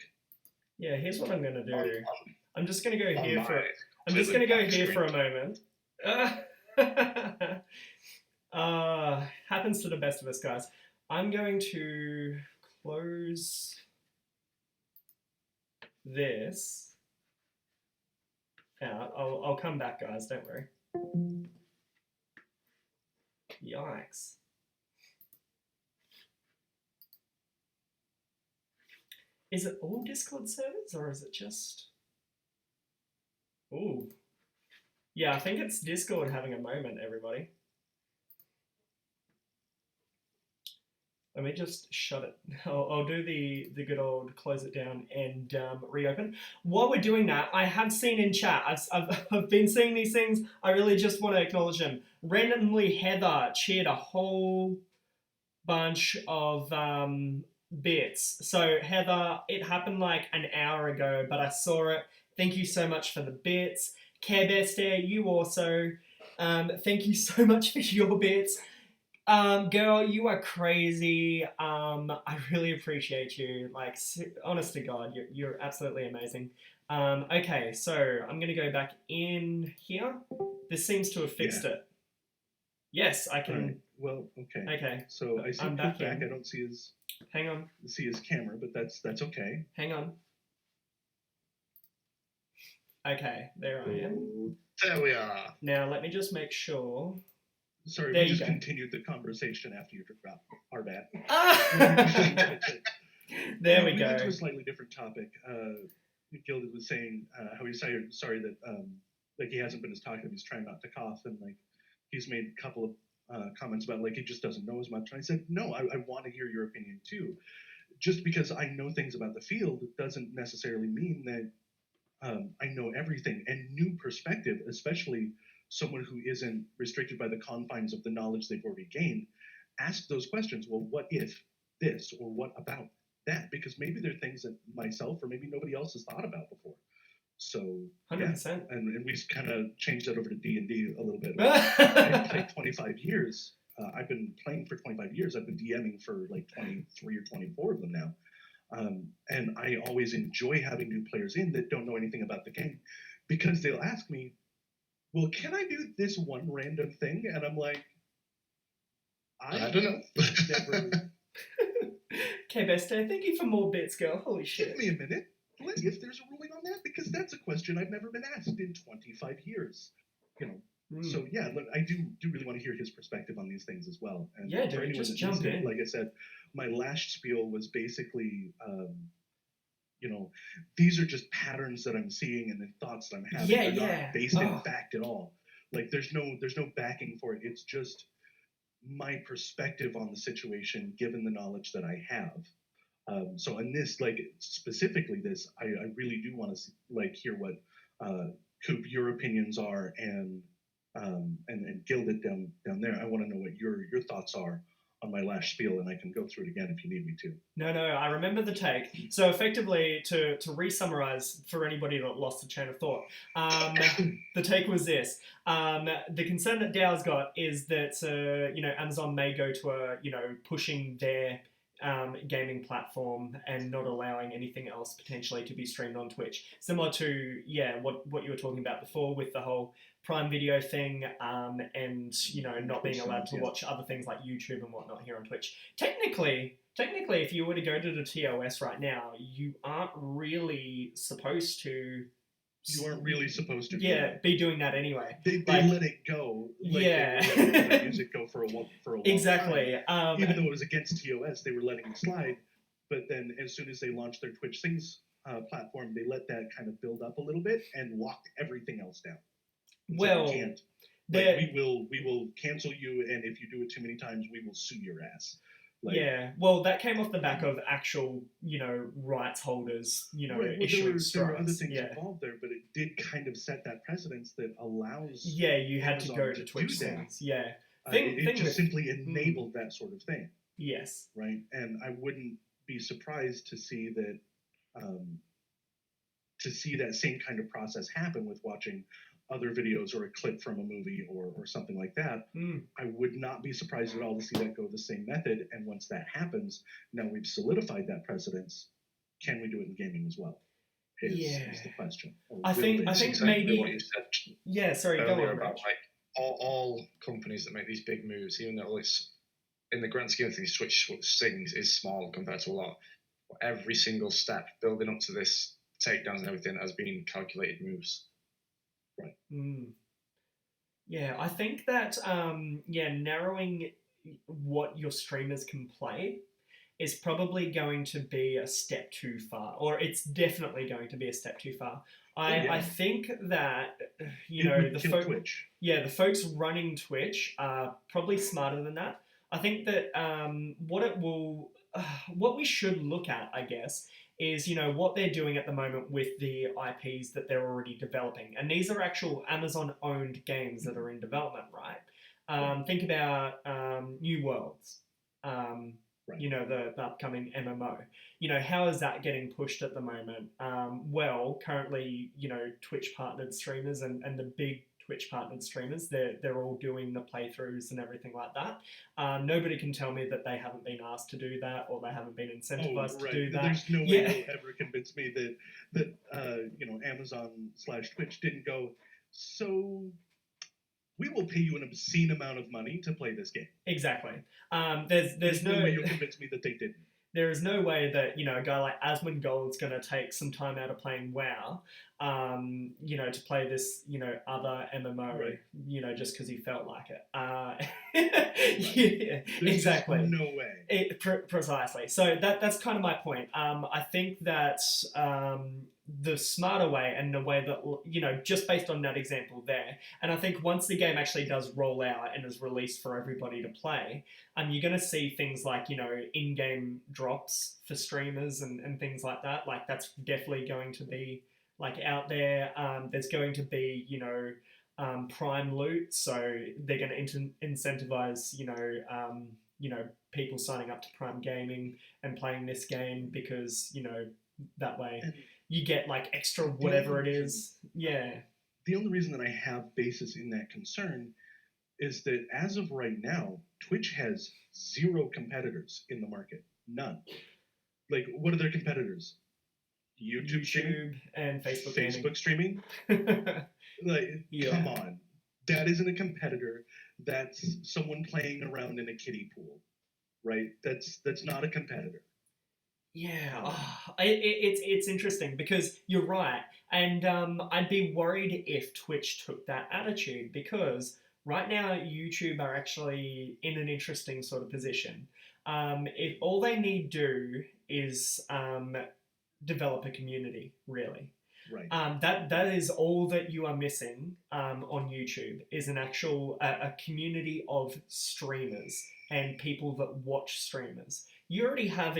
Yeah, here's what I'm gonna do. I'm just gonna go here for. I'm just gonna go here for a moment. Happens to the best of us, guys. I'm going to close this out. I'll come back, guys. Don't worry. Yikes. Is it all Discord servers, or is it just... Ooh. Yeah, I think it's Discord having a moment, everybody. Let me just shut it. I'll do the good old close it down and reopen. While we're doing that, I have seen in chat, I've been seeing these things. I really just want to acknowledge them. Randomly, Heather cheered a whole bunch of bits. So Heather, it happened like an hour ago, but I saw it. Thank you so much for the bits. Care Bethesda, you also. Thank you so much for your bits. Girl, you are crazy. I really appreciate you. Like, honest to God, you're absolutely amazing. Okay, so I'm gonna go back in here. This seems to have fixed it. Yes, I can. Right. Well, okay. Okay. So I see I'm back in. I don't see his. Hang on. See his camera, but that's okay. Hang on. Okay, there I am. There we are. Now let me just make sure. Sorry, there we just continued the conversation after you dropped our bad. There we go. go. To a slightly different topic. Gilda was saying how he's sorry that like he hasn't been as talkative. He's trying not to cough, and like he's made a couple of comments about like he just doesn't know as much. And I said, no, I want to hear your opinion too. Just because I know things about the field doesn't necessarily mean that I know everything. And new perspective, especially someone who isn't restricted by the confines of the knowledge they've already gained, ask those questions. Well, what if? this or what about that? Because maybe there are things that myself or maybe nobody else has thought about before. So 100%. and we kind of changed that over to D&D a little bit. I've played 25 years. I've been playing for 25 years. I've been DMing for like 23 or 24 of them now. And I always enjoy having new players in that don't know anything about the game, because they'll ask me, well, can I do this one random thing? And I'm like, I don't know. Never. Okay, Bethesda, thank you for more bits, girl. Holy shit. Give me a minute. Let's see if there's a ruling on that, because that's a question I've never been asked in 25 years. You know, so yeah, look, I do really want to hear his perspective on these things as well. And Yeah, for dude, anyone just that jump missed it, in. like I said, my last spiel was basically, you know, these are just patterns that I'm seeing and the thoughts that I'm having. Yeah, They're not based in fact at all. Like there's no backing for it. It's just my perspective on the situation, given the knowledge that I have. So in this, like specifically this, I really do want to like hear what Coop, your opinions are, and Gilded down there. I want to know what your thoughts are on my last spiel, and I can go through it again if you need me to. No, I remember the take. So effectively, to re-summarize for anybody that lost the chain of thought, the take was this. The concern that Dow's got is that, you know, Amazon may go to a, you know, pushing their gaming platform and not allowing anything else potentially to be streamed on Twitch. Similar to, yeah, what you were talking about before with the whole Prime Video thing, and, you know, not being allowed to watch other things like YouTube and whatnot here on Twitch. Technically, if you were to go to the TOS right now, you aren't really supposed to. You aren't really supposed to. Be doing that anyway. They let it go. Like yeah. They were letting the music go for a long exactly. time. Even though it was against TOS, they were letting it slide. But then as soon as they launched their Twitch Things platform, they let that kind of build up a little bit and locked everything else down. Well, so we can't. Like, we will cancel you, and if you do it too many times, we will sue your ass. Like, yeah, well, that came off the back of actual, you know, rights holders, you know, issuing strikes. There were other things involved there, but it did kind of set that precedence that allows. Yeah, you had Amazon to go to Twitch things. Yeah, it just simply enabled that sort of thing. Yes. Right, and I wouldn't be surprised to see that, that same kind of process happen with watching other videos or a clip from a movie or something like that. I would not be surprised at all to see that go the same method. And once that happens, now we've solidified that precedence. Can we do it in gaming as well? Is the question. I think maybe what you said. Yeah, sorry, go on. About like all companies that make these big moves, even though it's in the grand scheme of things, Twitch Sings is small compared to a lot. Every single step building up to this takedowns and everything has been calculated moves. Right. Yeah, I think that narrowing what your streamers can play is probably going to be a step too far, or it's definitely going to be a step too far. I think that the folks running Twitch are probably smarter than that. I think that what we should look at, I guess, is, you know, what they're doing at the moment with the IPs that they're already developing. And these are actual Amazon-owned games that are in development, right? Think about New Worlds, you know, the upcoming MMO. You know, how is that getting pushed at the moment? Well, currently, you know, Twitch-partnered streamers and the big Twitch-partnered streamers, they're all doing the playthroughs and everything like that. Nobody can tell me that they haven't been asked to do that or they haven't been incentivized to do that. There's no way you'll ever convince me that you know, Amazon/Twitch didn't go, so we will pay you an obscene amount of money to play this game. Exactly. There's no way you'll convince me that they didn't. There is no way that, you know, a guy like Asmongold's going to take some time out of playing WoW, you know, to play this, you know, other MMO, you know, just because he felt like it. Exactly. No way. Precisely. So that's kind of my point. I think that the smarter way and the way that, you know, just based on that example there, and I think once the game actually does roll out and is released for everybody to play, you're going to see things like, you know, in-game drops for streamers and things like that. Like, that's definitely going to be, like, out there. There's going to be, you know, prime loot, so they're going to incentivize, you know, people signing up to Prime Gaming and playing this game because that way And you get like extra whatever it is. Yeah. the only reason that I have basis in that concern is that as of right now, Twitch has 0 competitors in the market. None. Like, what are their competitors? YouTube streaming? And Facebook Facebook streaming? Like, come on. That isn't a competitor. That's someone playing around in a kiddie pool, right? That's not a competitor. Yeah, it's interesting because you're right, and I'd be worried if Twitch took that attitude because right now YouTube are actually in an interesting sort of position. If all they need do is develop a community, really. Right. That is all that you are missing on YouTube is an actual a community of streamers and people that watch streamers. You already have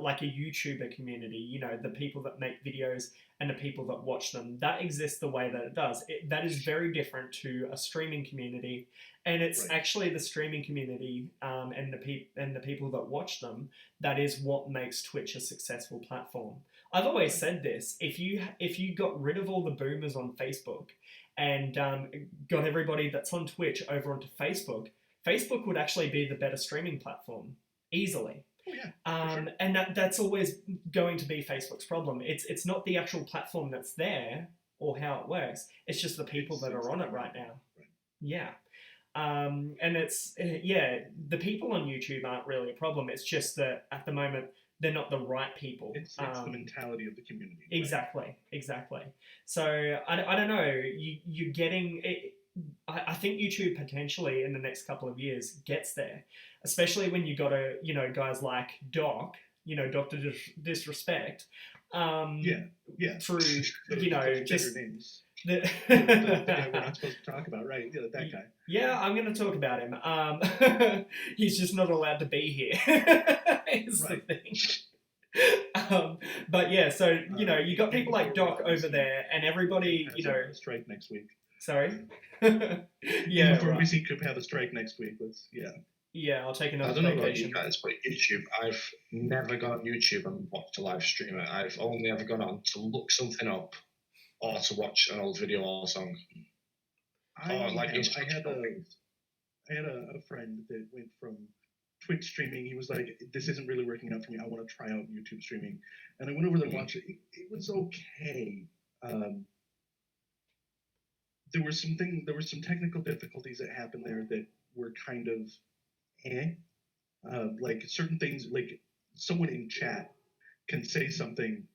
like a YouTuber community, the people that make videos and the people that watch them. That exists the way that it does. That is very different to a streaming community, and it's actually the streaming community and the people that watch them that is what makes Twitch a successful platform. I've always said this: if you got rid of all the boomers on Facebook and got everybody that's on Twitch over onto Facebook, Facebook would actually be the better streaming platform easily. Oh, yeah, sure. And that's always going to be Facebook's problem. It's not the actual platform that's there or how it works. It's just the people that are on it right now. Right. Yeah. And it's the people on YouTube aren't really a problem. It's just that at the moment they're not the right people. It's the mentality of the community. Exactly. So I don't know. You're getting it. I think YouTube potentially in the next couple of years gets there, especially when you got guys like Doc, Dr. Disrespect. Through just names. The guy we're not supposed to talk about, right? Yeah, that guy. Yeah, I'm going to talk about him. He's just not allowed to be here. Is the thing. But yeah, so you got people like Doc over there, and everybody, strike next week. Sorry. Before we see Coop have a strike next week, Yeah, I'll take another I don't know vacation. about you guys, but YouTube, I've never gone on YouTube and watched a live streamer. I've only ever gone on to look something up or to watch an old video or song. I had a friend that went from Twitch streaming. He was like, "This isn't really working out for me. I want to try out YouTube streaming." And I went over there and watched it. It was okay. There were some technical difficulties that happened there that were kind of like certain things, like someone in chat can say something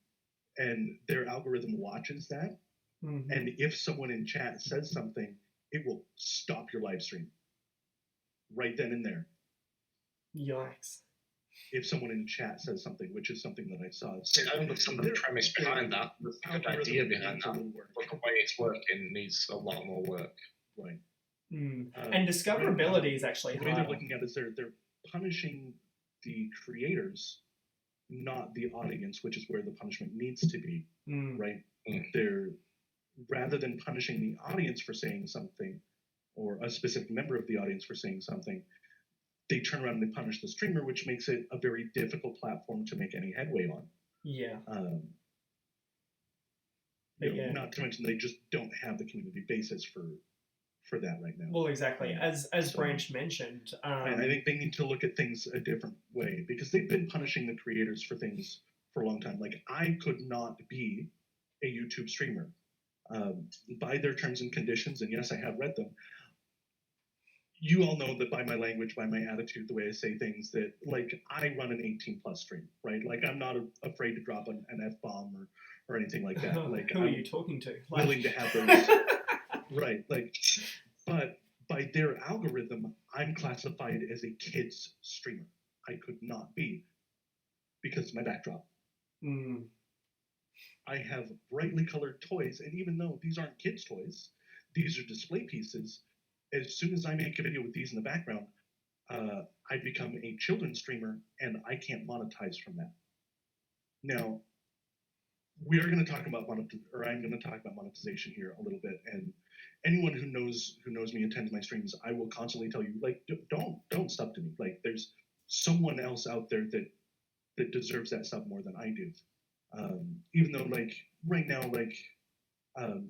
and their algorithm watches that. Mm-hmm. And if someone in chat says something, it will stop your live stream right then and there. Yikes. If someone in chat says something, which is something that I saw. I understand the premise behind that, the good idea behind that, but the way it's working needs a lot more work. Right. And discoverability is actually the way harder. they're looking at it is they're punishing the creators, not the audience, which is where the punishment needs to be. Right. They're rather than punishing the audience for saying something, or a specific member of the audience for saying something, they turn around and they punish the streamer, which makes it a very difficult platform to make any headway on. Yeah. Not to mention they just don't have the community basis for that right now. Well, exactly. As Branch mentioned, I think they need to look at things a different way because they've been punishing the creators for things for a long time. Like, I could not be a YouTube streamer by their terms and conditions, and yes, I have read them. You all know that by my language, by my attitude, the way I say things, that like I run an 18+ stream, right? Like, I'm not afraid to drop an F-bomb or anything like that. Like, who are you talking to? Willing to have those. Right, like, but by their algorithm, I'm classified as a kids streamer. I could not be because of my backdrop. I have brightly colored toys, and even though these aren't kids' toys, these are display pieces. As soon as I make a video with these in the background, I become a children's streamer, and I can't monetize from that. Now, we are going to talk about I'm going to talk about monetization here a little bit, and anyone who knows me, attends my streams, I will constantly tell you, like, don't sub to me. Like, there's someone else out there that deserves that sub more than I do. Even though, like, right now, like,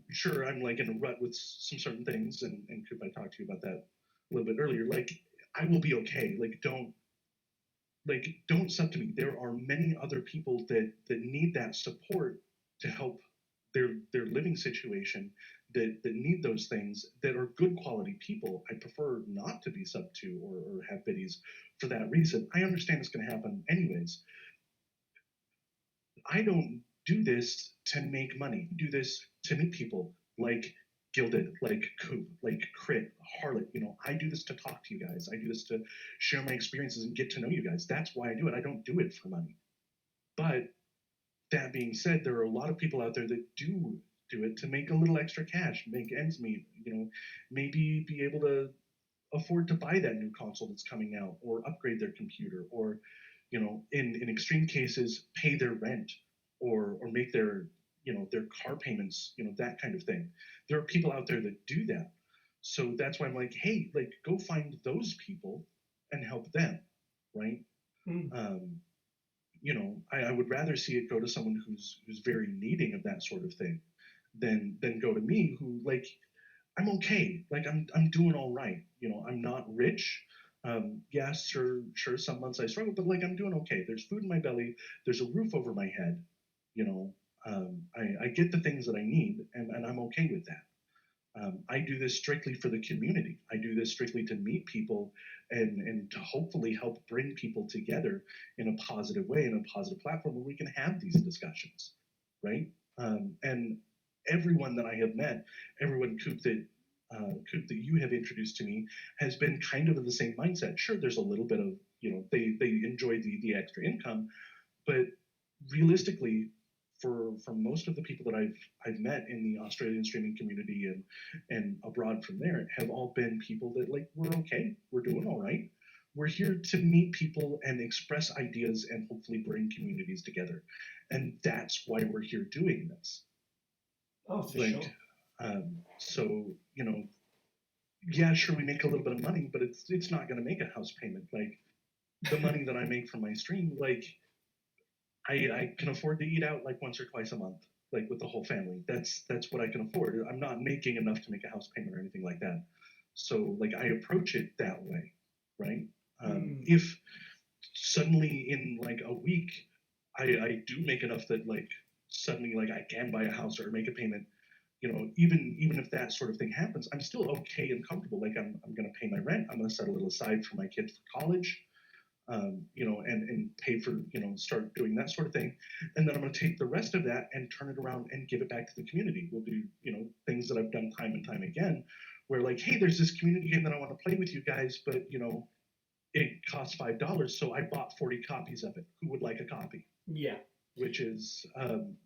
sure, I'm like in a rut with some certain things, and Coop, I talked to you about that a little bit earlier. Like, I will be okay. Like, don't sub to me. There are many other people that need that support to help their living situation, that need those things, that are good quality people. I prefer not to be sub to or have biddies for that reason. I understand it's going to happen anyways. I don't do this to make money. I do this to meet people like Gilded, like Coop, like Crit, Harlot. You know, I do this to talk to you guys. I do this to share my experiences and get to know you guys. That's why I do it. I don't do it for money. But that being said, there are a lot of people out there that do it to make a little extra cash, make ends meet. You know, maybe be able to afford to buy that new console that's coming out, or upgrade their computer, or, you know, in extreme cases, pay their rent, or make their, you know, their car payments, you know, that kind of thing. There are people out there that do that. So that's why I'm like, hey, like, go find those people and help them, right? You know, I would rather see it go to someone who's very needing of that sort of thing than go to me, who, like, I'm okay. Like, I'm doing all right. You know, I'm not rich. Yeah, sure, some months I struggle, but, like, I'm doing okay. There's food in my belly. There's a roof over my head. You know, I get the things that I need, and I'm okay with that. I do this strictly for the community. I do this strictly to meet people and to hopefully help bring people together in a positive way, in a positive platform where we can have these discussions, right? And everyone that I have met, everyone, Coop, that you have introduced to me, has been kind of in the same mindset. Sure, there's a little bit of, you know, they enjoy the extra income, but realistically, for most of the people that I've met in the Australian streaming community and abroad from there, have all been people that, like, we're okay, we're doing all right. We're here to meet people and express ideas and hopefully bring communities together, and that's why we're here doing this. Oh, for like, sure. So, you know, yeah, sure, we make a little bit of money, but it's not going to make a house payment. Like, the money that I make from my stream, like, I can afford to eat out like once or twice a month, like with the whole family. That's what I can afford. I'm not making enough to make a house payment or anything like that. So, like, I approach it that way, right? If suddenly in like a week I do make enough that, like, suddenly, like, I can buy a house or make a payment, you know, even if that sort of thing happens, I'm still okay and comfortable. Like, I'm going to pay my rent. I'm going to set a little aside for my kids for college. You know, and pay for, you know, start doing that sort of thing. And then I'm going to take the rest of that and turn it around and give it back to the community. We'll do, you know, things that I've done time and time again, where, like, hey, there's this community game that I want to play with you guys, but, you know, it costs $5, so I bought 40 copies of it. Who would like a copy? Yeah. Which is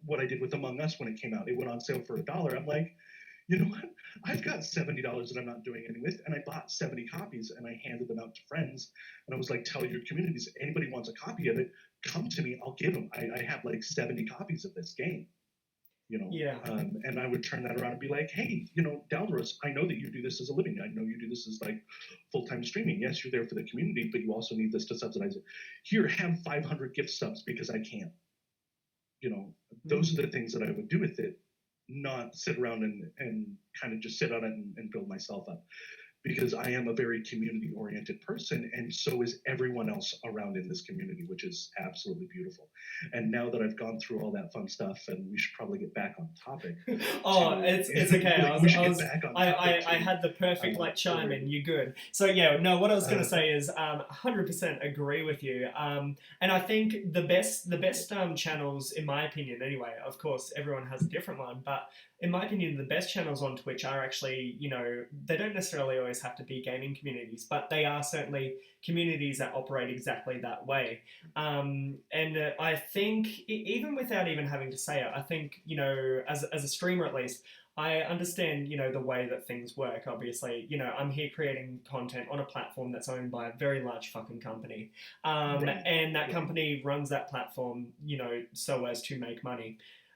what I did with Among Us when it came out. It went on sale for $1. I'm like, you know what? I've got $70 that I'm not doing anything with, and I bought 70 copies and I handed them out to friends. And I was like, tell your communities, if anybody wants a copy of it, come to me, I'll give them. I have like 70 copies of this game, you know? Yeah. And I would turn that around and be like, hey, you know, Dalros, I know that you do this as a living. I know you do this as, like, full-time streaming. Yes, you're there for the community, but you also need this to subsidize it. Here, have 500 gift subs because I can. You know, those are the things that I would do with it, not sit around and kind of just sit on it and build myself up, because I am a very community oriented person, and so is everyone else around in this community, which is absolutely beautiful. And now that I've gone through all that fun stuff, and we should probably get back on topic. It's okay. Like, I had the perfect like chime in. You're good. So yeah, no. What I was going to say is 100% agree with you. And I think the best channels, in my opinion, anyway. Of course, everyone has a different one, but in my opinion, the best channels on Twitch are actually, you know, they don't necessarily always have to be gaming communities, but they are certainly communities that operate exactly that way. And I think, even without even having to say it, I think, you know, as a streamer at least, I understand, you know, the way that things work. Obviously, you know, I'm here creating content on a platform that's owned by a very large fucking company. And that company runs that platform, you know, so as to make money.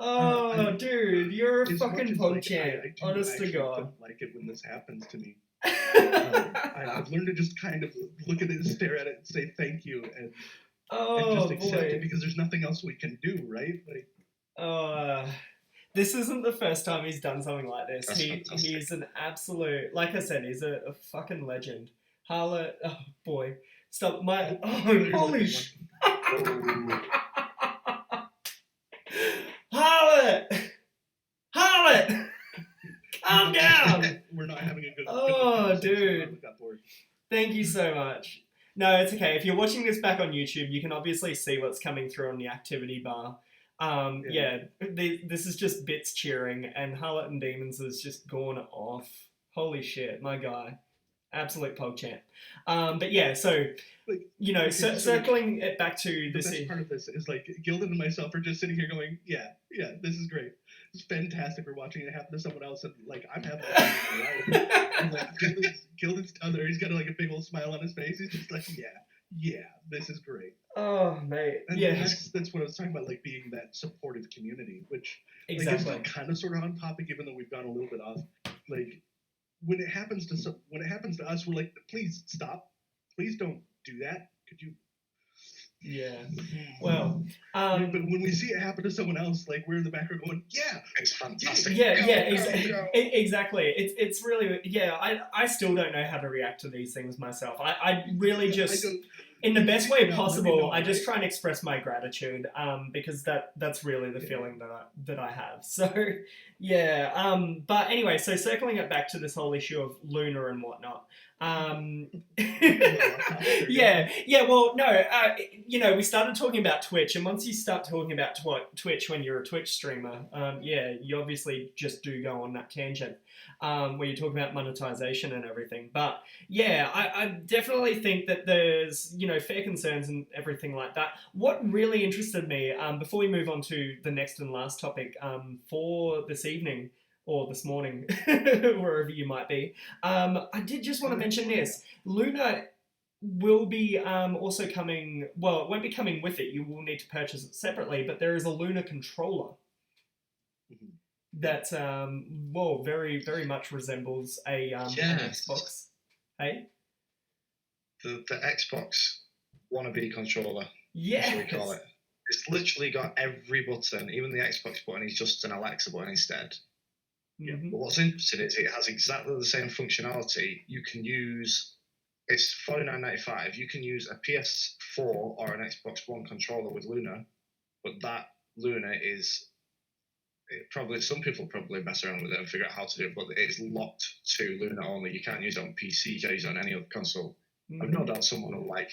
Oh, dude, you're a as much fucking as, like, PogChamp. I do Honest to actually God. don't like it when this happens to me. I've learned to just kind of look at it and stare at it and say thank you and Oh, just accept it boy. because there's nothing else we can do, right? Like, This isn't the first time he's done something like this. That's fantastic. He's an absolute, like I said, he's a fucking legend. Harlot, oh boy, stop my, there's holy the sh... Oh, Harlot! Harlot! Calm down! we're not having a good Oh, conversation. dude. I got bored. Thank you so much. No, it's okay. If you're watching this back on YouTube, you can obviously see what's coming through on the activity bar. This is just bits cheering, and Harlot and Demons has just gone off. Holy shit, my guy. Absolute PogChamp. But yeah, so, Like, you know, okay, so circling it back to The this... best part of this is like Gildan and myself are just sitting here going, yeah, this is great. It's fantastic. We're watching it happen to someone else, and like I'm having a time of my life. And like Gildan's down there, he's got like a big old smile on his face. He's just like, yeah, this is great. Oh, mate. And Yeah, that's what I was talking about, like being that supportive community, which like, exactly. is kind of sort of on topic, even though we've gone a little bit off. Like when it happens to us, we're like, please stop, please don't do that. Could you? Yeah. Well, But when we see it happen to someone else, like we're in the background going, yeah, it's fantastic. exactly. It's really, I still don't know how to react to these things myself. I really just, in the best way possible, I just try and express my gratitude, because that's really the feeling that I have. So, yeah. But anyway, so circling it back to this whole issue of Luna and whatnot. Well, no, you know, we started talking about Twitch, and once you start talking about Twitch when you're a Twitch streamer, you obviously just do go on that tangent, where you talk about monetization and everything. But yeah, I definitely think that there's, you know, fair concerns and everything like that. What really interested me, before we move on to the next and last topic, for this evening, or this morning, wherever you might be, I did just want to mention this. Luna will be also coming, well, it won't be coming with it, you will need to purchase it separately, but there is a Luna controller that, very, very much resembles an Xbox. Hey? The Xbox wannabe controller, yes. as we call it. It's literally got every button, even the Xbox button is just an Alexa button instead. Mm-hmm. But what's interesting is it has exactly the same functionality. You can use, it's $49.95. You can use a PS4 or an Xbox One controller with Luna, but that Luna is, some people probably mess around with it and figure out how to do it, but it's locked to Luna only. You can't use it on PC, you can't use it on any other console. Mm-hmm. I've no doubt someone will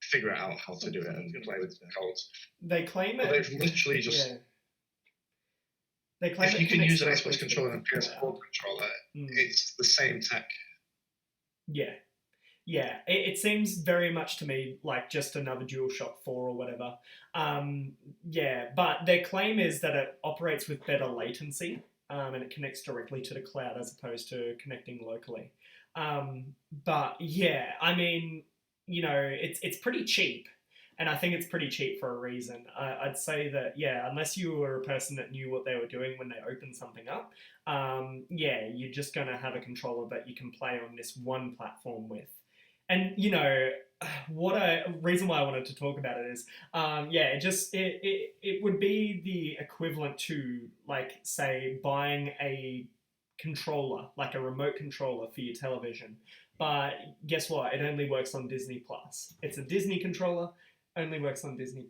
figure out how to do it and play with the codes. They claim it. But they've literally just... Yeah. They claim if you can use an Xbox controller and a PS4 controller, it's the same tech. Yeah. It seems very much to me like just another DualShock 4 or whatever. But their claim is that it operates with better latency, and it connects directly to the cloud as opposed to connecting locally. But yeah, I mean, you know, it's pretty cheap. And I think it's pretty cheap for a reason. I'd say that, unless you were a person that knew what they were doing when they opened something up, you're just going to have a controller that you can play on this one platform with. And, you know, reason why I wanted to talk about it is, it would be the equivalent to, like, say, buying a controller, like a remote controller for your television. But guess what? It only works on Disney+. It's a Disney controller. Only works on Disney+.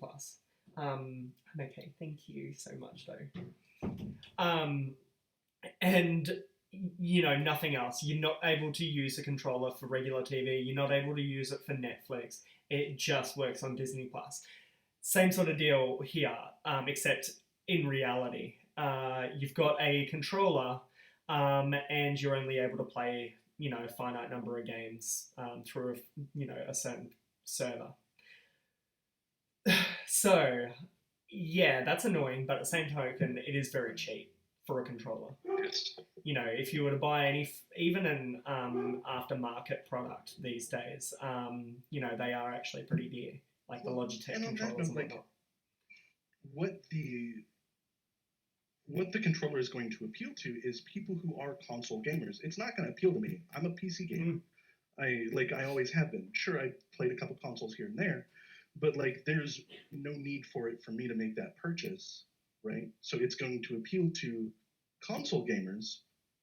I'm okay, thank you so much though. And, you know, nothing else. You're not able to use a controller for regular TV. You're not able to use it for Netflix. It just works on Disney+. Same sort of deal here, except in reality. You've got a controller, and you're only able to play, you know, a finite number of games through, a certain server. So, yeah, that's annoying, but at the same token, it is very cheap for a controller. You know, if you were to buy even an aftermarket product these days, you know, they are actually pretty dear, like the Logitech controllers and whatnot. What the what the controller is going to appeal to is people who are console gamers. It's not going to appeal to me. I'm a PC gamer. I always have been. Sure, I played a couple consoles here and there, but like there's no need for it for me to make that purchase, right? So it's going to appeal to console gamers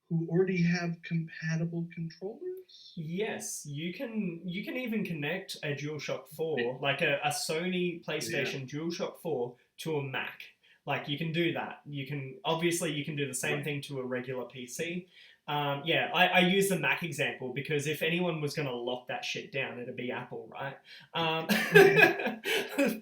who already have compatible controllers. Yes, you can even connect a DualShock 4, like a Sony PlayStation DualShock 4 to a Mac. Like you can do that. You can do the same thing to a regular PC. I use the Mac example because if anyone was going to lock that shit down, it'd be Apple, right?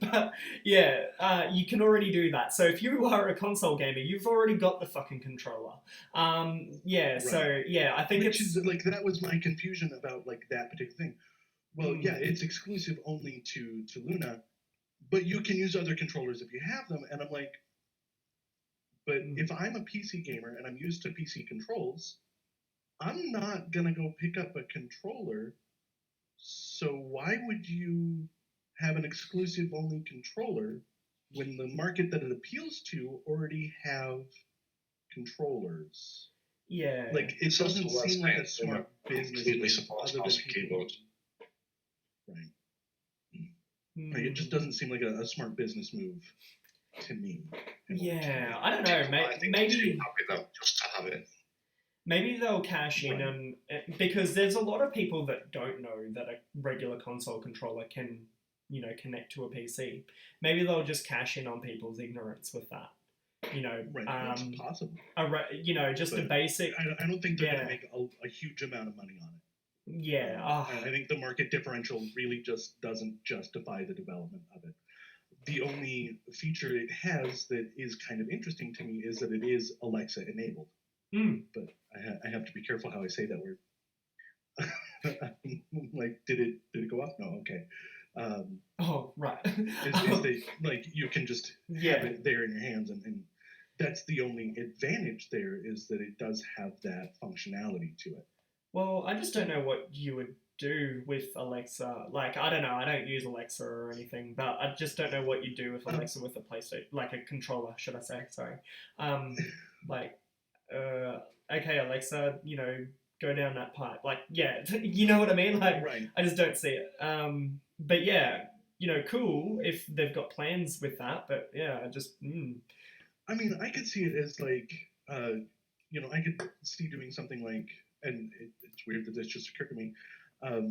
But yeah, you can already do that. So if you are a console gamer, you've already got the fucking controller. So yeah, I think Which is like that was my confusion about like that particular thing. Well, yeah, it's exclusive only to Luna, but you can use other controllers if you have them. And I'm like, but if I'm a PC gamer and I'm used to PC controls, I'm not gonna go pick up a controller. So why would you have an exclusive only controller when the market that it appeals to already have controllers? Yeah. Like it doesn't seem like a smart business move other than keyboards. Right. Like, it just doesn't seem like a smart business move to me. Yeah, I don't know. Maybe just to have it. Maybe they'll cash in and because there's a lot of people that don't know that a regular console controller can, connect to a PC. Maybe they'll just cash in on people's ignorance with that. It's possible. Just a basic. I don't think they're going to make a huge amount of money on it. Yeah. I think the market differential really just doesn't justify the development of it. The only feature it has that is kind of interesting to me is that it is Alexa enabled. But I have to be careful how I say that word. Like, did it go off? No, okay. Right. Like you can just have it there in your hands, and that's the only advantage there is that it does have that functionality to it. Well, I just don't know what you would do with Alexa. Like, I don't know. I don't use Alexa or anything, but I just don't know what you do with Alexa with a PlayStation, like a controller, should I say? Sorry. Okay, Alexa, go down that pipe. Like, yeah, you know what I mean? Like, I just don't see it. But yeah, cool if they've got plans with that. But yeah, I mean, I could see it as like, I could see doing something like, and it's weird that this just occurred to me,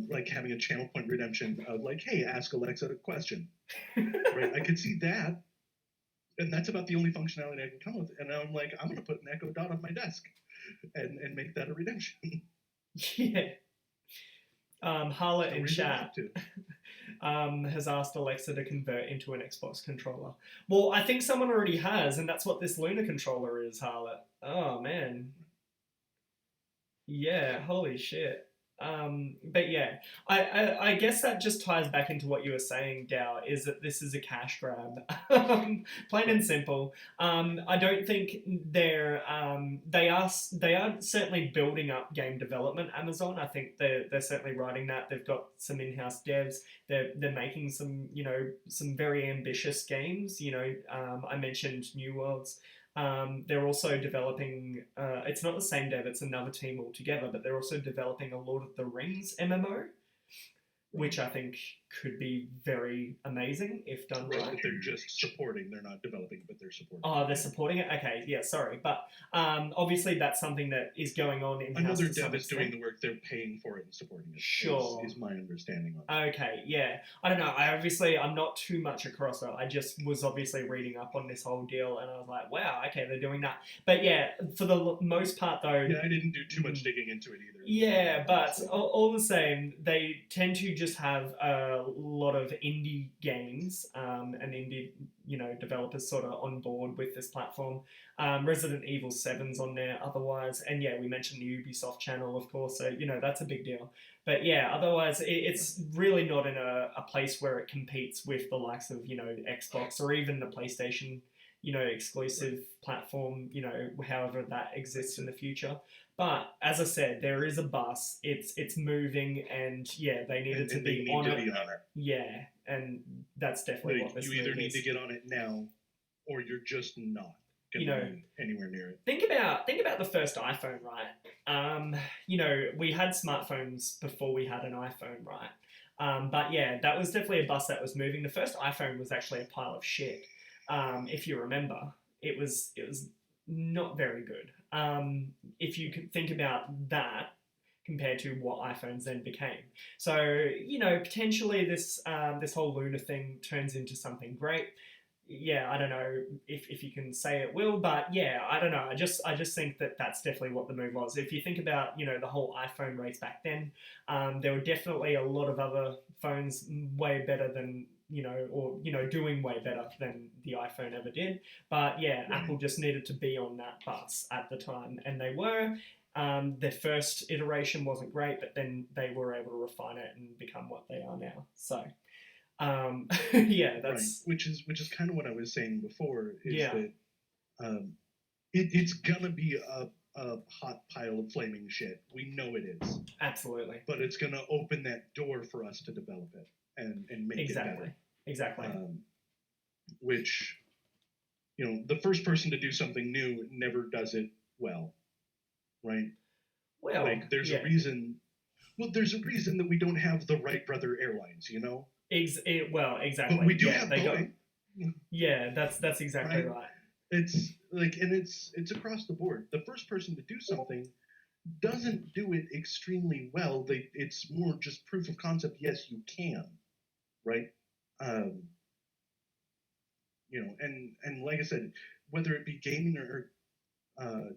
like having a channel point redemption of like, hey, ask Alexa a question. Right? I could see that. And that's about the only functionality I can come with. And I'm like, I'm going to put an Echo Dot on my desk and make that a redemption. Yeah. Harlot in chat has asked Alexa to convert into an Xbox controller. Well, I think someone already has, and that's what this Luna controller is, Harlot. Oh, man. Yeah, holy shit. But yeah, I guess that just ties back into what you were saying, Dow, is that this is a cash grab. Plain and simple. I don't think they are certainly building up game development, Amazon. I think they're certainly writing that. They've got some in-house devs. They're making some, some very ambitious games. I mentioned New Worlds. They're also developing, it's not the same dev, it's another team altogether, but they're also developing a Lord of the Rings MMO, which I think could be very amazing if done right. They're just supporting, they're not developing, but they're supporting. Oh, they're supporting it? Okay, yeah, sorry. But obviously that's something that is going on in-house. Another dev is doing the work, they're paying for it and supporting it. Sure. Is my understanding on it. Okay, yeah. I don't know, I'm not too much across it. I just was obviously reading up on this whole deal and I was like, wow, okay, they're doing that. But yeah, for the most part though... Yeah, I didn't do too much digging into it either. Yeah, but all the same, they tend to just have a lot of indie games and indie, developers sort of on board with this platform. Resident Evil 7's on there otherwise. And yeah, we mentioned the Ubisoft channel, of course. So, that's a big deal. But yeah, otherwise, it's really not in a place where it competes with the likes of, Xbox or even the PlayStation, exclusive platform, however that exists in the future. But as I said, there is a bus. It's moving, and yeah, they need it to be on it. Yeah, and that's definitely what this You either need is. to get on it now, or you're just not. you know, be anywhere near it. think about the first iPhone, right? You know, we had smartphones before we had an iPhone, right? But yeah, that was definitely a bus that was moving. The first iPhone was actually a pile of shit. If you remember, it was not very good. If you could think about that compared to what iPhones then became. So, you know, potentially this whole Luna thing turns into something great. Yeah, I don't know if you can say it will, but yeah, I don't know. I just think that that's definitely what the move was. If you think about, you know, the whole iPhone race back then, there were definitely a lot of other phones way better than, you know, or, you know, doing way better than the iPhone ever did. But yeah, Right. Apple just needed to be on that bus at the time, and they were. Their first iteration wasn't great, but then they were able to refine it and become what they are now. So, yeah, that's right. Which is kind of what I was saying before. Is yeah, that it's gonna be a hot pile of flaming shit. We know it is, absolutely, but it's gonna open that door for us to develop it and make it better. exactly. Which, you know, the first person to do something new never does it well, right? Well, Like there's yeah, a reason. Well, there's a reason that we don't have the Wright brother airlines, you know. well, exactly. But we do yeah, have they got. Boeing, Yeah, that's exactly right? right. It's like, and it's across the board. The first person to do something doesn't do it extremely well. It's more just proof of concept. Yes, you can, right? Um, you know, and like I said, whether it be gaming or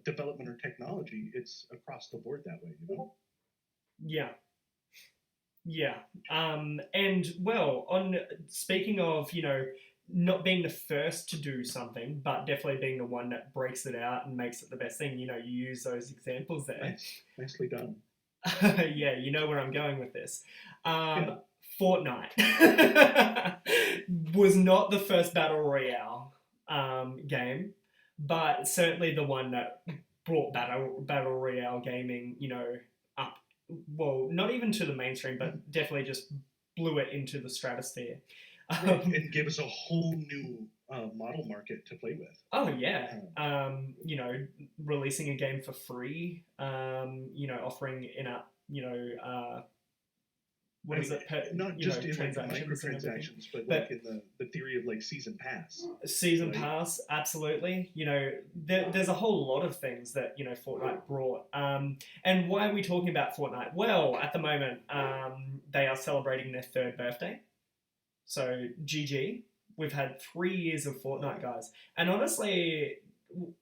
development or technology, it's across the board that way. You know. Yeah, yeah. And well, on speaking of, you know, not being the first to do something, but definitely being the one that breaks it out and makes it the best thing. You know, you use those examples there. Nicely done. Yeah, you know where I'm going with this. Yeah. Fortnite was not the first battle royale game, but certainly the one that brought battle royale gaming, you know, up. Well, not even to the mainstream, but definitely just blew it into the stratosphere. And give us a whole new model market to play with. Oh yeah, you know, releasing a game for free, you know, offering in-app, you know, what is it? Not You know, just in like the transactions and everything. microtransactions, but like in the theory of like season pass. Season right? pass, absolutely. You know, there's a whole lot of things that, you know, Fortnite brought. And why are we talking about Fortnite? Well, at the moment, they are celebrating their 3rd birthday. So GG. We've had 3 years of Fortnite, guys. And honestly,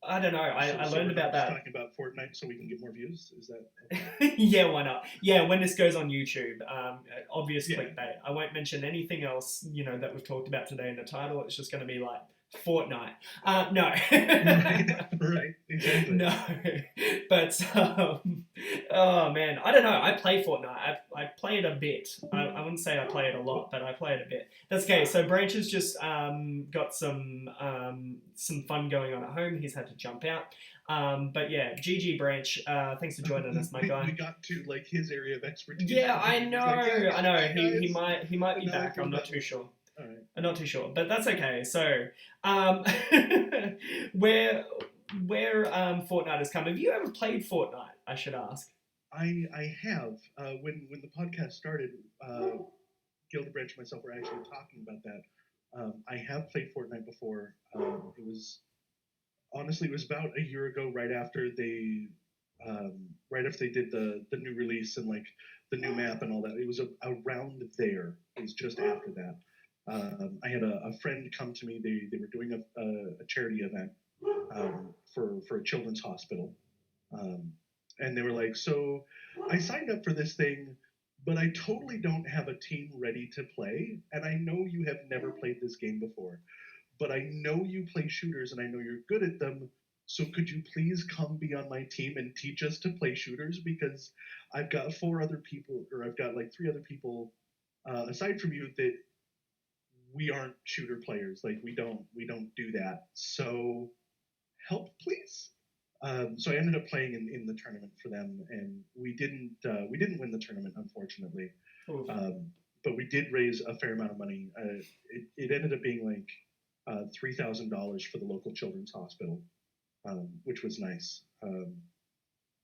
I don't know. I So learned we're about not just that. talking about Fortnite so we can get more views. Is that okay? Yeah, why not? Yeah, when this goes on YouTube, obvious Yeah. clickbait. I won't mention anything else, you know, that we've talked about today in the title. It's just going to be like Fortnite. No. right, exactly. No. But, oh man, I don't know. I play Fortnite. I play it a bit. I wouldn't say I play it a lot, but I play it a bit. That's okay. So Branch has just got some fun going on at home. He's had to jump out. But yeah, GG Branch. Thanks for joining us, my guy. We got to like his area of expertise. Yeah, I know. Like, I know. He guys. might be And now back. we're I'm not done too with sure. All right. I'm not too sure, but that's okay. So, where Fortnite has come. Have you ever played Fortnite? I should ask. I have when the podcast started, Gilda Branch and myself were actually talking about that. I have played Fortnite before. It was honestly, it was about a year ago, right after they did the new release and like the new map and all that. It was around there. It was just after that. I had a friend come to me. They were doing a charity event for a children's hospital, and they were like, "So, I signed up for this thing, but I totally don't have a team ready to play, and I know you have never played this game before." But I know you play shooters and I know you're good at them. So could you please come be on my team and teach us to play shooters? Because I've got 4 other people, or I've got like 3 other people aside from you that we aren't shooter players. Like we don't do that. So help, please. So I ended up playing in the tournament for them, and we didn't win the tournament, unfortunately. But we did raise a fair amount of money. It ended up being like $3,000 for the local children's hospital. which was nice.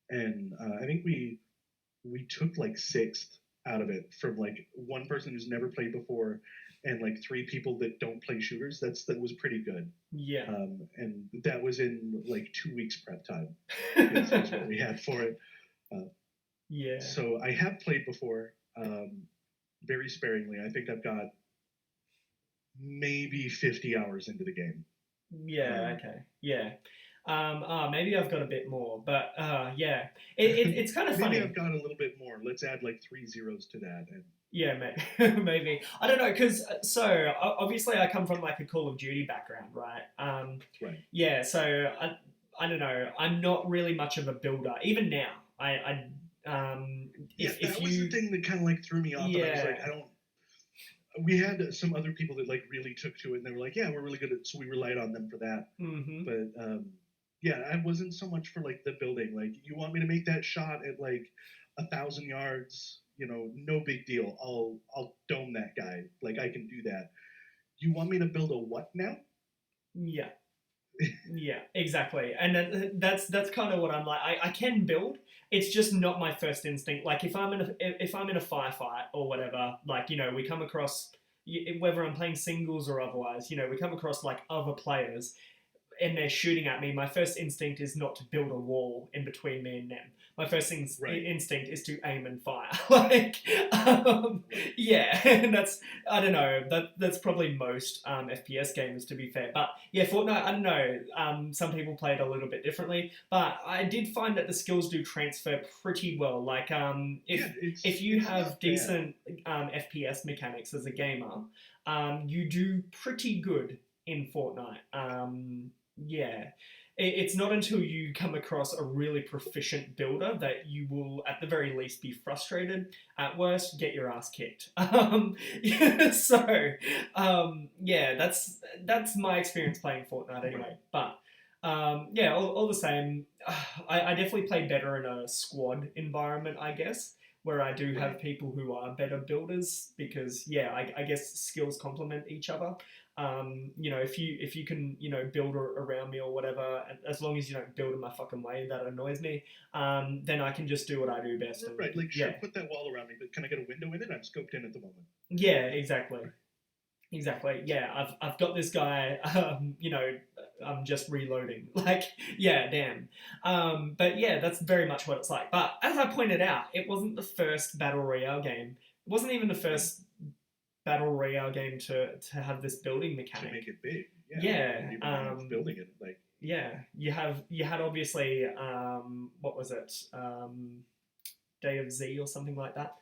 And I think we took like sixth out of it from like one person who's never played before, and like three people that don't play shooters. That was pretty good. Yeah. And that was in like 2 weeks prep time. Is what we had for it. Yeah. So I have played before, very sparingly. I think I've got maybe 50 hours into the game. Yeah. Okay. Yeah. Maybe I've got a bit more, but yeah, it's kind of maybe funny. I've got a little bit more. Let's add like 3 zeros to that. And Yeah, maybe. Maybe. I don't know, because so obviously I come from like a Call of Duty background, right? right. Yeah, so I don't know. I'm not really much of a builder, even now. If was you the thing that kind of like threw me off. And I was yeah. like, I don't. We had some other people that like really took to it, and they were like, "Yeah, we're really good at." So we relied on them for that. Mhm. But yeah, I wasn't so much for like the building. Like, you want me to make that shot at like 1,000 yards? You know, no big deal. I'll dome that guy. Like, I can do that. You want me to build a what now? Yeah. Yeah, exactly. And that's kind of what I'm like. I can build. It's just not my first instinct. Like if I'm in a firefight or whatever, like, you know, we come across, whether I'm playing singles or otherwise, you know, we come across like other players and they're shooting at me, my first instinct is not to build a wall in between me and them. My first instinct is to aim and fire. Like, yeah, and that's, I don't know, that's probably most FPS gamers, to be fair. But yeah, Fortnite, I don't know, some people play it a little bit differently, but I did find that the skills do transfer pretty well. Like, if you have decent FPS mechanics as a gamer, you do pretty good in Fortnite. Yeah. It's not until you come across a really proficient builder that you will, at the very least, be frustrated. At worst, get your ass kicked. Yeah, that's my experience playing Fortnite anyway. But yeah, all the same, I definitely play better in a squad environment, I guess, where I do have people who are better builders because, yeah, I guess skills complement each other. You know, if you can, you know, build around me or whatever, as long as you don't build in my fucking way, that annoys me. Then I can just do what I do best. Right, like, sure, put that wall around me, but can I get a window in it? I'm scoped in at the moment. Yeah, exactly. Yeah, I've got this guy. You know, I'm just reloading. Like, yeah, damn. But yeah, that's very much what it's like. But as I pointed out, it wasn't the first battle royale game. It wasn't even the first battle royale game to have this building mechanic. To make it big. Yeah. Building it like. Yeah, you had obviously what was it? Day of Z or something like that.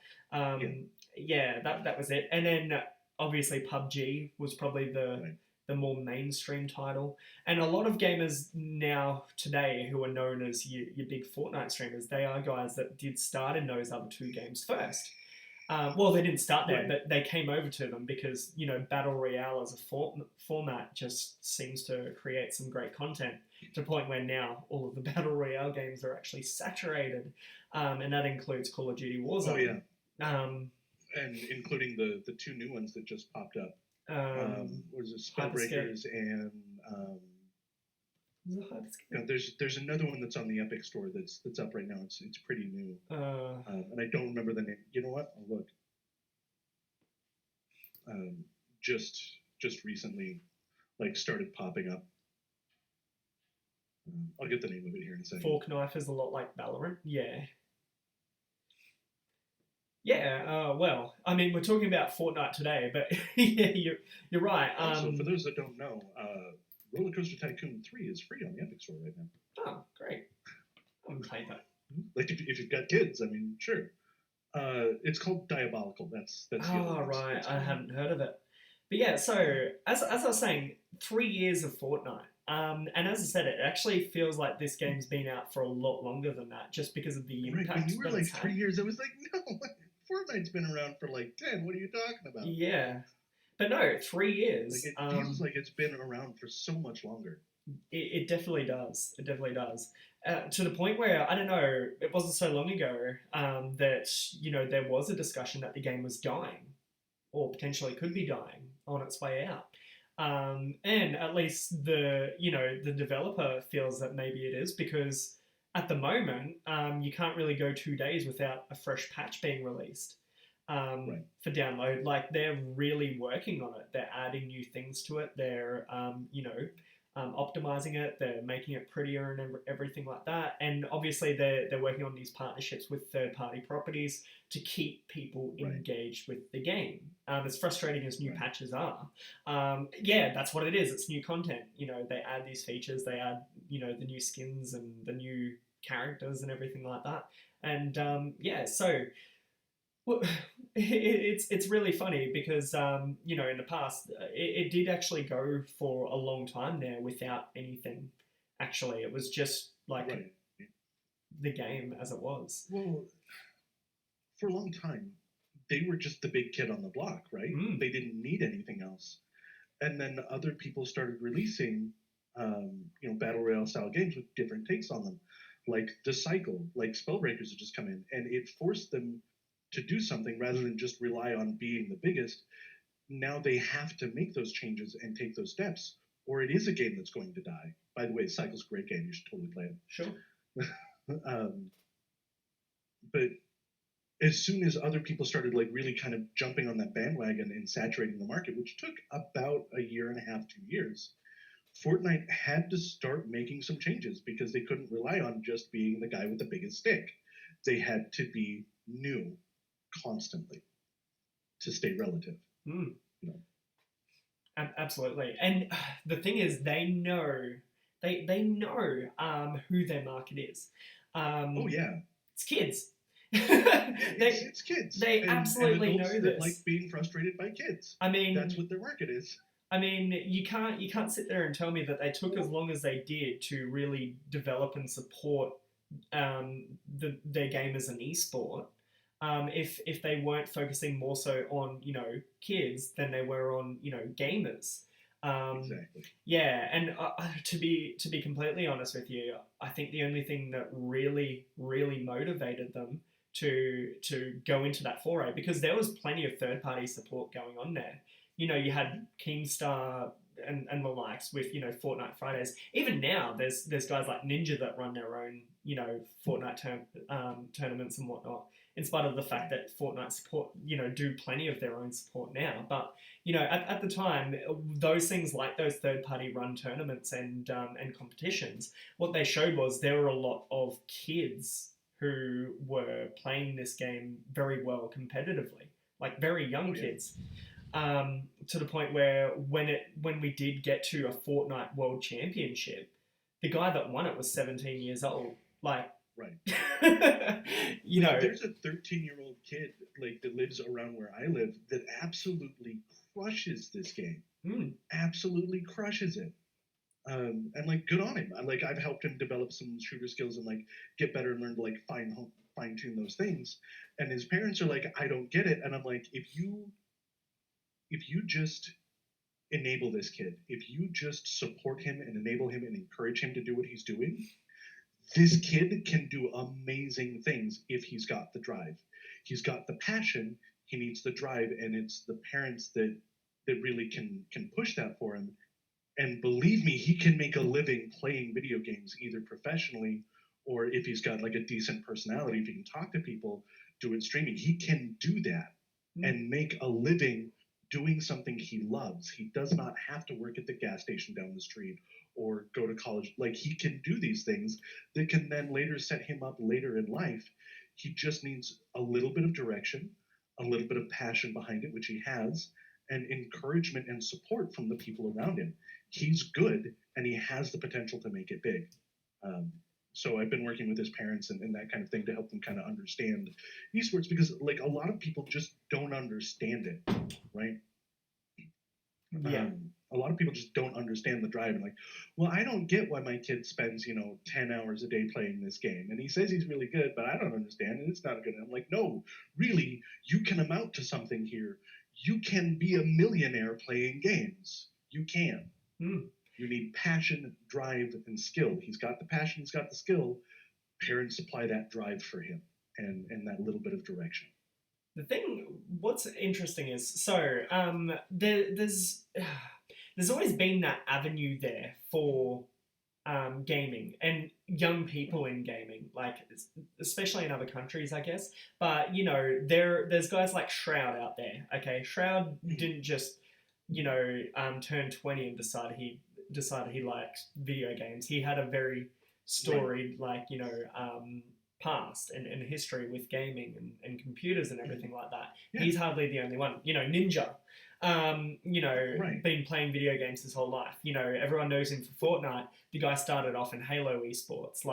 Yeah, that was it. And then obviously PUBG was probably the more mainstream title. And a lot of gamers now today who are known as your big Fortnite streamers, they are guys that did start in those other two games first. Well, they didn't start there, but they came over to them because, you know, Battle Royale as a format just seems to create some great content to the point where now all of the Battle Royale games are actually saturated, and that includes Call of Duty Warzone. Oh, yeah. And including the two new ones that just popped up. Was it Spellbreakers and... Yeah, there's another one that's on the Epic Store that's up right now. It's pretty new, and I don't remember the name. You know what? I'll look. Just recently, like, started popping up. I'll get the name of it here in a second. Fork Knife is a lot like Valorant. Yeah. Yeah, well, I mean, we're talking about Fortnite today, but yeah, you're right. So for those that don't know, Roller Coaster Tycoon 3 is free on the Epic Store right now. Oh, great. I haven't played that. Like, if you've got kids, I mean, sure. It's called Diabolical. That's the other right. I hadn't heard of it. But yeah, so as I was saying, 3 years of Fortnite. And as I said, it actually feels like this game's been out for a lot longer than that, just because of the impact. Right, when you were like 3 years, I was like, no, Fortnite's been around for like 10. What are you talking about? Yeah. But no, 3 years. Like, it feels like it's been around for so much longer. It definitely does. It definitely does. To the point where, I don't know, it wasn't so long ago that, you know, there was a discussion that the game was dying or potentially could be dying on its way out. And at least the developer feels that maybe it is, because at the moment you can't really go 2 days without a fresh patch being released Right. for download. Like, they're really working on it. They're adding new things to it. They're optimizing it. They're making it prettier and everything like that. And obviously they're working on these partnerships with third party properties to keep people Right. engaged with the game. As frustrating as new Right. patches are, yeah, that's what it is. It's new content. They add these features. They add the new skins and the new characters and everything like that. And yeah, so well, it's really funny because in the past it did actually go for a long time there without anything. Actually, it was just like Right. the game as it was. Well, for a long time, they were just the big kid on the block, right? Mm. They didn't need anything else. And then other people started releasing, battle royale style games with different takes on them, like The Cycle, like Spellbreakers had just come in, and it forced them to do something rather than just rely on being the biggest. Now they have to make those changes and take those steps, or it is a game that's going to die. By the way, Cycle's a great game; you should totally play it. Sure. But as soon as other people started like really kind of jumping on that bandwagon and saturating the market, which took about a year and a half, 2 years, Fortnite had to start making some changes because they couldn't rely on just being the guy with the biggest stick. They had to be new constantly to stay relative. Mm. Absolutely. And the thing is, they know who their market is. Oh yeah, it's kids. it's kids. They absolutely and adults know that this. like being frustrated by kids. I mean, that's what their market is. I mean, you can't sit there and tell me that they took as long as they did to really develop and support their game as an esport. If they weren't focusing more so on kids than they were on gamers. Exactly. Yeah, and to be completely honest with you, I think the only thing that really motivated them to go into that foray, because there was plenty of third party support going on there. You had Keemstar and the likes with Fortnite Fridays. Even now, there's guys like Ninja that run their own Fortnite tournaments and whatnot. In spite of the fact that Fortnite support do plenty of their own support now, but at the time, those things like those third party run tournaments and competitions, what they showed was there were a lot of kids who were playing this game very well competitively, like very young kids. To the point where when we did get to a Fortnite World Championship, the guy that won it was 17 years old. Like, right. There's a 13-year-old kid like that lives around where I live that absolutely crushes this game. Absolutely crushes it. And like, good on him. I've helped him develop some shooter skills and like get better and learn to like fine tune those things. And his parents are like, I don't get it. And I'm like, if you just enable this kid, if you just support him and enable him and encourage him to do what he's doing, this kid can do amazing things if he's got the drive. He's got the passion, he needs the drive, and it's the parents that really can push that for him. And believe me, he can make a living playing video games, either professionally or if he's got like a decent personality, if he can talk to people, do it streaming, he can do that and make a living doing something he loves. He does not have to work at the gas station down the street or go to college. Like, he can do these things that can then later set him up later in life. He just needs a little bit of direction, a little bit of passion behind it, which he has, and encouragement and support from the people around him. He's good and he has the potential to make it big. So I've been working with his parents and that kind of thing to help them kind of understand esports, because like a lot of people just don't understand it, right? Yeah. A lot of people just don't understand the drive and like, well, I don't get why my kid spends 10 hours a day playing this game, and he says he's really good, but I don't understand and it's not good. And I'm like, no, really, you can amount to something here. You can be a millionaire playing games. You can. You need passion, drive, and skill. He's got the passion, he's got the skill. Parents supply that drive for him and that little bit of direction. The thing, what's interesting is, so there's there's always been that avenue there for gaming and young people in gaming, like especially in other countries, I guess. But you know, there's guys like Shroud out there. Okay, Shroud didn't just turn 20 and decided he liked video games. He had a very storied past and history with gaming and computers and everything like that. Yeah. He's hardly the only one. Ninja. Been playing video games his whole life. Everyone knows him for Fortnite. The guy started off in Halo esports.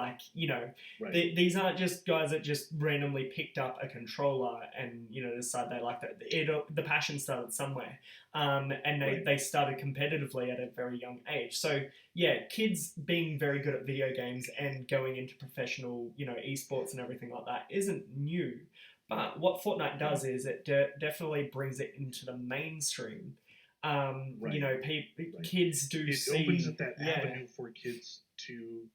These aren't just guys that just randomly picked up a controller and decide they like that. The passion started somewhere, and they started competitively at a very young age. So yeah, kids being very good at video games and going into professional esports and everything like that isn't new. But what Fortnite does is it definitely brings it into the mainstream. Kids do it see... It opens up that avenue for kids to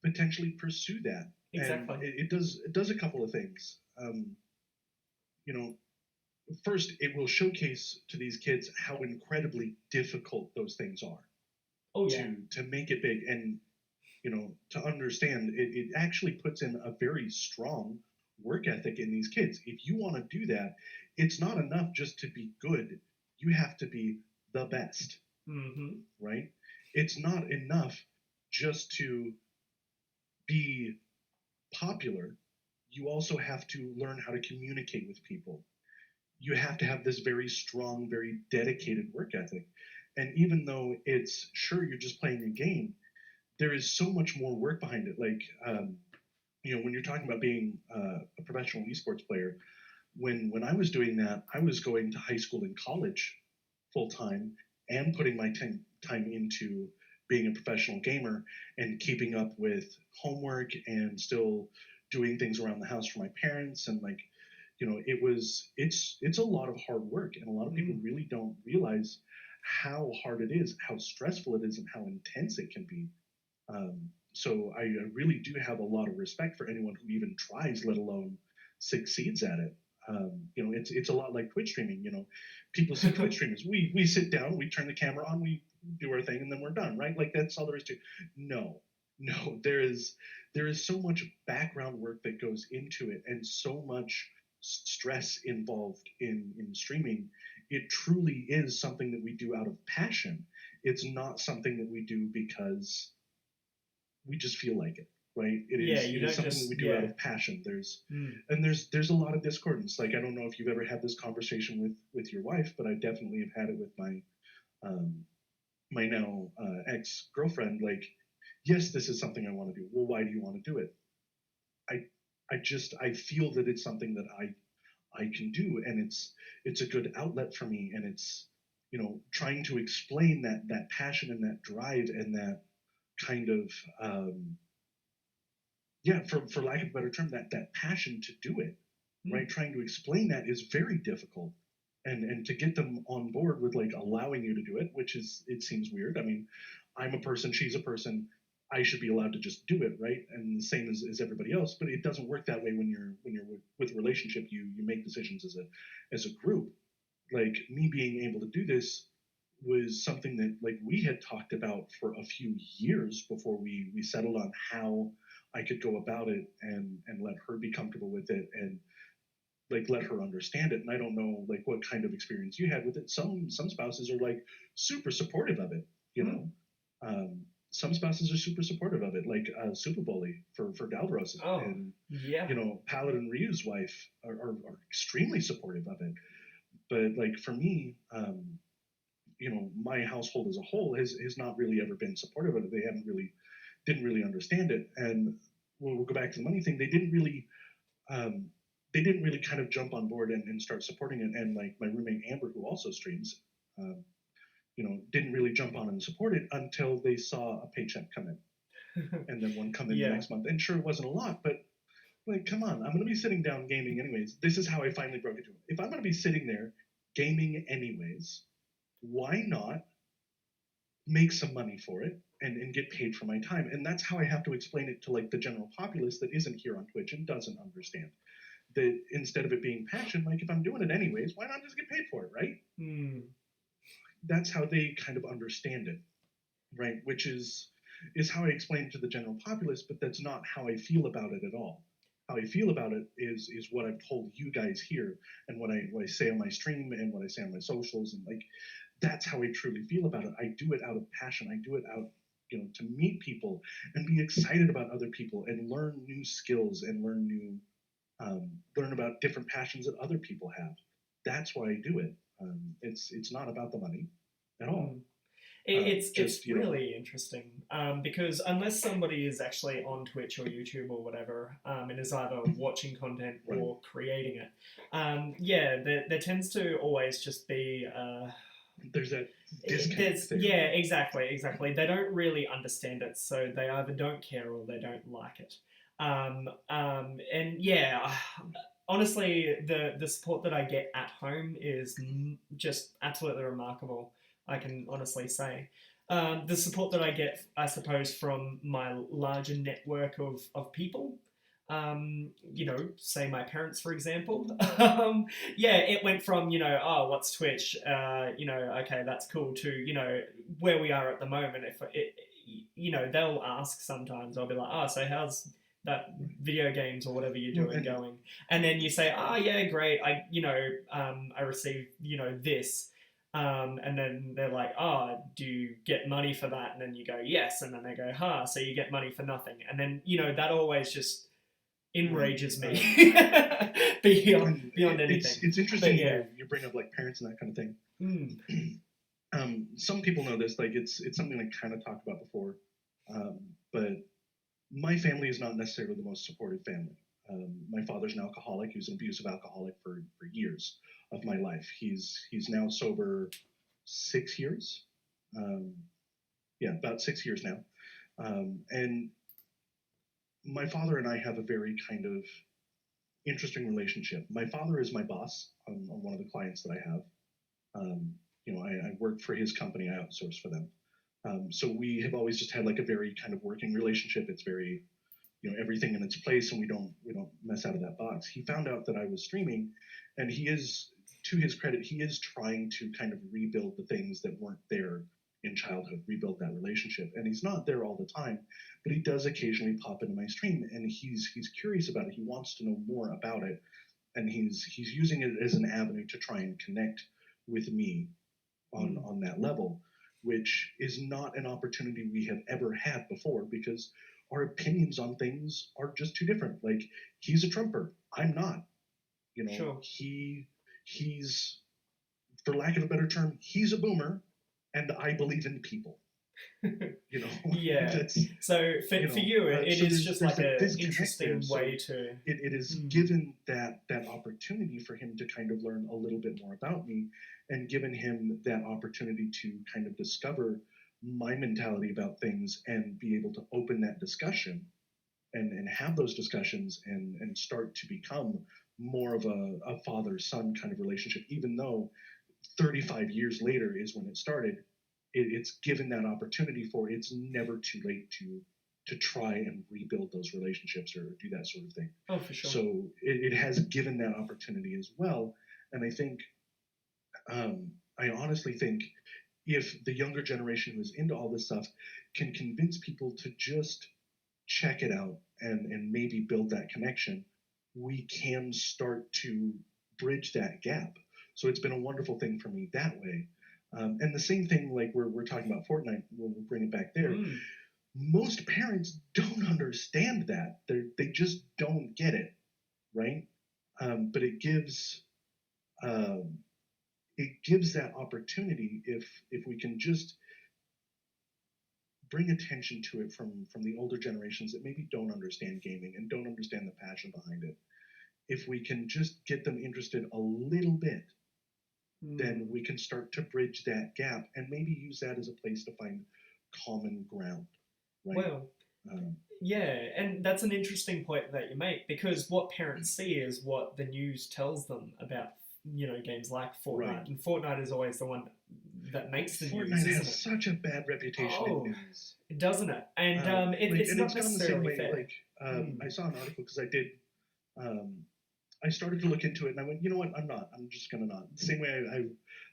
potentially pursue that. Exactly. And it does a couple of things. First, it will showcase to these kids how incredibly difficult those things are. Oh, yeah. To make it big and, to understand, it actually puts in a very strong work ethic in these kids. If you want to do that, it's not enough just to be good. You have to be the best, right? It's not enough just to be popular. You also have to learn how to communicate with people. You have to have this very strong, very dedicated work ethic. And even though it's sure you're just playing a game, there is so much more work behind it. When you're talking about being a professional esports player, when I was doing that, I was going to high school and college full time and putting my time into being a professional gamer and keeping up with homework and still doing things around the house for my parents. And it's a lot of hard work, and a lot of people really don't realize how hard it is, how stressful it is, and how intense it can be. So I really do have a lot of respect for anyone who even tries, let alone succeeds at it. It's a lot like Twitch streaming. People see Twitch streamers. We sit down, we turn the camera on, we do our thing, and then we're done, right? Like that's all there is to it. No, there is so much background work that goes into it, and so much stress involved in streaming. It truly is something that we do out of passion. It's not something that we do because we just feel like it, right? It is something that we do out of passion. There's a lot of discordance. Like, I don't know if you've ever had this conversation with your wife, but I definitely have had it with my my now ex-girlfriend. Like, yes, this is something I want to do. Well, why do you want to do it? I feel that it's something that I can do, and it's a good outlet for me, and it's trying to explain that passion and that drive and that kind of for lack of a better term, that passion to do it, right? Trying to explain that is very difficult, and to get them on board with like allowing you to do it, which is, it seems weird. I mean, I'm a person, she's a person, I should be allowed to just do it, right? And the same as everybody else, but it doesn't work that way when you're with a relationship. You make decisions as a group. Like, me being able to do this was something that like we had talked about for a few years before we settled on how I could go about it and let her be comfortable with it and like let her understand it. And I don't know like what kind of experience you had with it. Some spouses are like super supportive of it, some spouses are super supportive of it, like Super Bully for Dalvaros, and Paladin Ryu's wife are extremely supportive of it. But like for me, my household as a whole has not really ever been supportive of it. They didn't really understand it. And we'll go back to the money thing. They didn't really kind of jump on board and start supporting it. And like my roommate Amber, who also streams, didn't really jump on and support it until they saw a paycheck come in, and then one come in the next month. And sure, it wasn't a lot, but like, come on, I'm going to be sitting down gaming anyways. This is how I finally broke it to him. If I'm going to be sitting there gaming anyways, why not make some money for it and get paid for my time? And that's how I have to explain it to like the general populace that isn't here on Twitch and doesn't understand that instead of it being passion, like if I'm doing it anyways, why not just get paid for it, right? that's how they kind of understand it, right? Which is how I explain it to the general populace, but that's not how I feel about it at all. How I feel about it is what I've told you guys here, and what I say on my stream, and what I say on my socials, and like that's how I truly feel about it. I do it out of passion. I do it out, to meet people and be excited about other people and learn new skills and learn about different passions that other people have. That's why I do it. It's not about the money at all. It's really interesting because unless somebody is actually on Twitch or YouTube or whatever and is either watching content or creating it, there tends to always just be there's that disconnect there. Yeah, exactly. They don't really understand it, so they either don't care or they don't like it. And yeah, honestly, the support that I get at home is just absolutely remarkable. I can honestly say. The support that I get, I suppose, from my larger network of people, say my parents, for example. It went from, oh, what's Twitch? Okay, that's cool, to, where we are at the moment. If it, they'll ask sometimes, I'll be like, oh, so how's that video games or whatever you're doing going? And then you say, oh, yeah, great. I received, this. And then they're like, oh, do you get money for that? And then you go, yes. And then they go, so you get money for nothing. And then, that always just enrages me beyond anything. It's interesting you bring up like parents and that kind of thing. Some people know this, like it's something I kind of talked about before, but my family is not necessarily the most supportive family. My father's an alcoholic. He was an abusive alcoholic for years of my life. He's now sober 6 years. About 6 years now. And my father and I have a very kind of interesting relationship. My father is my boss on one of the clients that I have. I work for his company. I outsource for them. So we have always just had like a very kind of working relationship. It's very, everything in its place, and we don't mess out of that box. He found out that I was streaming, and he is, to his credit, he is trying to kind of rebuild the things that weren't there in childhood, rebuild that relationship. And he's not there all the time, but he does occasionally pop into my stream, and he's curious about it. He wants to know more about it, and he's using it as an avenue to try and connect with me on that level, which is not an opportunity we have ever had before, because our opinions on things are just too different. Like, he's a Trumper, I'm not. Sure. He's, for lack of a better term, he's a boomer, and I believe in people. Yeah. So for you, it is just like an interesting way to. It is given that opportunity for him to kind of learn a little bit more about me, and given him that opportunity to kind of discover my mentality about things and be able to open that discussion and have those discussions and start to become more of a father-son kind of relationship, even though 35 years later is when it started. It's given that opportunity for it's never too late to try and rebuild those relationships or do that sort of thing. Oh, for sure. So it has given that opportunity as well. And I think, I honestly think, if the younger generation who's into all this stuff can convince people to just check it out and maybe build that connection, we can start to bridge that gap. So it's been a wonderful thing for me that way. And the same thing, like we're talking about Fortnite, we'll bring it back there. Most parents don't understand that. They just don't get it, right? But it gives that opportunity if we can just bring attention to it from the older generations that maybe don't understand gaming and don't understand the passion behind it. If we can just get them interested a little bit, then we can start to bridge that gap and maybe use that as a place to find common ground, right? Well, and that's an interesting point that you make, because what parents see is what the news tells them about, games like Fortnite. Right. And Fortnite is always the one that makes the news, isn't it? Fortnite has such a bad reputation in news. Doesn't it? And it's not necessarily fair. Like, I saw an article because I did... I started to look into it, and I went, you know what? I'm just gonna not. The same way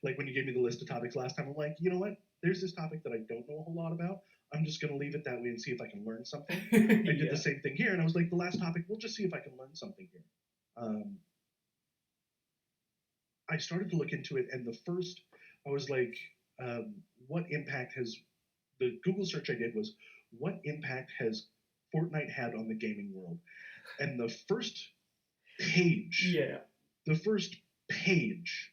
like when you gave me the list of topics last time, I'm like, you know what? There's this topic that I don't know a whole lot about. I'm just going to leave it that way and see if I can learn something. I did Yeah. the same thing here, and I was like, the last topic, we'll just see if I can learn something here. I started to look into it, and the first, I was like, what impact has the Google search I did was, what impact has Fortnite had on the gaming world? And the first page, Yeah. the first page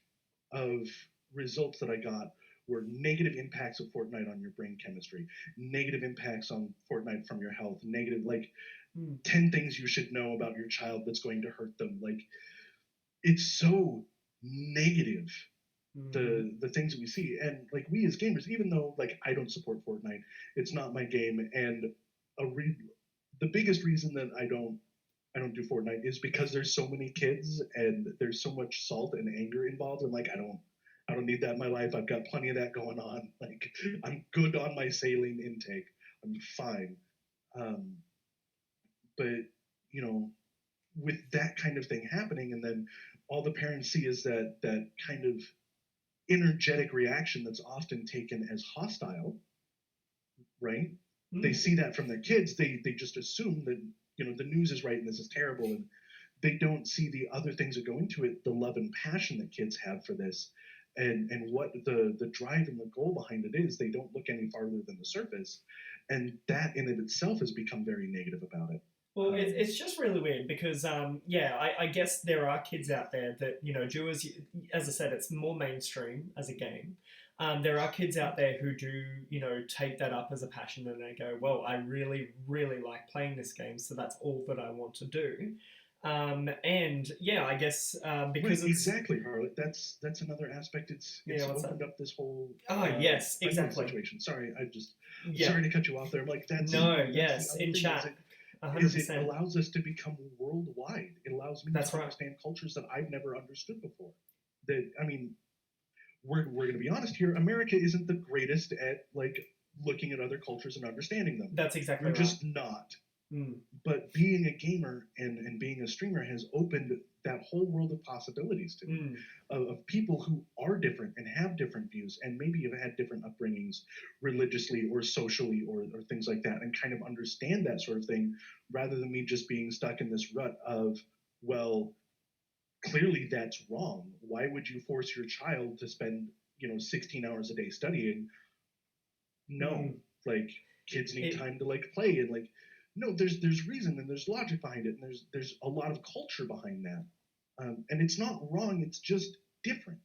of results that I got were negative impacts of Fortnite on your brain chemistry, negative impacts on Fortnite from your health, negative, like 10 things you should know about your child that's going to hurt them. Like, it's so negative, the things that we see. And like, we as gamers, even though like I don't support Fortnite, it's not my game, and the biggest reason that I don't do Fortnite is because there's so many kids and there's so much salt and anger involved. And like, I don't need that in my life. I've got plenty of that going on. Like, I'm good on my saline intake. I'm fine. But you know, with that kind of thing happening, and then all the parents see is that kind of energetic reaction that's often taken as hostile, right? They see that from their kids. They just assume that, you know, the news is right and this is terrible, and they don't see the other things that go into it, the love and passion that kids have for this, and what the drive and the goal behind it is. They don't look any farther than the surface, and that in of itself has become very negative about it. Well, it's just really weird because, I guess there are kids out there that, you know, do as I said, it's more mainstream as a game. There are kids out there who do, you know, take that up as a passion, and they go, well, I really, really like playing this game, so that's all that I want to do. And yeah, I guess because right, exactly, Harlot. That's another aspect. It's opened up this whole yes, exactly situation. Sorry, sorry to cut you off there. I'm like, that's yes, in chat. It allows us to become worldwide. It allows me to understand cultures that I've never understood before. That, I mean, we're going to be honest here. America isn't the greatest at like looking at other cultures and understanding them. That's exactly right. We're just not. But being a gamer and being a streamer has opened that whole world of possibilities to me, of people who are different and have different views and maybe have had different upbringings religiously or socially or things like that, and kind of understand that sort of thing, rather than me just being stuck in this rut of, well, clearly that's wrong. Why would you force your child to spend, you know, 16 hours a day studying? No, like, kids need time to like play, and like, no, there's reason and there's logic behind it, and there's a lot of culture behind that, and it's not wrong. It's just different.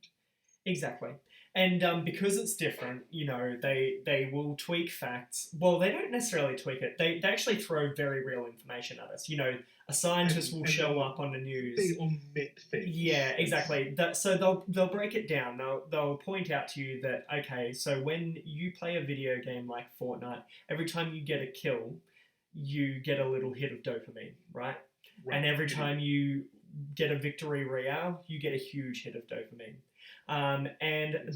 Exactly. And because it's different, you know, they will tweak facts. Well, they don't necessarily tweak it. They actually throw very real information at us. You know, a scientist will show up on the news. They omit things. Yeah, exactly. So they'll break it down. They'll point out to you that, okay, so when you play a video game like Fortnite, every time you get a kill, you get a little hit of dopamine, right? And every time you get a victory royale, you get a huge hit of dopamine. And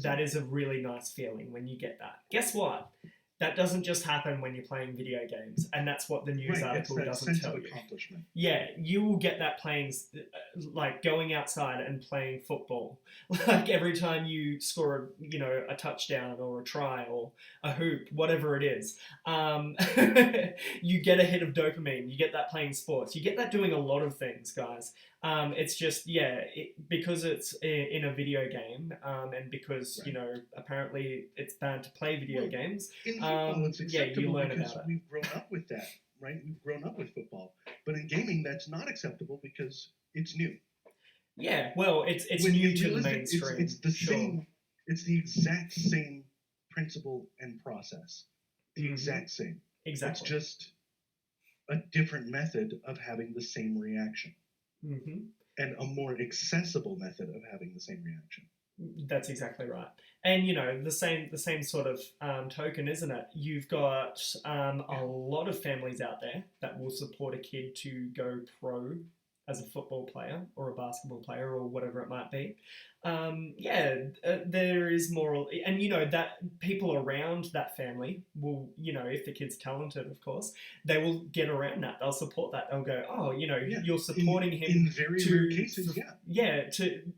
that is a really nice feeling when you get that. Guess what? That doesn't just happen when you're playing video games, and that's what the news article doesn't tell you. Yeah, you will get that playing, like going outside and playing football. Like every time you score, you know, a touchdown or a try or a hoop, whatever it is, you get a hit of dopamine. You get that playing sports. You get that doing a lot of things, guys. It's just, because it's in a video game, and because, you know, apparently it's bad to play video games. In football, it's acceptable you learn because about it. we've grown up with that, right? We've grown up with football. But in gaming, that's not acceptable because it's new. Yeah, well, it's new to the mainstream. It's the same. It's the exact same principle and process. The exact same. Exactly. It's just a different method of having the same reaction. And a more accessible method of having the same reaction. That's exactly right. And, you know, the same sort of token, isn't it? You've got a lot of families out there that will support a kid to go pro as a football player or a basketball player or whatever it might be, there is moral, and that people around that family will, if the kid's talented, of course, they will get around that. They'll support that. They'll go, oh, Yeah. you're supporting him In very rare cases,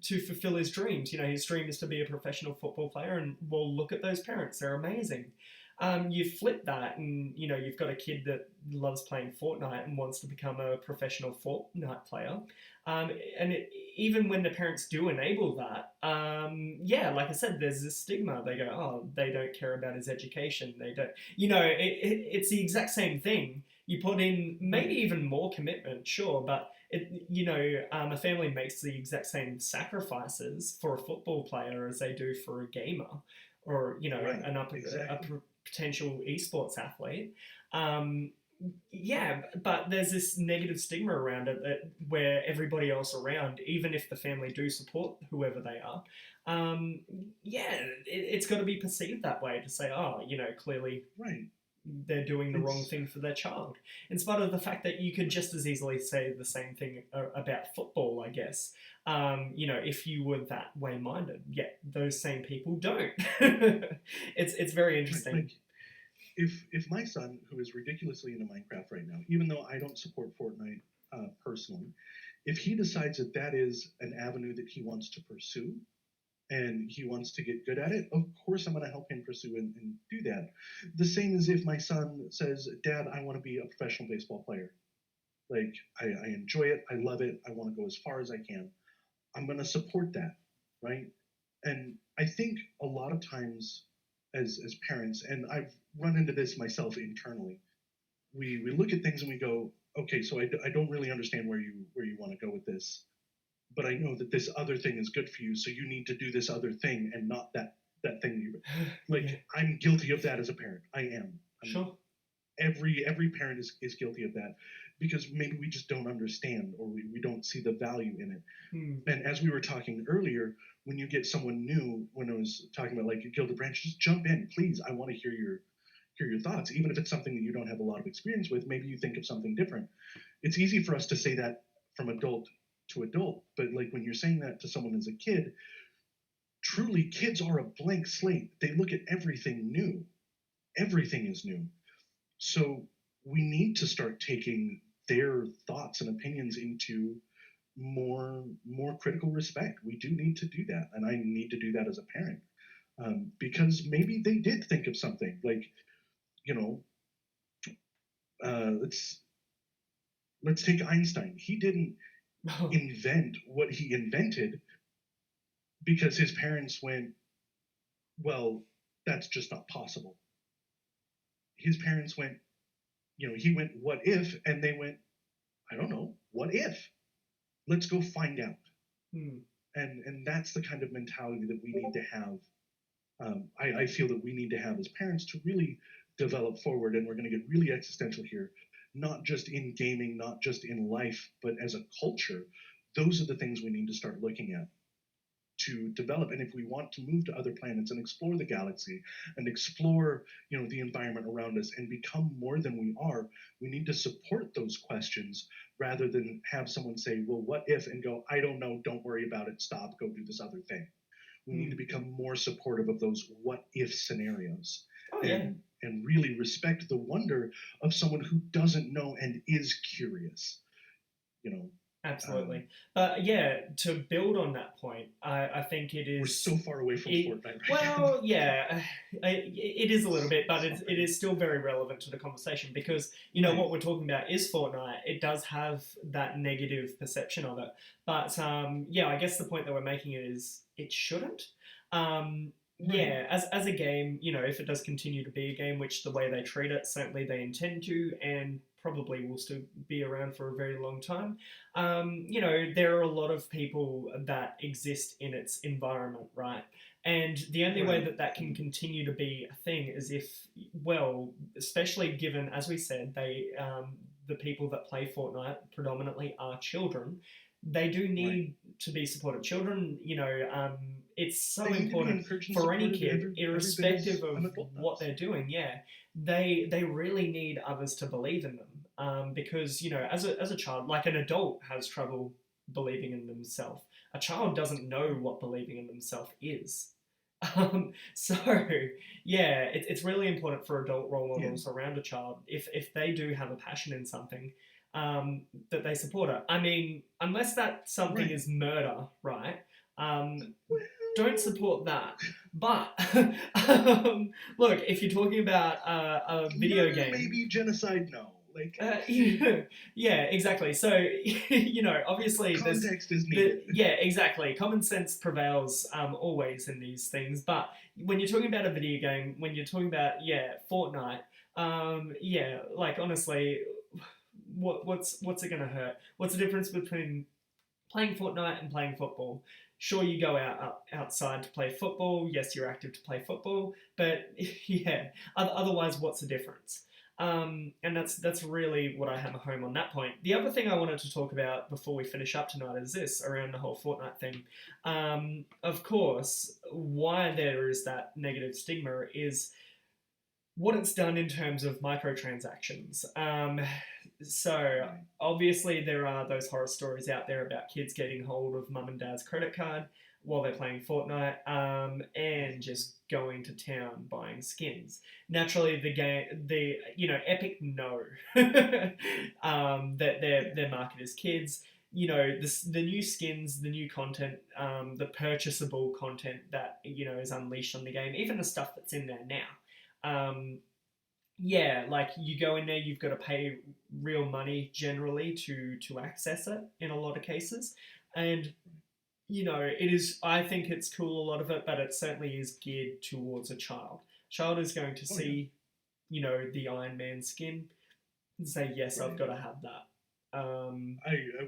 to fulfill his dreams. His dream is to be a professional football player, and well, look at those parents; they're amazing. You flip that, and you've got a kid that loves playing Fortnite and wants to become a professional Fortnite player. Even when the parents do enable that, like I said, there's this stigma. They go, oh, they don't care about his education. They don't, it's the exact same thing. You put in maybe even more commitment, sure, but a family makes the exact same sacrifices for a football player as they do for a gamer, or Right, a exactly. potential esports athlete. But there's this negative stigma around it where everybody else around, even if the family do support whoever they are, it's got to be perceived that way, to say, oh, clearly Right. they're doing the wrong It's thing for their child. In spite of the fact that you could just as easily say the same thing about football, I guess. If you were that way minded, yet those same people don't. It's very interesting. like if my son, who is ridiculously into Minecraft right now, even though I don't support Fortnite personally, if he decides that that is an avenue that he wants to pursue and he wants to get good at it, of course I'm going to help him pursue and do that. The same as if my son says, Dad, I want to be a professional baseball player. Like, I enjoy it, I love it, I want to go as far as I can. I'm going to support that, right? And I think a lot of times as parents, and I've run into this myself internally, we look at things and we go, okay, so I don't really understand where you want to go with this, but I know that this other thing is good for you, so you need to do this other thing and not that thing that you like. Yeah. I'm guilty of that as a parent. I am. Sure. Every parent is guilty of that, because maybe we just don't understand, or we don't see the value in it. And as we were talking earlier, when you get someone new, when I was talking about like Gilded Branch, just jump in, please. I want to hear your thoughts, even if it's something that you don't have a lot of experience with. Maybe you think of something different. It's easy for us to say that from adult to adult, but like when you're saying that to someone as a kid, truly kids are a blank slate. They look at everything new. Everything is new. So we need to start taking their thoughts and opinions into more critical respect. We do need to do that, and I need to do that as a parent, because maybe they did think of something like, let's take Einstein. He didn't invent what he invented because his parents went, well, that's just not possible. His parents went, he went, what if? And they went, I don't know, what if? Let's go find out. And that's the kind of mentality that we need to have. I feel that we need to have as parents to really develop forward, and we're going to get really existential here, not just in gaming, not just in life, but as a culture. Those are the things we need to start looking at to develop. And if we want to move to other planets and explore the galaxy and explore, the environment around us and become more than we are, we need to support those questions rather than have someone say, well, what if, and go, I don't know, don't worry about it, stop, go do this other thing. We need to become more supportive of those what if scenarios. And really respect the wonder of someone who doesn't know and is curious. Absolutely. But yeah, to build on that point, I think it is... We're so far away from Fortnite right now. Well, yeah, it is a little bit, but it is still very relevant to the conversation, because, what we're talking about is Fortnite. It does have that negative perception of it. But, I guess the point that we're making is it shouldn't. Yeah, as a game, if it does continue to be a game, which the way they treat it, certainly they intend to, and probably will still be around for a very long time. There are a lot of people that exist in its environment, right? And the only way that can continue to be a thing is if, well, especially given, as we said, the people that play Fortnite predominantly are children. They do need to be supported. Children, it's so important for any kid, irrespective of what they're doing. Yeah, they really need others to believe in them. because as a child, like an adult has trouble believing in themselves. A child doesn't know what believing in themselves is. So yeah, it's really important for adult role models around a child, if they do have a passion in something, that they support it. I mean, unless that something Right. is murder, right? Don't support that. But look, if you're talking about a video Murder, game, maybe genocide, no. Like yeah, exactly. So obviously there's context is needed. yeah, exactly. Common sense prevails always in these things. But when you're talking about a video game, when you're talking about Fortnite, yeah, like honestly, what's it gonna hurt? What's the difference between playing Fortnite and playing football? Sure, you go outside to play football. Yes, you're active to play football, but yeah, otherwise, what's the difference? And that's really what I hammer home on that point. The other thing I wanted to talk about before we finish up tonight is this around the whole Fortnite thing. Of course, why there is that negative stigma is what it's done in terms of microtransactions. So obviously there are those horror stories out there about kids getting hold of mum and dad's credit card while they're playing Fortnite, and just going to town buying skins. Naturally, Epic know that their market is kids. The new skins, the new content, the purchasable content that is unleashed on the game, even the stuff that's in there now. Yeah, like you go in there, you've got to pay real money generally to access it in a lot of cases, and it is. I think it's cool, a lot of it, but it certainly is geared towards a child. Child is going to see, the Iron Man skin and say, yes, I've got to have that. I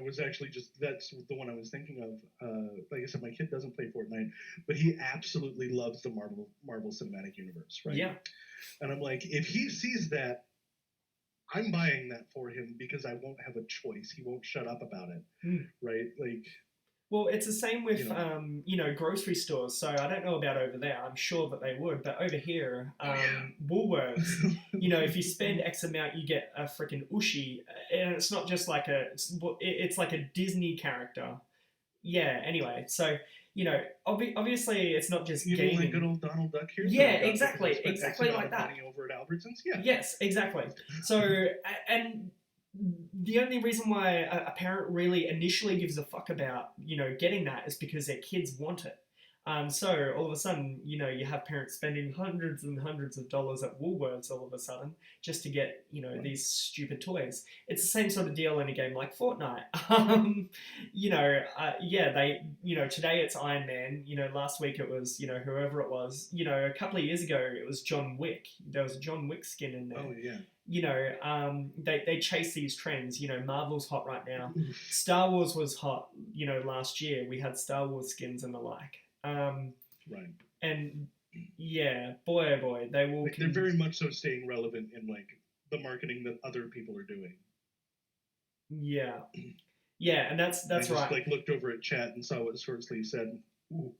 was actually that's the one I was thinking of. Like I said, my kid doesn't play Fortnite, but he absolutely loves the Marvel Cinematic Universe, right? Yeah. And I'm like, if he sees that, I'm buying that for him because I won't have a choice. He won't shut up about it, right? Like, well, it's the same with grocery stores. So I don't know about over there. I'm sure that they would, but over here, Woolworths. If you spend X amount, you get a freaking Ushi, and it's not just like it's like a Disney character. Yeah. Anyway, so obviously it's not just gaming. Mean like good old Donald Duck here? Yeah, exactly like that. Money over at Albertsons, yeah. Yes, exactly. So and the only reason why a parent really initially gives a fuck about getting that is because their kids want it. So all of a sudden, you have parents spending hundreds and hundreds of dollars at Woolworths all of a sudden just to get these stupid toys. It's the same sort of deal in a game like Fortnite. Today it's Iron Man. Last week it was whoever it was. A couple of years ago it was John Wick. There was a John Wick skin in there. Oh yeah. They chase these trends. Marvel's hot right now. Star Wars was hot. Last year we had Star Wars skins and the like. Right. And yeah, boy oh boy, they will. They're very much so staying relevant in like the marketing that other people are doing. Yeah, yeah, and that's I just, right. Like looked over at chat and saw what Short Sleeve said. Ooh.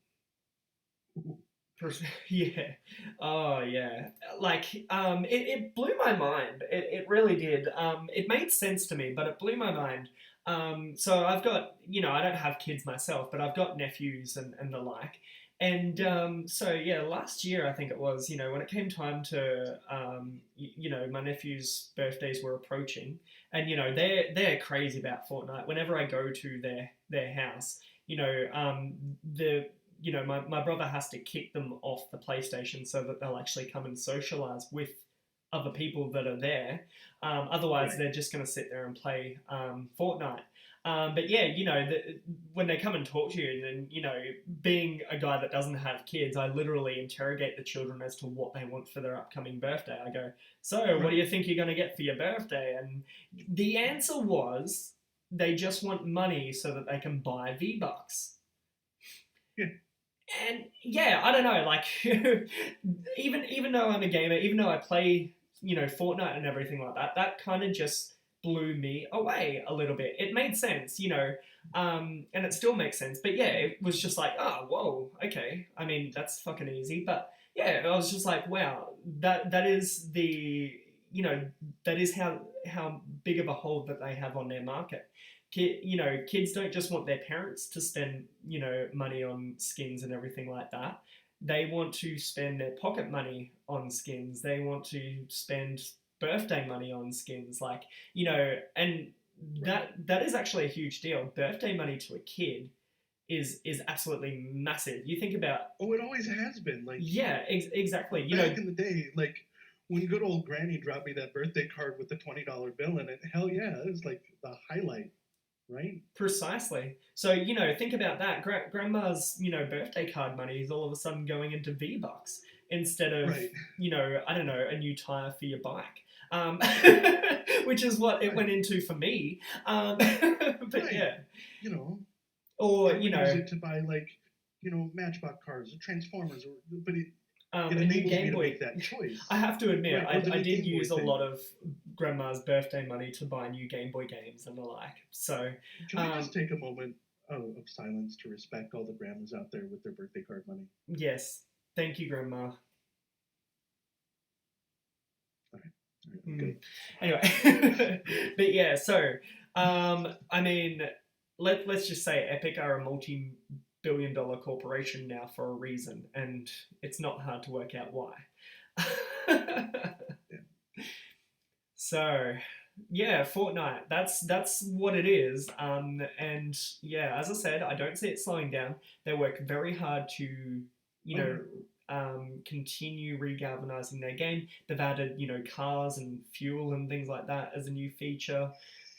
Yeah. Oh yeah. Like it blew my mind. It really did. It made sense to me, but it blew my mind. So I've got, I don't have kids myself, but I've got nephews and the like. And so yeah, last year I think it was, when it came time to, my nephew's birthdays were approaching, and they're crazy about Fortnite. Whenever I go to their house, my brother has to kick them off the PlayStation so that they'll actually come and socialize with other people that are there. Otherwise, right. They're just going to sit there and play Fortnite. But yeah, when they come and talk to you, and then, being a guy that doesn't have kids, I literally interrogate the children as to what they want for their upcoming birthday. I go, so what do you think you're going to get for your birthday? And the answer was, they just want money so that they can buy V-Bucks. Yeah. And yeah, I don't know, like, even though I'm a gamer, even though I play, Fortnite and everything like that, that kind of just blew me away a little bit. It made sense, and it still makes sense. But yeah, it was just like, oh, whoa, okay. I mean, that's fucking easy. But yeah, I was just like, wow, that is the, that is how big of a hold that they have on their market. Kids don't just want their parents to spend money on skins and everything like that. They want to spend their pocket money on skins. They want to spend birthday money on skins, and that is actually a huge deal. Birthday money to a kid is absolutely massive. You think about it always has been. Like, yeah, exactly. Back in the day, like when good old Granny dropped me that birthday card with the $20 bill in it, hell yeah, it was like the highlight, right? Precisely. So think about that. Grandma's birthday card money is all of a sudden going into V-Bucks instead of Right. I don't know, a new tire for your bike. Which is what it went into for me. But Right. yeah, or use it to buy like Matchbox cars or Transformers, but it a new enables Game me to Boy. make that choice. I have to admit, Right, I did Game Boy use a thing. lot of Grandma's birthday money to buy new Game Boy games and the like. So Can we just take a moment of silence to respect all the grandmas out there with their birthday card money? yes, thank you, Grandma. Good. Anyway, but yeah, so I mean, let's just say Epic are a multi-billion-dollar corporation now for a reason, and it's not hard to work out why. So yeah, Fortnite. That's what it is. And yeah, as I said, I don't see it slowing down. They work very hard to continue regalvanizing their game. They've added cars and fuel and things like that as a new feature.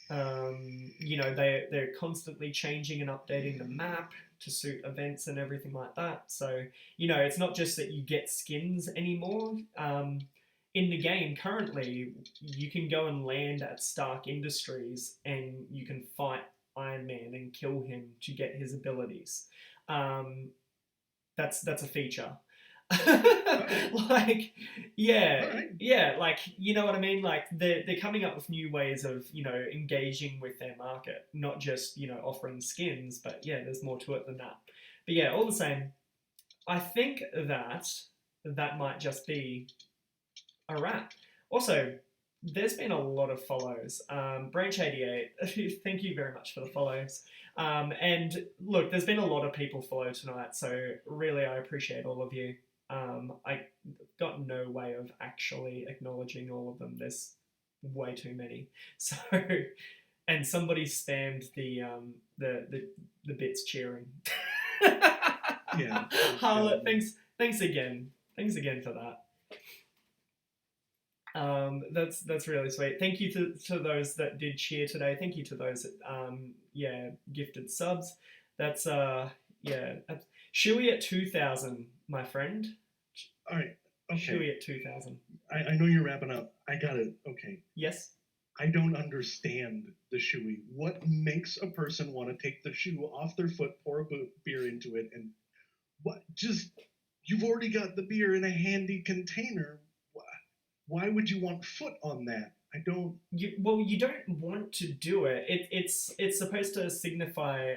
They're constantly changing and updating the map to suit events and everything like that. So it's not just that you get skins anymore. In the game currently, you can go and land at Stark Industries and you can fight Iron Man and kill him to get his abilities. That's a feature. Like, yeah, like, you know what I mean? Like, they're coming up with new ways of engaging with their market, not just offering skins, but yeah, there's more to it than that. But yeah, all the same, I think that might just be a wrap. Also, there's been a lot of follows. Branch88, thank you very much for the follows. And look, there's been a lot of people follow tonight, so really I appreciate all of you. I got no way of actually acknowledging all of them. There's way too many. So, and somebody spammed the bits cheering. Yeah. Harlot, thanks again for that. That's really sweet. Thank you to those that did cheer today. Thank you to those that gifted subs. That's Shuey at 2,000, my friend. All right. Okay. Shuey at 2,000. I know you're wrapping up. I got it. Okay. Yes. I don't understand the shoey. What makes a person want to take the shoe off their foot, pour a beer into it, and what? Just you've already got the beer in a handy container. Why would you want foot on that? I don't. You don't want to do it. It's supposed to signify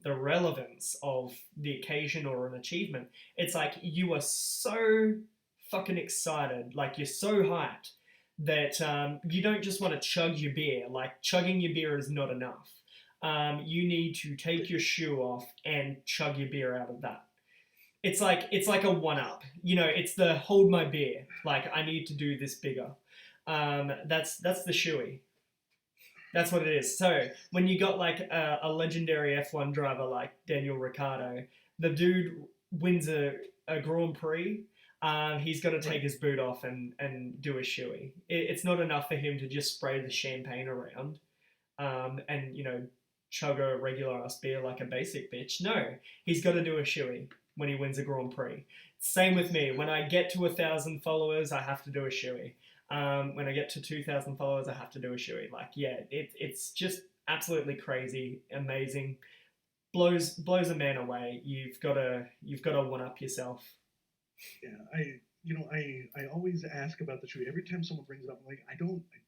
the relevance of the occasion or an achievement. It's like you are so fucking excited, like you're so hyped that you don't just want to chug your beer. Like chugging your beer is not enough. You need to take your shoe off and chug your beer out of that. It's like a one-up. It's the hold my beer. Like I need to do this bigger. That's the shoey. That's what it is. So when you got like a legendary F1 driver like Daniel Ricciardo, the dude wins a Grand Prix. He's got to take his boot off and do a shoey. It's not enough for him to just spray the champagne around and chug a regular ass beer like a basic bitch. No, he's got to do a shoey when he wins a Grand Prix. Same with me. When I get to 1,000 followers, I have to do a shoey. When I get to 2,000 followers, I have to do a shoey. Like, yeah, it's just absolutely crazy, amazing, blows a man away. You've got to one up yourself. Yeah, I always ask about the shoey every time someone brings it up. I'm like, I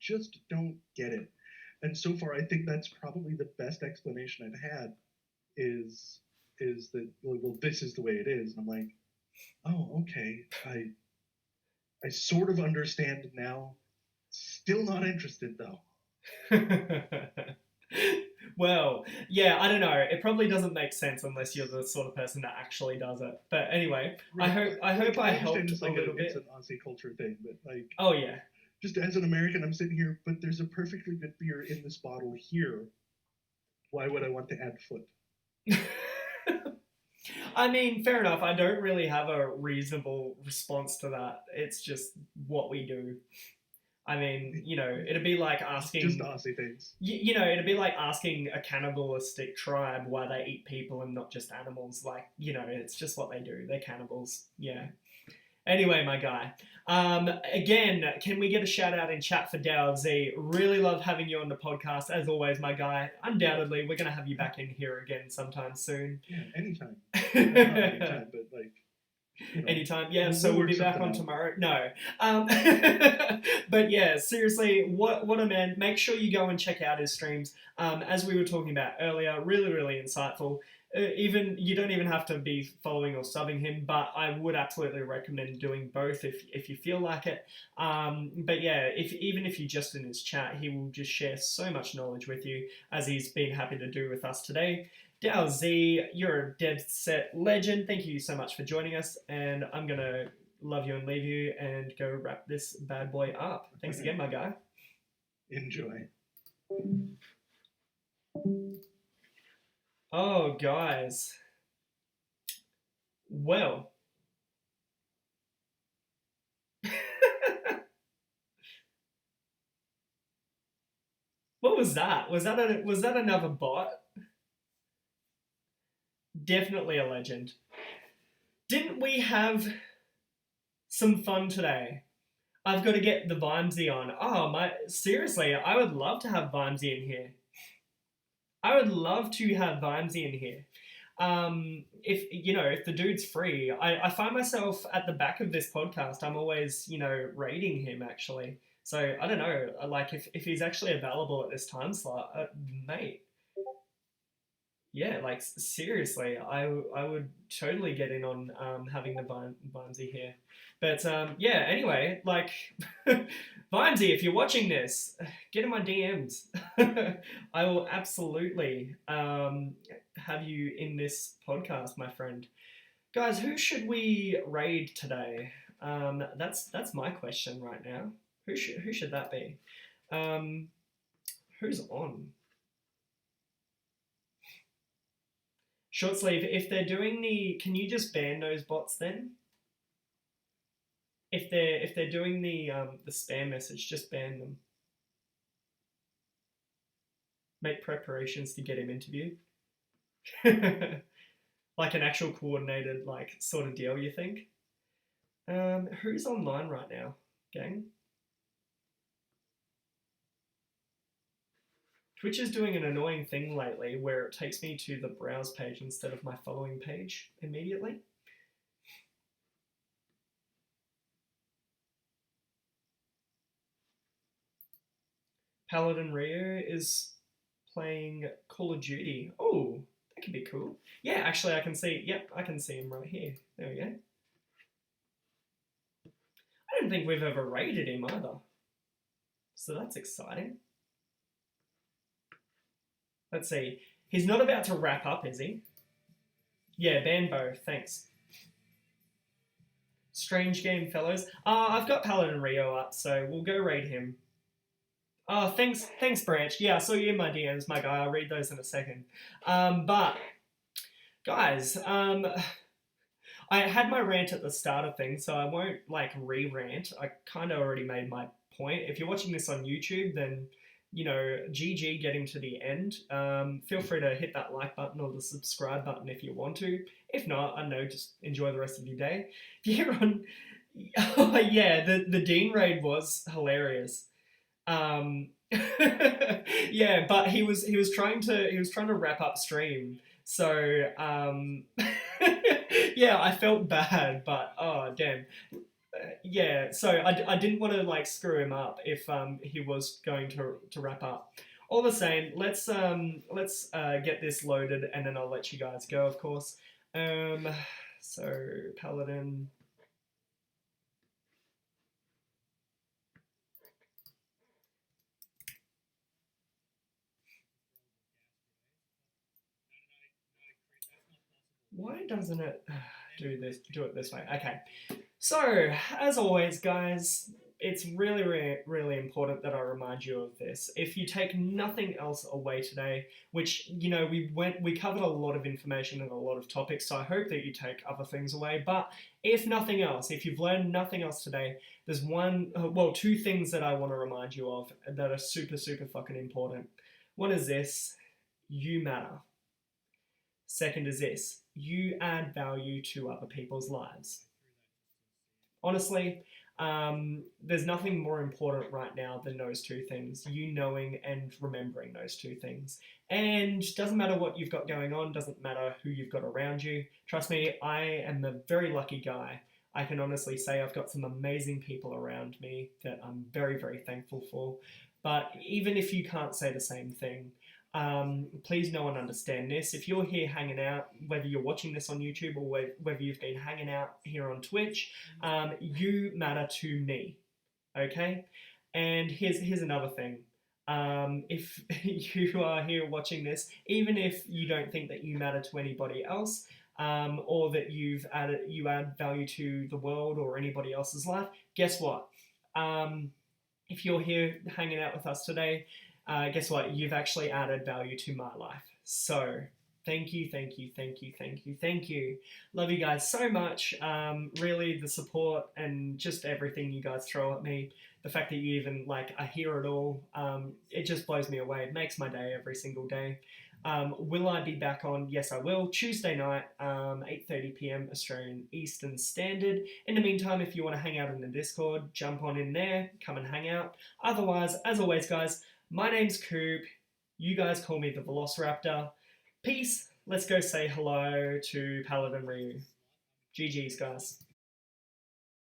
just don't get it. And so far, I think that's probably the best explanation I've had. Is that well, this is the way it is, and I'm like, oh, okay, I sort of understand now. Still not interested though. Well, yeah, I don't know. It probably doesn't make sense unless you're the sort of person that actually does it. But anyway, I hope I understand helped it's a little bit. It's an Aussie culture thing, but like, Oh yeah. just as an American, I'm sitting here, but there's a perfectly good beer in this bottle here. Why would I want to add foot? I mean, fair enough. I don't really have a reasonable response to that. It's just what we do. I mean, it'd be like asking. Just Aussie things. It'd be like asking a cannibalistic tribe why they eat people and not just animals. Like, it's just what they do. They're cannibals. Yeah. Anyway, my guy. Again, can we get a shout out in chat for Dow Z? Really love having you on the podcast. As always, my guy. Undoubtedly, we're going to have you back in here again sometime soon. Yeah, anytime. Well, not anytime, but like. Anytime, yeah. So we'll be back on tomorrow. No, but yeah, seriously, what a man! Make sure you go and check out his streams. As we were talking about earlier, really, really insightful. Even you don't even have to be following or subbing him, but I would absolutely recommend doing both if you feel like it. But yeah, even if you're just in his chat, he will just share so much knowledge with you, as he's been happy to do with us today. Dow Z, you're a dead set legend. Thank you so much for joining us, and I'm gonna love you and leave you and go wrap this bad boy up. Thanks again, my guy. Enjoy. Oh, guys. Well. What was that? Was that another bot? Definitely a legend. Didn't we have some fun today? I've got to get the Vimesy on. Oh, seriously, I would love to have Vimesy in here. I would love to have Vimesy in here. If the dude's free, I find myself at the back of this podcast. I'm always, rating him actually. So I don't know, like if he's actually available at this time slot, mate. Yeah, like seriously, I would totally get in on having the Vimesy here. But yeah, anyway, like Vimesy, if you're watching this, get in my DMs. I will absolutely have you in this podcast, my friend. Guys, who should we raid today? That's my question right now. Who should that be? Who's on? Short sleeve, if they're doing can you just ban those bots then? If they're doing the spam message, just ban them. Make preparations to get him interviewed. Like an actual coordinated sort of deal, you think? Who's online right now, gang? Twitch is doing an annoying thing lately where it takes me to the browse page instead of my following page immediately. Paladin Rio is playing Call of Duty. Oh, that could be cool. Yeah, actually I can see, yep, I can see him right here. There we go. I don't think we've ever raided him either. So that's exciting. Let's see. He's not about to wrap up, is he? Yeah, ban both, thanks. Strange game, fellows. I've got Paladin Rio up, so we'll go raid him. Oh, thanks, Branch. Yeah, I saw you in my DMs, my guy. I'll read those in a second. But, guys, I had my rant at the start of things, so I won't, re-rant. I kind of already made my point. If you're watching this on YouTube, then, GG getting to the end. Feel free to hit that like button or the subscribe button if you want to. If not, I don't know, just enjoy the rest of your day. If you're on... Oh, yeah, the Dean raid was hilarious. Yeah, but he was trying to wrap up stream. So yeah, I felt bad, but oh damn. Yeah, so I didn't want to screw him up if he was going to wrap up. All the same, let's get this loaded and then I'll let you guys go, of course. So Paladin. Why doesn't it do it this way? Okay. So, as always, guys, it's really important that I remind you of this. If you take nothing else away today, which we covered a lot of information and a lot of topics, so I hope that you take other things away. But if nothing else, if you've learned nothing else today, there's two things that I want to remind you of that are super fucking important. One is this: you matter. Second is this: you add value to other people's lives. Honestly, there's nothing more important right now than those two things: you knowing and remembering those two things. And doesn't matter what you've got going on, doesn't matter who you've got around you. Trust me, I am a very lucky guy. I can honestly say I've got some amazing people around me that I'm very thankful for. But even if you can't say the same thing, please know and understand this. If you're here hanging out, whether you're watching this on YouTube or whether you've been hanging out here on Twitch, you matter to me, okay? And here's another thing. If you are here watching this, even if you don't think that you matter to anybody else, or that you add value to the world or anybody else's life, guess what? If you're here hanging out with us today, guess what? You've actually added value to my life. So thank you. Love you guys so much. Really, the support and just everything you guys throw at me. The fact that you even I hear it all. It just blows me away. It makes my day every single day. Will I be back on? Yes, I will. Tuesday night, 8:30 p.m. Australian Eastern Standard. In the meantime, if you want to hang out in the Discord, jump on in there, come and hang out. Otherwise, as always, guys, my name's Coop. You guys call me the Velociraptor. Peace. Let's go say hello to Paladin Ryu. GG's, guys.